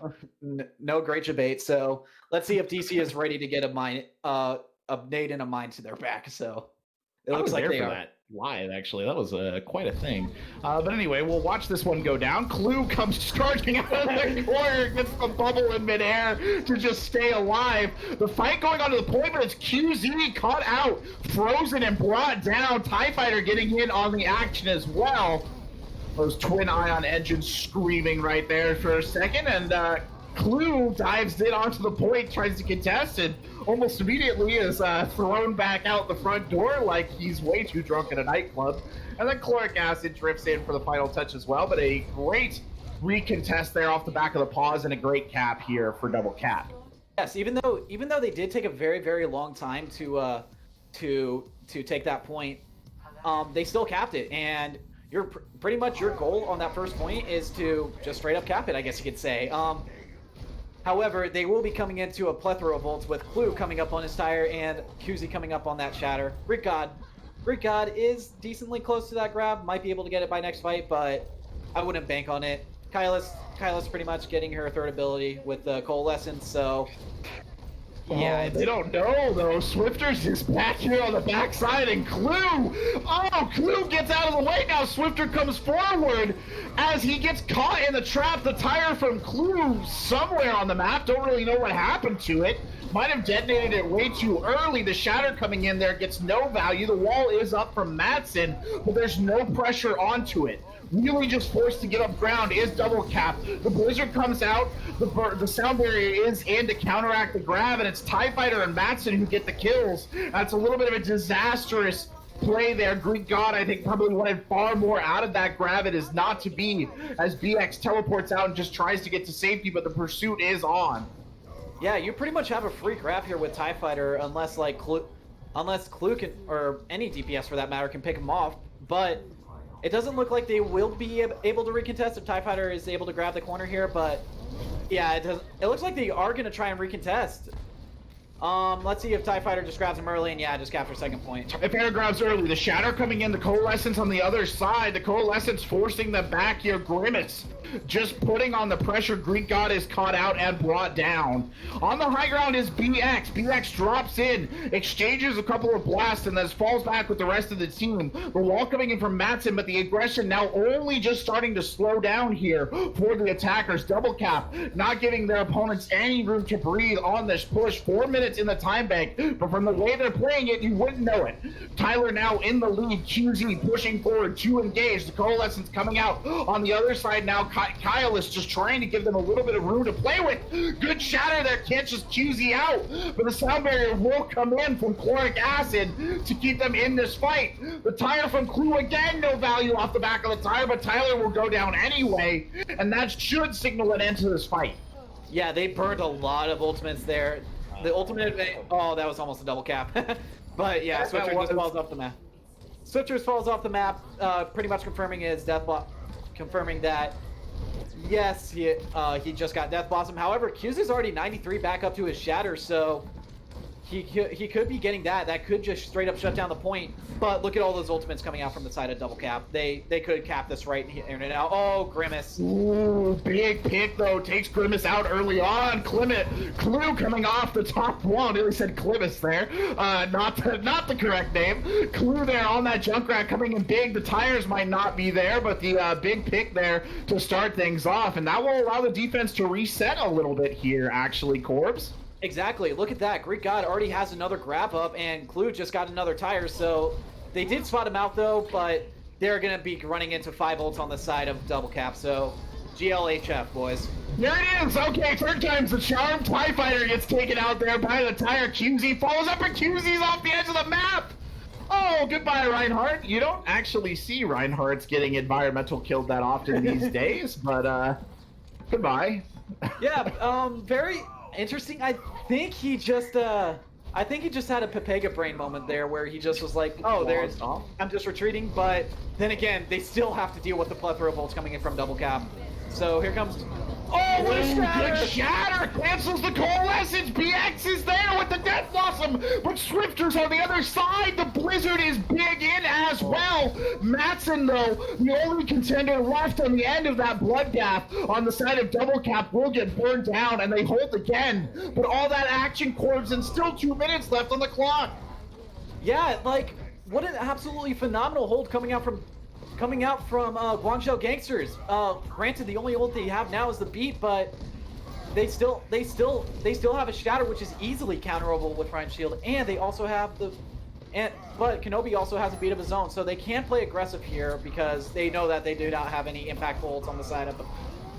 No great debate. So let's see if DC is ready to get a nade and a mine to their back. So it looks like they are. That live, actually. That was quite a thing. But anyway, we'll watch this one go down. Clue comes charging out of the corner, gets the bubble in midair to just stay alive. The fight going on to the point, but it's QZ caught out, frozen and brought down. TIE Fighter getting in on the action as well. Those twin ion engines screaming right there for a second, and Clue dives in onto the point, tries to contest, and almost immediately is thrown back out the front door like he's way too drunk at a nightclub. And then Chloric Acid drifts in for the final touch as well, but a great recontest there off the back of the pause and a great cap here for Double Cap. Yes, even though they did take a very, very long time to take that point, they still capped it, and pretty much your goal on that first point is to just straight up cap it, I guess you could say. However, they will be coming into a plethora of ults with Clue coming up on his tire and QZ coming up on that shatter. Greek God is decently close to that grab, might be able to get it by next fight, but I wouldn't bank on it. Kyla's pretty much getting her third ability with the Coalescence, so yeah, they don't know though. Swifters is back here on the backside, and Clue gets out of the way now. Swifter comes forward as he gets caught in the trap. The tire from Clue somewhere on the map. Don't really know what happened to it. Might have detonated it way too early. The shatter coming in there gets no value. The wall is up from Madsen, but there's no pressure onto it. Really just forced to get up ground is Double Cap. The Blizzard comes out, the sound barrier is in to counteract the grab, and it's TIE Fighter and Madsen who get the kills. That's a little bit of a disastrous play there. Greek God, I think, probably wanted far more out of that grab. It is not to be, as BX teleports out and just tries to get to safety, but the pursuit is on. Yeah, you pretty much have a free grab here with TIE Fighter, unless Clue can, or any DPS for that matter, can pick him off, but it doesn't look like they will be able to recontest if TIE Fighter is able to grab the corner here, but yeah, it looks like they are going to try and recontest. Let's see if TIE Fighter just grabs him early, and yeah, just captures second point. TIE Fighter grabs early. The Shatter coming in, the Coalescence on the other side. The Coalescence forcing the back here. Grimace just putting on the pressure. Greek God is caught out and brought down. On the high ground is BX. BX drops in, exchanges a couple of blasts, and then falls back with the rest of the team. The wall coming in from Madsen, but the aggression now only just starting to slow down here for the attackers. Double Cap not giving their opponents any room to breathe on this push. 4 minutes minutes in the time bank, but from the way they're playing it, you wouldn't know it. Tyler now in the lead, QZ pushing forward to engage. The Coalescence coming out on the other side now. Kyle is just trying to give them a little bit of room to play with. Good shatter there, can't just QZ out, but the sound barrier will come in from chloric acid to keep them in this fight. The tire from Clue again, no value off the back of the tire, but Tyler will go down anyway, and that should signal an end to this fight. Yeah, they burned a lot of ultimates there. The ultimate, oh, that was almost a double cap. But yeah, Switcher just falls off the map. Switcher falls off the map, pretty much confirming his death confirming that yes, he just got Death Blossom. However, Q's is already 93 back up to his Shatter, so he could be getting that. That could just straight up shut down the point. But look at all those ultimates coming out from the side of double cap. They could cap this right here and now. Oh, Grimace. Ooh, big pick though. Takes Grimace out early on. Clue coming off the top one. Nearly said Climus there. Not the correct name. Clue there on that Junkrat coming in big. The tires might not be there, but the big pick there to start things off. And that will allow the defense to reset a little bit here, actually, Corbs. Exactly. Look at that. Greek God already has another grab up, and Clue just got another tire. So they did spot him out, though, but they're going to be running into 5 ults on the side of double cap. So GLHF, boys. There it is. Okay, third time's the charm. TIE Fighter gets taken out there by the tire. QZ follows up, and QZ's off the edge of the map. Oh, goodbye, Reinhardt. You don't actually see Reinhardt's getting environmental killed that often these days, but goodbye. Yeah, very interesting. I think he just had a Pepega brain moment there where he just was like, oh, I'm just retreating. But then again, they still have to deal with the plethora of bolts coming in from double cap. So here comes, oh, what a shatter! Good shatter! Cancels the Coalescence! BX is there with the Death Blossom, but Swifter's on the other side! The Blizzard is big in as well! Matson, though, the only contender left on the end of that Bloodbath on the side of Double Cap will get burned down, and they hold again. But all that action, Corbs, and still 2 minutes left on the clock! Yeah, like, what an absolutely phenomenal hold coming out from Guangzhou Gangsters. Granted, the only ult they have now is the beat, but they still have a shatter, which is easily counterable with Ryan Shield, and they also have but Kenobi also has a beat of his own, so they can play aggressive here because they know that they do not have any impactful ults on the side of them.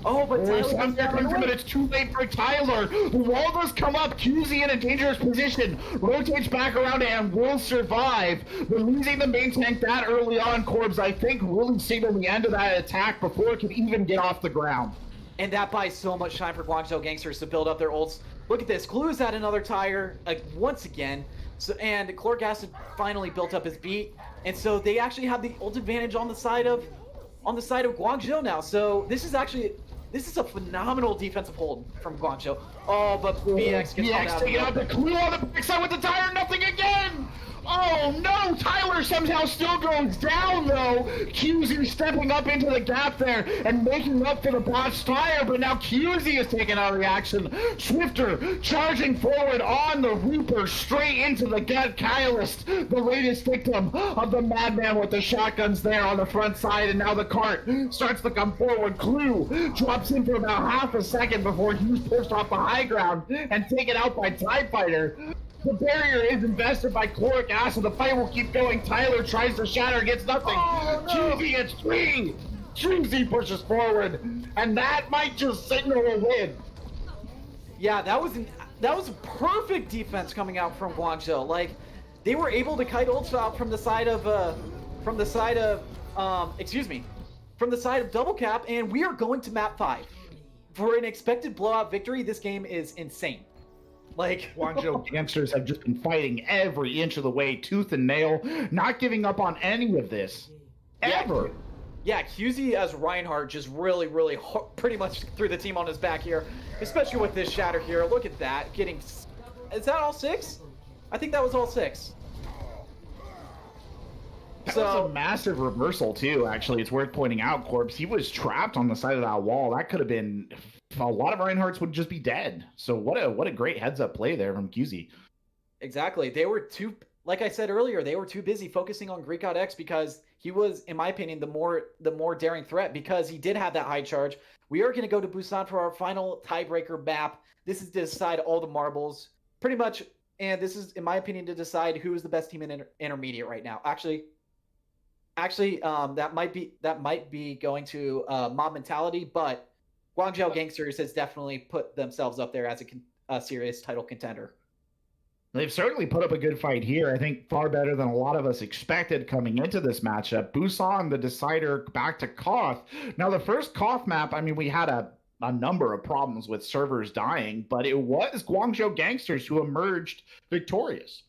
Oh, but Tyler, it's too late for Tyler. The wall does come up. QZ in a dangerous position. Rotates back around and will survive. But losing the main tank that early on, Corbs, I think really signaled the end of that attack before it could even get off the ground. And that buys so much time for Guangzhou Gangsters to build up their ults. Look at this. Clue's at another tire once again. And Chloric Acid finally built up his beat. And so they actually have the ult advantage on the side of Guangzhou now. So this is a phenomenal defensive hold from Guangzhou. Oh, but BX gets taking out the Clue on the backside with the tire, nothing again! Oh no, Tyler somehow still goes down though. QZ stepping up into the gap there and making up for the botched tire, but now QZ is taking out of the action. Swifter charging forward on the Reaper straight into the gut. Kylist, the latest victim of the Madman with the shotguns there on the front side, and now the cart starts to come forward. Clue drops in for about half a second before he's pushed off the high ground and taken out by TIE Fighter. The barrier is invested by Chloric Acid. The fight will keep going. Tyler tries to shatter, gets nothing. Oh, no. QZ gets 3. QZ pushes forward, and that might just signal a win. Yeah, that was perfect defense coming out from Guangzhou. Like, they were able to kite ults out from the side of double cap, and we are going to map 5 for an expected blowout victory. This game is insane. Like, Guangzhou Gangsters have just been fighting every inch of the way, tooth and nail, not giving up on any of this, ever. Yeah, QZ as Reinhardt just really pretty much threw the team on his back here, especially with this shatter here. Look at that, is that all 6? I think that was all 6. That was a massive reversal too, actually. It's worth pointing out, Corpse. He was trapped on the side of that wall. That could have been... a lot of Reinhardts would just be dead. So what a great heads-up play there from QZ. Exactly. They were like I said earlier, they were too busy focusing on Greek God X because he was, in my opinion, the more daring threat because he did have that high charge. We are going to go to Busan for our final tiebreaker map. This is to decide all the marbles. Pretty much and this is, in my opinion, to decide who is the best team in intermediate right now. Actually, that might be going to Mob Mentality, but Guangzhou Gangsters has definitely put themselves up there as a serious title contender. They've certainly put up a good fight here. I think far better than a lot of us expected coming into this matchup. Busan, the decider, back to Koth. Now, the first Koth map, I mean, we had a number of problems with servers dying, but it was Guangzhou Gangsters who emerged victorious.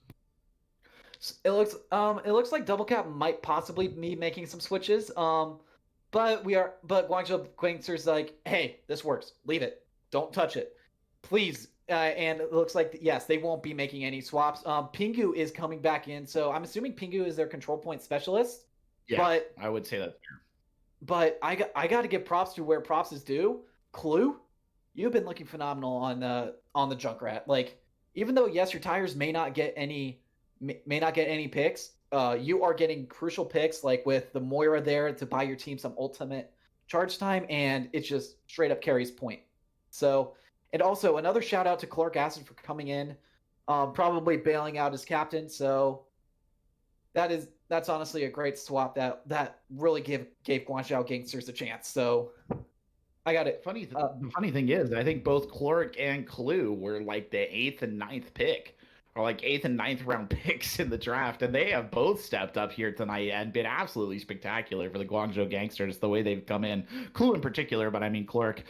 It looks like Double Cap might possibly be making some switches. But Guangzhou Gangsters like, hey, this works. Leave it. Don't touch it, please. And it looks like, yes, they won't be making any swaps. Pingu is coming back in, so I'm assuming Pingu is their control point specialist. Yeah, but I would say that's fair. But I got to give props to where props is due. Clue, you've been looking phenomenal on the Junkrat. Like, even though yes, your tires may not get any picks, you are getting crucial picks, like with the Moira there to buy your team some ultimate charge time, and it's just straight up carries point. So. And also, another shout out to Clark Acid for coming in, probably bailing out his captain. So that's honestly a great swap that really gave Guangzhou Gangsters a chance. So I got it. The funny thing is, I think both Clark and Clue were like the 8th and 9th pick, or like 8th and 9th round picks in the draft, and they have both stepped up here tonight and been absolutely spectacular for the Guangzhou Gangsters, the way they've come in. Clue in particular, but I mean, Clark,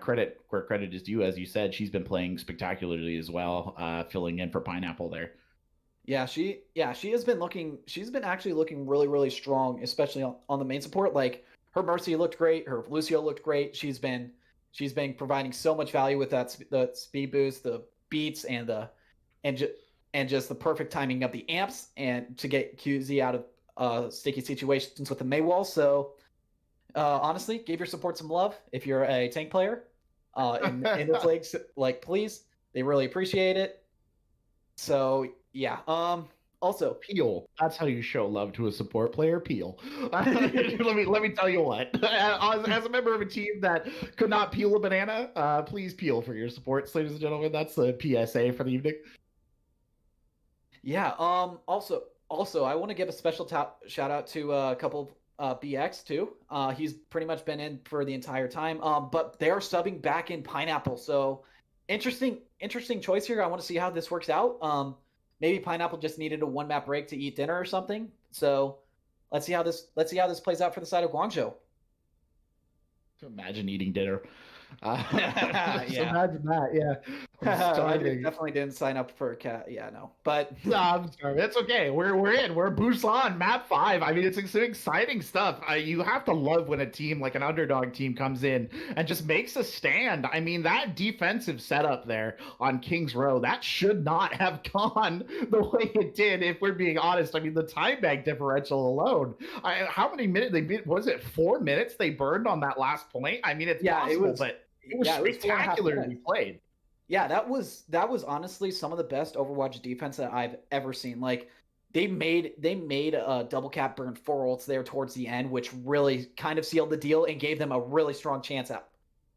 credit where credit is due, as you said. She's been playing spectacularly as well, filling in for Pineapple there. Yeah, she has been looking. She's been actually looking really, really strong, especially on the main support. Like, her Mercy looked great, her Lucio looked great. She's been providing so much value with the speed boost, the beats, and just the perfect timing of the amps and to get QZ out of sticky situations with the Maywall. So honestly, give your support some love if you're a tank player in this league. Like, please, they really appreciate it. So yeah. Also, Peel. That's how you show love to a support player. Peel. let me tell you what. As a member of a team that could not peel a banana, please peel for your support, ladies and gentlemen. That's the PSA for the evening. Yeah. Also, I want to give a special shout out to a couple BX too. He's pretty much been in for the entire time. But they're subbing back in Pineapple. So interesting choice here. I want to see how this works out. Maybe Pineapple just needed a 1 map break to eat dinner or something. So let's see how this plays out for the side of Guangzhou. Imagine eating dinner. Yeah. Imagine that. Yeah, I definitely didn't sign up for a cat. Yeah, no, but no, I'm sorry. It's okay. We're in. We're Busan map 5. I mean, it's exciting stuff. You have to love when a team like an underdog team comes in and just makes a stand. I mean, that defensive setup there on Kings Row, that should not have gone the way it did. If we're being honest, I mean, the time bank differential alone. How many minutes was it? 4 minutes they burned on that last point. I mean, it's possible, but it was spectacularly played. Yeah, that was honestly some of the best Overwatch defense that I've ever seen. Like, they made a Double Cap burn 4 ults there towards the end, which really kind of sealed the deal and gave them a really strong chance at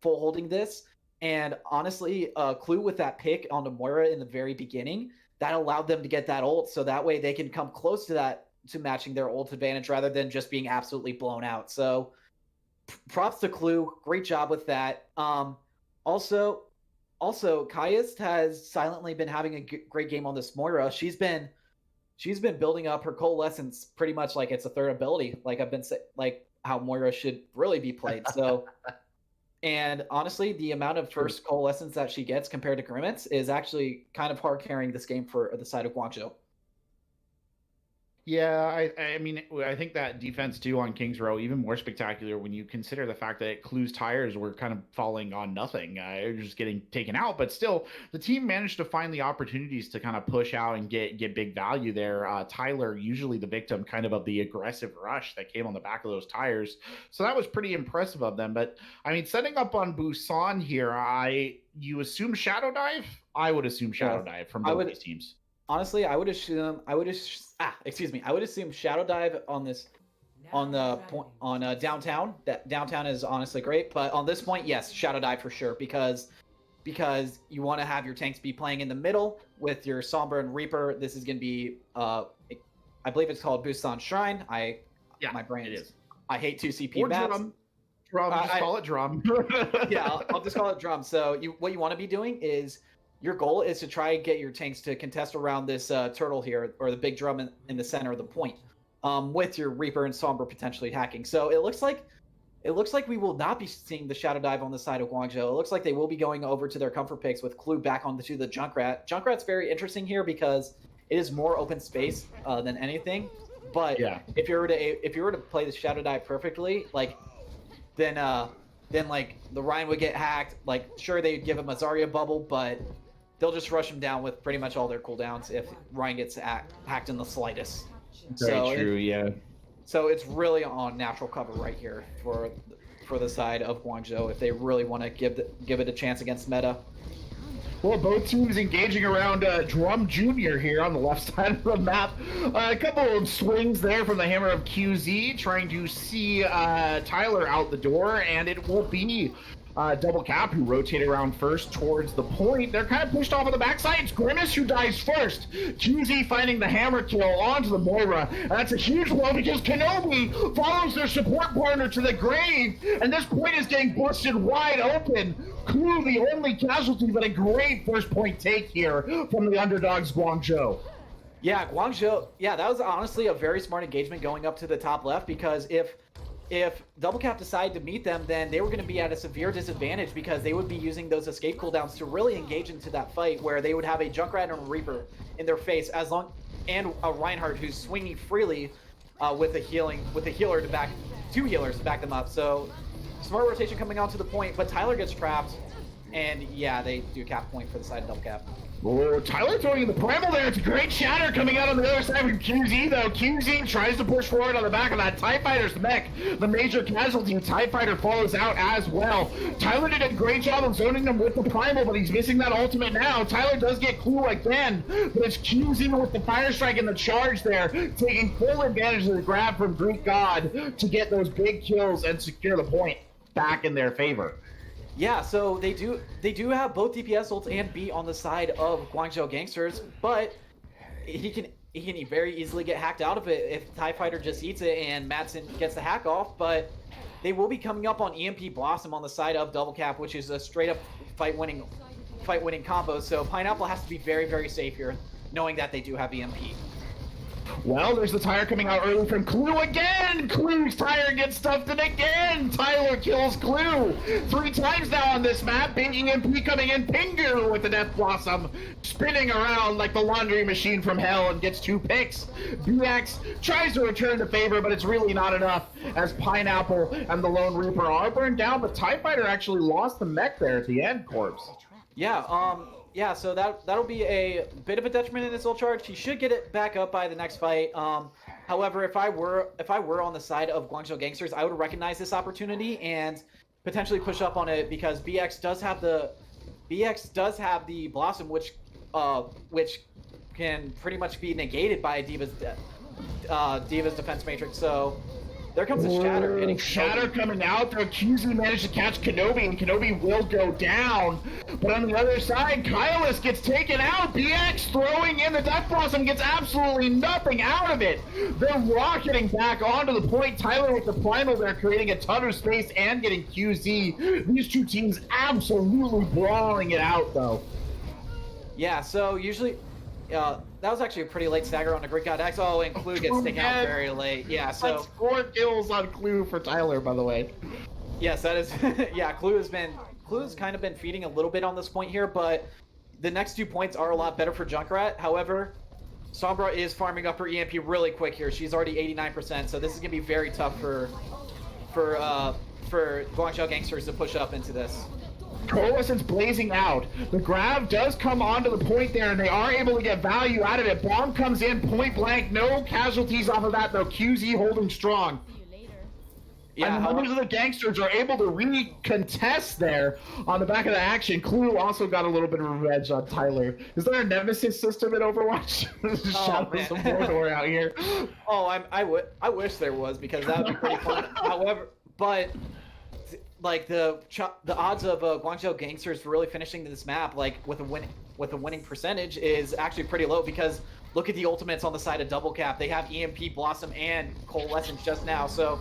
full holding this. And honestly, Clue with that pick on the Moira in the very beginning, that allowed them to get that ult, so that way they can come close to matching their ult advantage rather than just being absolutely blown out. So props to Clue, great job with that. Also, Kaiast has silently been having a great game on this Moira. She's been building up her coalescence pretty much like it's a third ability, like I've been saying, like how Moira should really be played. So, and honestly, the amount of first coalescence that she gets compared to Grimmets is actually kind of hard carrying this game for the side of Guangzhou. Yeah, I mean, I think that defense too on Kings Row even more spectacular when you consider the fact that Clue's tires were kind of falling on nothing. Just getting taken out, but still, the team managed to find the opportunities to kind of push out and get big value there. Tyler, usually the victim kind of the aggressive rush that came on the back of those tires. So that was pretty impressive of them. But I mean, setting up on Busan here, you assume Shadow Dive? I would assume Shadow Dive from both these teams. Honestly, I would assume Shadow Dive on this, on the point on downtown. That downtown is honestly great, but on this point, yes, Shadow Dive for sure, because because you want to have your tanks be playing in the middle with your Sombra and Reaper. This is going to be, I believe it's called Busan Shrine. My brain it is. I hate 2 CP Or maps. Drum. Just call it drum. Yeah, I'll just call it drum. So what you want to be doing is your goal is to try and get your tanks to contest around this turtle here, or the big drum in the center of the point, with your Reaper and Sombra potentially hacking. So it looks like we will not be seeing the Shadow Dive on the side of Guangzhou. It looks like they will be going over to their comfort picks with Clue back onto the Junkrat. Junkrat's very interesting here because it is more open space than anything. But Yeah. if you were to play the Shadow Dive perfectly, then like the Rhine would get hacked. Like sure they'd give him a Zarya bubble, but they'll just rush him down with pretty much all their cooldowns if Rhine gets hacked in the slightest. Very true, yeah. So it's really on natural cover right here for the side of Guangzhou if they really want to give it a chance against meta. Well, both teams engaging around Drum Jr. here on the left side of the map. A couple of swings there from the Hammer of QZ, trying to see Tyler out the door, and it will be Double Cap who rotate around first towards the point. They're kind of pushed off on the backside. It's Grimace who dies first. QZ finding the hammer kill onto the Moira. And that's a huge blow because Kenobi follows their support partner to the grave, and this point is getting busted wide open. Clue the only casualty, but a great first point take here from the underdogs Guangzhou. Yeah, Guangzhou. Yeah, that was honestly a very smart engagement going up to the top left, because if Double Cap decided to meet them, then they were going to be at a severe disadvantage because they would be using those escape cooldowns to really engage into that fight, where they would have a Junkrat and a Reaper in their face, and a Reinhardt who's swinging freely with a healer to back, 2 healers to back them up. So smart rotation coming onto the point, but Tyler gets trapped, and yeah, they do cap point for the side of Double Cap. Oh, Tyler throwing the primal there. It's a great shatter coming out on the other side from QZ, though. QZ tries to push forward on the back of that TIE Fighter's mech. The major casualty, TIE Fighter, follows out as well. Tyler did a great job of zoning them with the primal, but he's missing that ultimate now. Tyler does get Clue again, but it's QZ with the Fire Strike and the charge there, taking full advantage of the grab from Greek God to get those big kills and secure the point back in their favor. Yeah, so they do have both DPS ults and B on the side of Guangzhou Gangsters, but he can very easily get hacked out of it if TIE Fighter just eats it and Madsen gets the hack off. But they will be coming up on EMP Blossom on the side of Double Cap, which is a straight up fight winning combo. So Pineapple has to be very, very safe here, knowing that they do have EMP. Well, there's the tire coming out early from Clue again! Clue's tire gets stuffed in again! Tyler kills Clue! 3 times now on this map. Big EMP coming in. Pingu with the Death Blossom spinning around like the laundry machine from hell and gets 2 picks. BX tries to return to favor, but it's really not enough as Pineapple and the Lone Reaper are burned down, but TIE Fighter actually lost the mech there at the end, Corpse. Yeah, so that'll be a bit of a detriment in his ult charge. He should get it back up by the next fight. However, if I were on the side of Guangzhou Gangsters, I would recognize this opportunity and potentially push up on it, because BX does have the Blossom, which can pretty much be negated by Diva's defense matrix. So there comes a Shatter. Shatter coming out. The QZ managed to catch Kenobi, and Kenobi will go down. But on the other side, Kylus gets taken out. BX throwing in the Death Blossom, gets absolutely nothing out of it. They're rocketing back onto the point. Tyler with the primal there, creating a ton of space and getting QZ. These 2 teams absolutely brawling it out, though. Yeah, so usually... that was actually a pretty late stagger on the Greek God X. Oh, and Clue gets taken out very late. Yeah, so... That's 4 kills on Clue for Tyler, by the way. Yes, that is... yeah, Clue's kind of been feeding a little bit on this point here, but the next 2 points are a lot better for Junkrat. However, Sombra is farming up her EMP really quick here. She's already 89%, so this is going to be very tough for Guangzhou Gangsters to push up into this. Coalescence blazing out. The grab does come onto the point there, and they are able to get value out of it. Bomb comes in point blank. No casualties off of that, though. QZ holding strong. Yeah, and members of the Gangsters are able to recontest there on the back of the action. Clue also got a little bit of revenge on Tyler. Is there a nemesis system in Overwatch? Shadows of Mordor out here. Oh, I wish there was, because that would be pretty fun. However, but like the odds of Guangzhou Gangsters really finishing this map like with a winning percentage is actually pretty low because look at the ultimates on the side of Double Cap. They have EMP, Blossom, and Coalescence just now. So,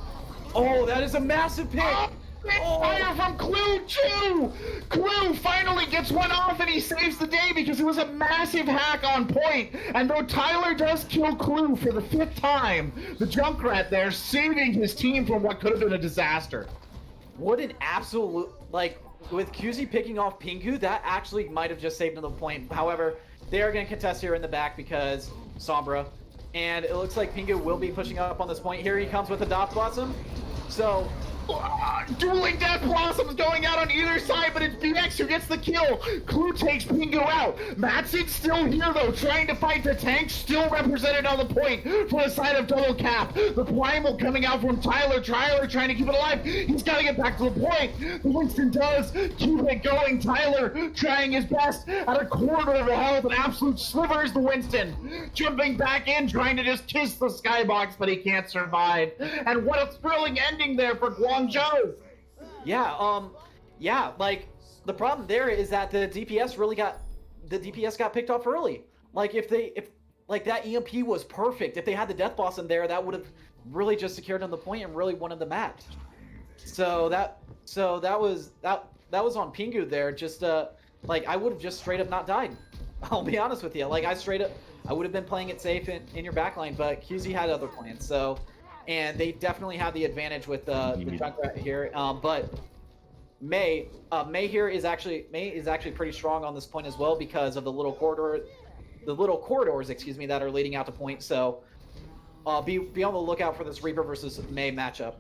oh, that is a massive pick. Fire from Clue too! Clue finally gets one off and he saves the day because it was a massive hack on point. And though Tyler does kill Clue for the 5th time, the Junkrat there saving his team from what could have been a disaster. What an absolute, like, with QZ picking off Pingu, that actually might have just saved him the point. However, they are going to contest here in the back because Sombra. And it looks like Pingu will be pushing up on this point. Here he comes with the Dot Blossom. So... dueling Death Blossoms going out on either side, but it's BX who gets the kill. Clue takes Pingu out. Matson's still here, though, trying to fight the tank, still represented on the point for the side of Double Cap. The Primal coming out from Tyler. Tyler trying to keep it alive. He's got to get back to the point. The Winston does keep it going. Tyler trying his best at a quarter of the health. An absolute sliver is the Winston. Jumping back in, trying to just kiss the skybox, but he can't survive. And what a thrilling ending there for Guangzhou. Yeah, like the problem there is that the DPS got picked off early. Like if like that EMP was perfect, if they had the Death Blossom there, that would have really just secured them the point and really won the match. So that was on Pingu there. Just like I would have just straight up not died. I'll be honest with you. Like I would have been playing it safe in your backline, but QZ had other plans. So. And they definitely have the advantage with the Junkrat here. But May here is actually pretty strong on this point as well because of the little corridors, excuse me, that are leading out to point. So be on the lookout for this Reaper versus May matchup.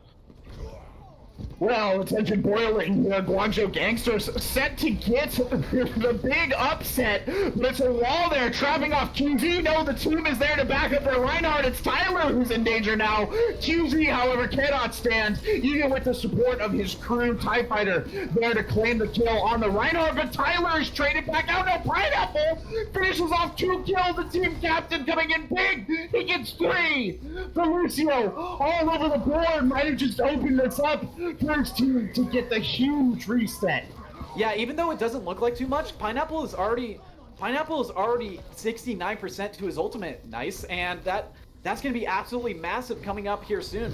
Well, attention boiling, Guangzhou Gangsters set to get the big upset, but it's a wall there trapping off QZ. No, the team is there to back up their Reinhardt. It's Tyler who's in danger now. QZ, however, cannot stand, even with the support of his crew TIE Fighter there to claim the kill on the Reinhardt, but Tyler is traded back out. No, Pineapple finishes off 2 kills. The team captain coming in big. He gets 3. Lucio all over the board might have just opened this up. First team to get the huge reset. Yeah, even though it doesn't look like too much, Pineapple is already 69% to his ultimate. Nice, and that's going to be absolutely massive coming up here soon.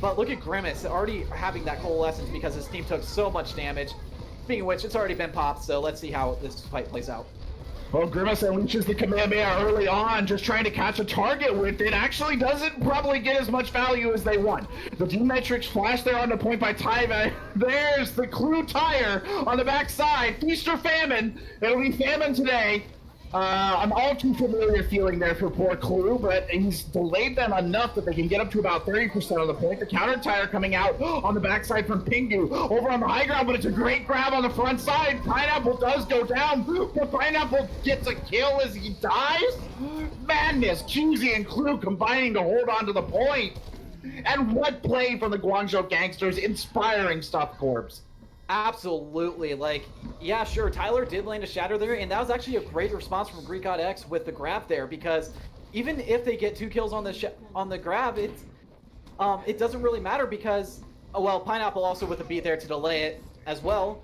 But look at Grimace already having that coalescence because his team took so much damage. Speaking of which, it's already been popped, so let's see how this fight plays out. Well, Grimace unleashes the Kamehameha early on, just trying to catch a target with it. Actually doesn't probably get as much value as they want. The D-Metrics flash there on the point by Tyva. There's the Clue tire on the backside. Feast or famine. It'll be famine today. I'm all too familiar feeling there for poor Clue, but he's delayed them enough that they can get up to about 30% of the point. The counter tire coming out on the backside from Pingu. Over on the high ground, but it's a great grab on the front side. Pineapple does go down, but Pineapple gets a kill as he dies. Madness, QZ and Clue combining to hold on to the point. And what play from the Guangzhou Gangsters, inspiring stuff, Corbs. Absolutely, like, yeah, sure, Tyler did land a shatter there, and that was actually a great response from Greek God X with the grab there, because even if they get 2 kills on the grab, it doesn't really matter because, well, Pineapple also with a beat there to delay it as well,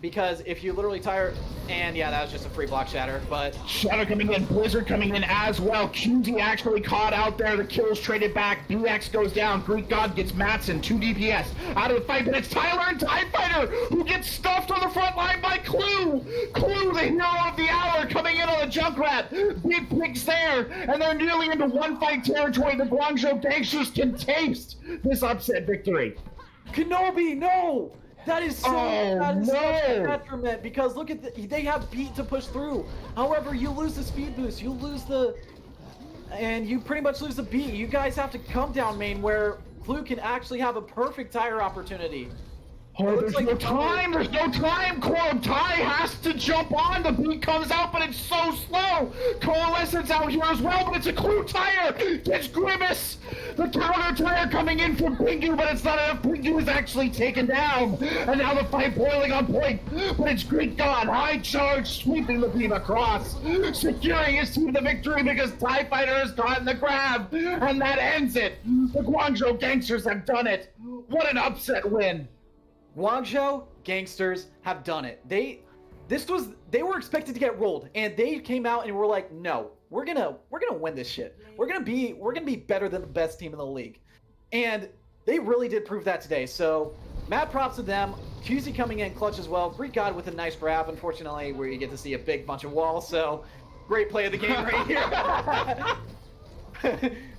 because if you literally tire, and yeah, that was just a free block shatter, but... Shatter coming in, Blizzard coming in as well. QZ actually caught out there, the kills traded back, BX goes down, Greek God gets Matson, 2 DPS out of the fight, but it's Tyler and TIE Fighter who gets stuffed on the front line by Clue! Clue, the hero of the hour, coming in on the Junkrat. Big picks there, and they're nearly into one-fight territory. The Guangzhou Gangsters can taste this upset victory. Kenobi, no! That is so such a detriment because look at they have beat to push through. However, you lose the speed boost, you pretty much lose the beat. You guys have to come down main where Clue can actually have a perfect tire opportunity. Oh, there's no time, Corb. Ty has to jump on, the beat comes out, but it's so slow. Coalescence out here as well, but it's a Clue tire. It's Grimace. The counter tire coming in from Pingu, but it's not enough. Pingu is actually taken down. And now the fight boiling on point, but it's Greek God, high charge, sweeping the beam across, securing his team the victory because TIE Fighter has gotten the grab, and that ends it. The Guangzhou Gangsters have done it. What an upset win. Guangzhou Gangsters have done it. They were expected to get rolled, and they came out and were like, no, we're gonna win this shit. We're gonna be better than the best team in the league. And they really did prove that today. So mad props to them. QZ coming in clutch as well. Greek God with a nice grab. Unfortunately, where you get to see a big bunch of walls. So great play of the game right here.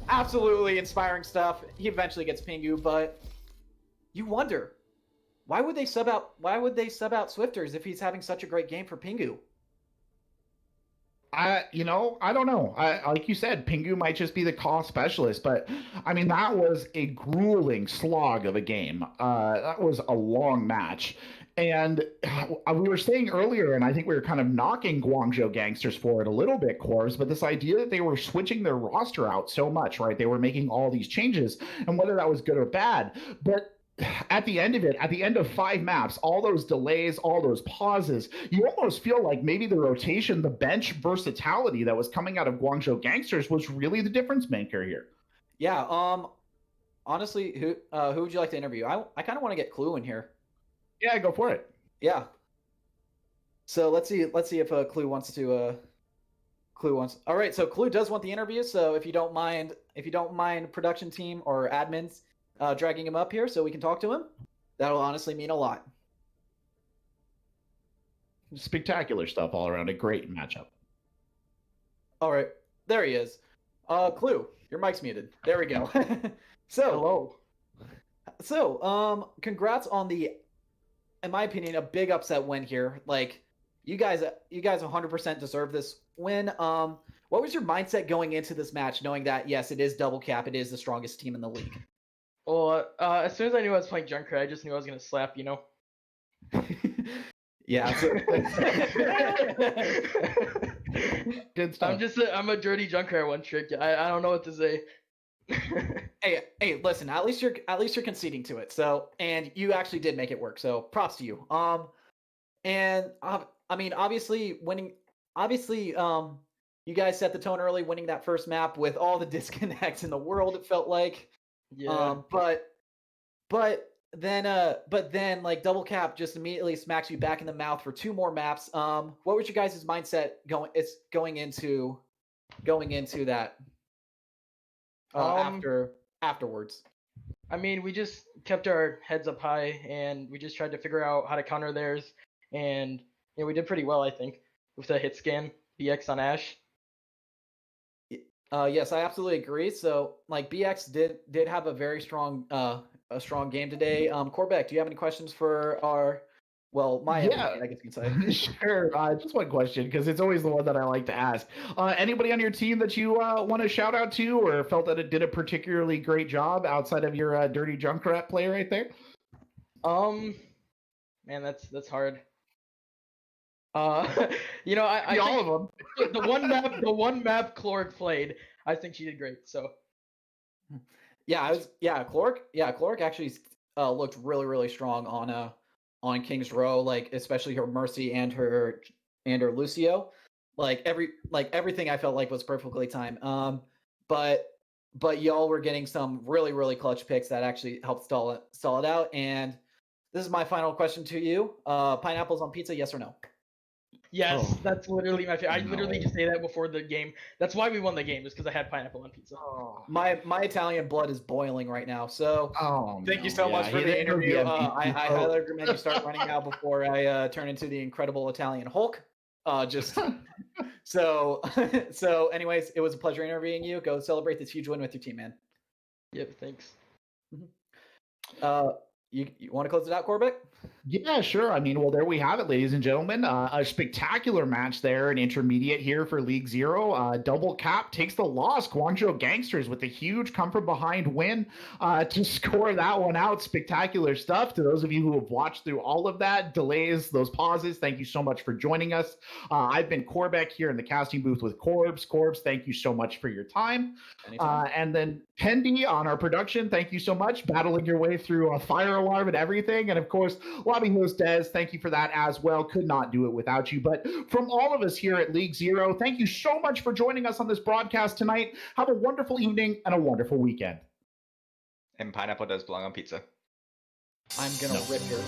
Absolutely inspiring stuff. He eventually gets Pingu, but you wonder, why would they sub out Swifters if he's having such a great game for Pingu? I don't know. Like you said, Pingu might just be the cost specialist, but I mean, that was a grueling slog of a game. That was a long match. And we were saying earlier, and I think we were kind of knocking Guangzhou Gangsters for it a little bit, Corbs, but this idea that they were switching their roster out so much, right? They were making all these changes, and whether that was good or bad. But at the end of it, at the end of 5 maps, all those delays, all those pauses, you almost feel like maybe the rotation, the bench versatility that was coming out of Guangzhou Gangsters was really the difference maker here. Yeah. Honestly, who would you like to interview? I kind of want to get Clue in here. Yeah, go for it. Yeah. So let's see if Clue wants to. All right. So Clue does want the interview. So if you don't mind, production team or admins dragging him up here so we can talk to him, that'll honestly mean a lot. Spectacular stuff all around. A great matchup. All right, there he is. Clue, your mic's muted. There we go. Hello. So, congrats on the, in my opinion, a big upset win here. Like, you guys 100% deserve this win. What was your mindset going into this match, knowing that yes, it is double cap, it is the strongest team in the league? Well, as soon as I knew I was playing Junker, I just knew I was gonna slap, Yeah. Good stuff. I'm a dirty Junker at one trick. I don't know what to say. Hey, listen. At least you're conceding to it. So, and you actually did make it work. So, props to you. And I mean, obviously, winning. Obviously, you guys set the tone early, winning that first map with all the disconnects in the world. It felt like. Yeah. But then like double cap just immediately smacks you back in the mouth for 2 more maps. What was your guys' mindset going into that afterwards? I mean, we just kept our heads up high and we just tried to figure out how to counter theirs, and we did pretty well, I think, with the hit scan BX on Ash. Yes, I absolutely agree. So, like, BX did have a very strong game today. Corbeck, do you have any questions for our? Well, my opinion, I guess you can say. Sure. Just one question, because it's always the one that I like to ask. Anybody on your team that you want to shout out to, or felt that it did a particularly great job outside of your dirty Junkrat play right there? Man, that's hard. I all of them. the one map Clork played, I think she did great. So, Clork actually looked really, really strong on King's Row, like especially her Mercy and her Lucio. Like everything I felt like was perfectly timed. But y'all were getting some really, really clutch picks that actually helped stall it out. And this is my final question to you: pineapples on pizza, yes or no? Yes, that's literally my favorite. I literally just say that before the game. That's why we won the game, is because I had pineapple on pizza. My Italian blood is boiling right now. So thank you so much for the interview. I highly recommend you start running now before I turn into the incredible Italian Hulk. So anyways, it was a pleasure interviewing you. Go celebrate this huge win with your team, man. Yep, thanks. You want to close it out, Corbett? Yeah, sure. I mean, well, there we have it, ladies and gentlemen. A spectacular match there, an intermediate here for League Zero. Double cap takes the loss. Guangzhou Gangsters with a huge come-from-behind win to score that one out. Spectacular stuff. To those of you who have watched through all of that, delays, those pauses, thank you so much for joining us. I've been Corbeck here in the casting booth with Corbs. Corbs, thank you so much for your time. And then Pendy on our production, thank you so much. Battling your way through a fire alarm and everything. And of course, lobby host Des, thank you for that as well. Could not do it without you. But from all of us here at League Zero, thank you so much for joining us on this broadcast tonight. Have a wonderful evening and a wonderful weekend. And pineapple does belong on pizza. I'm gonna No. rip your.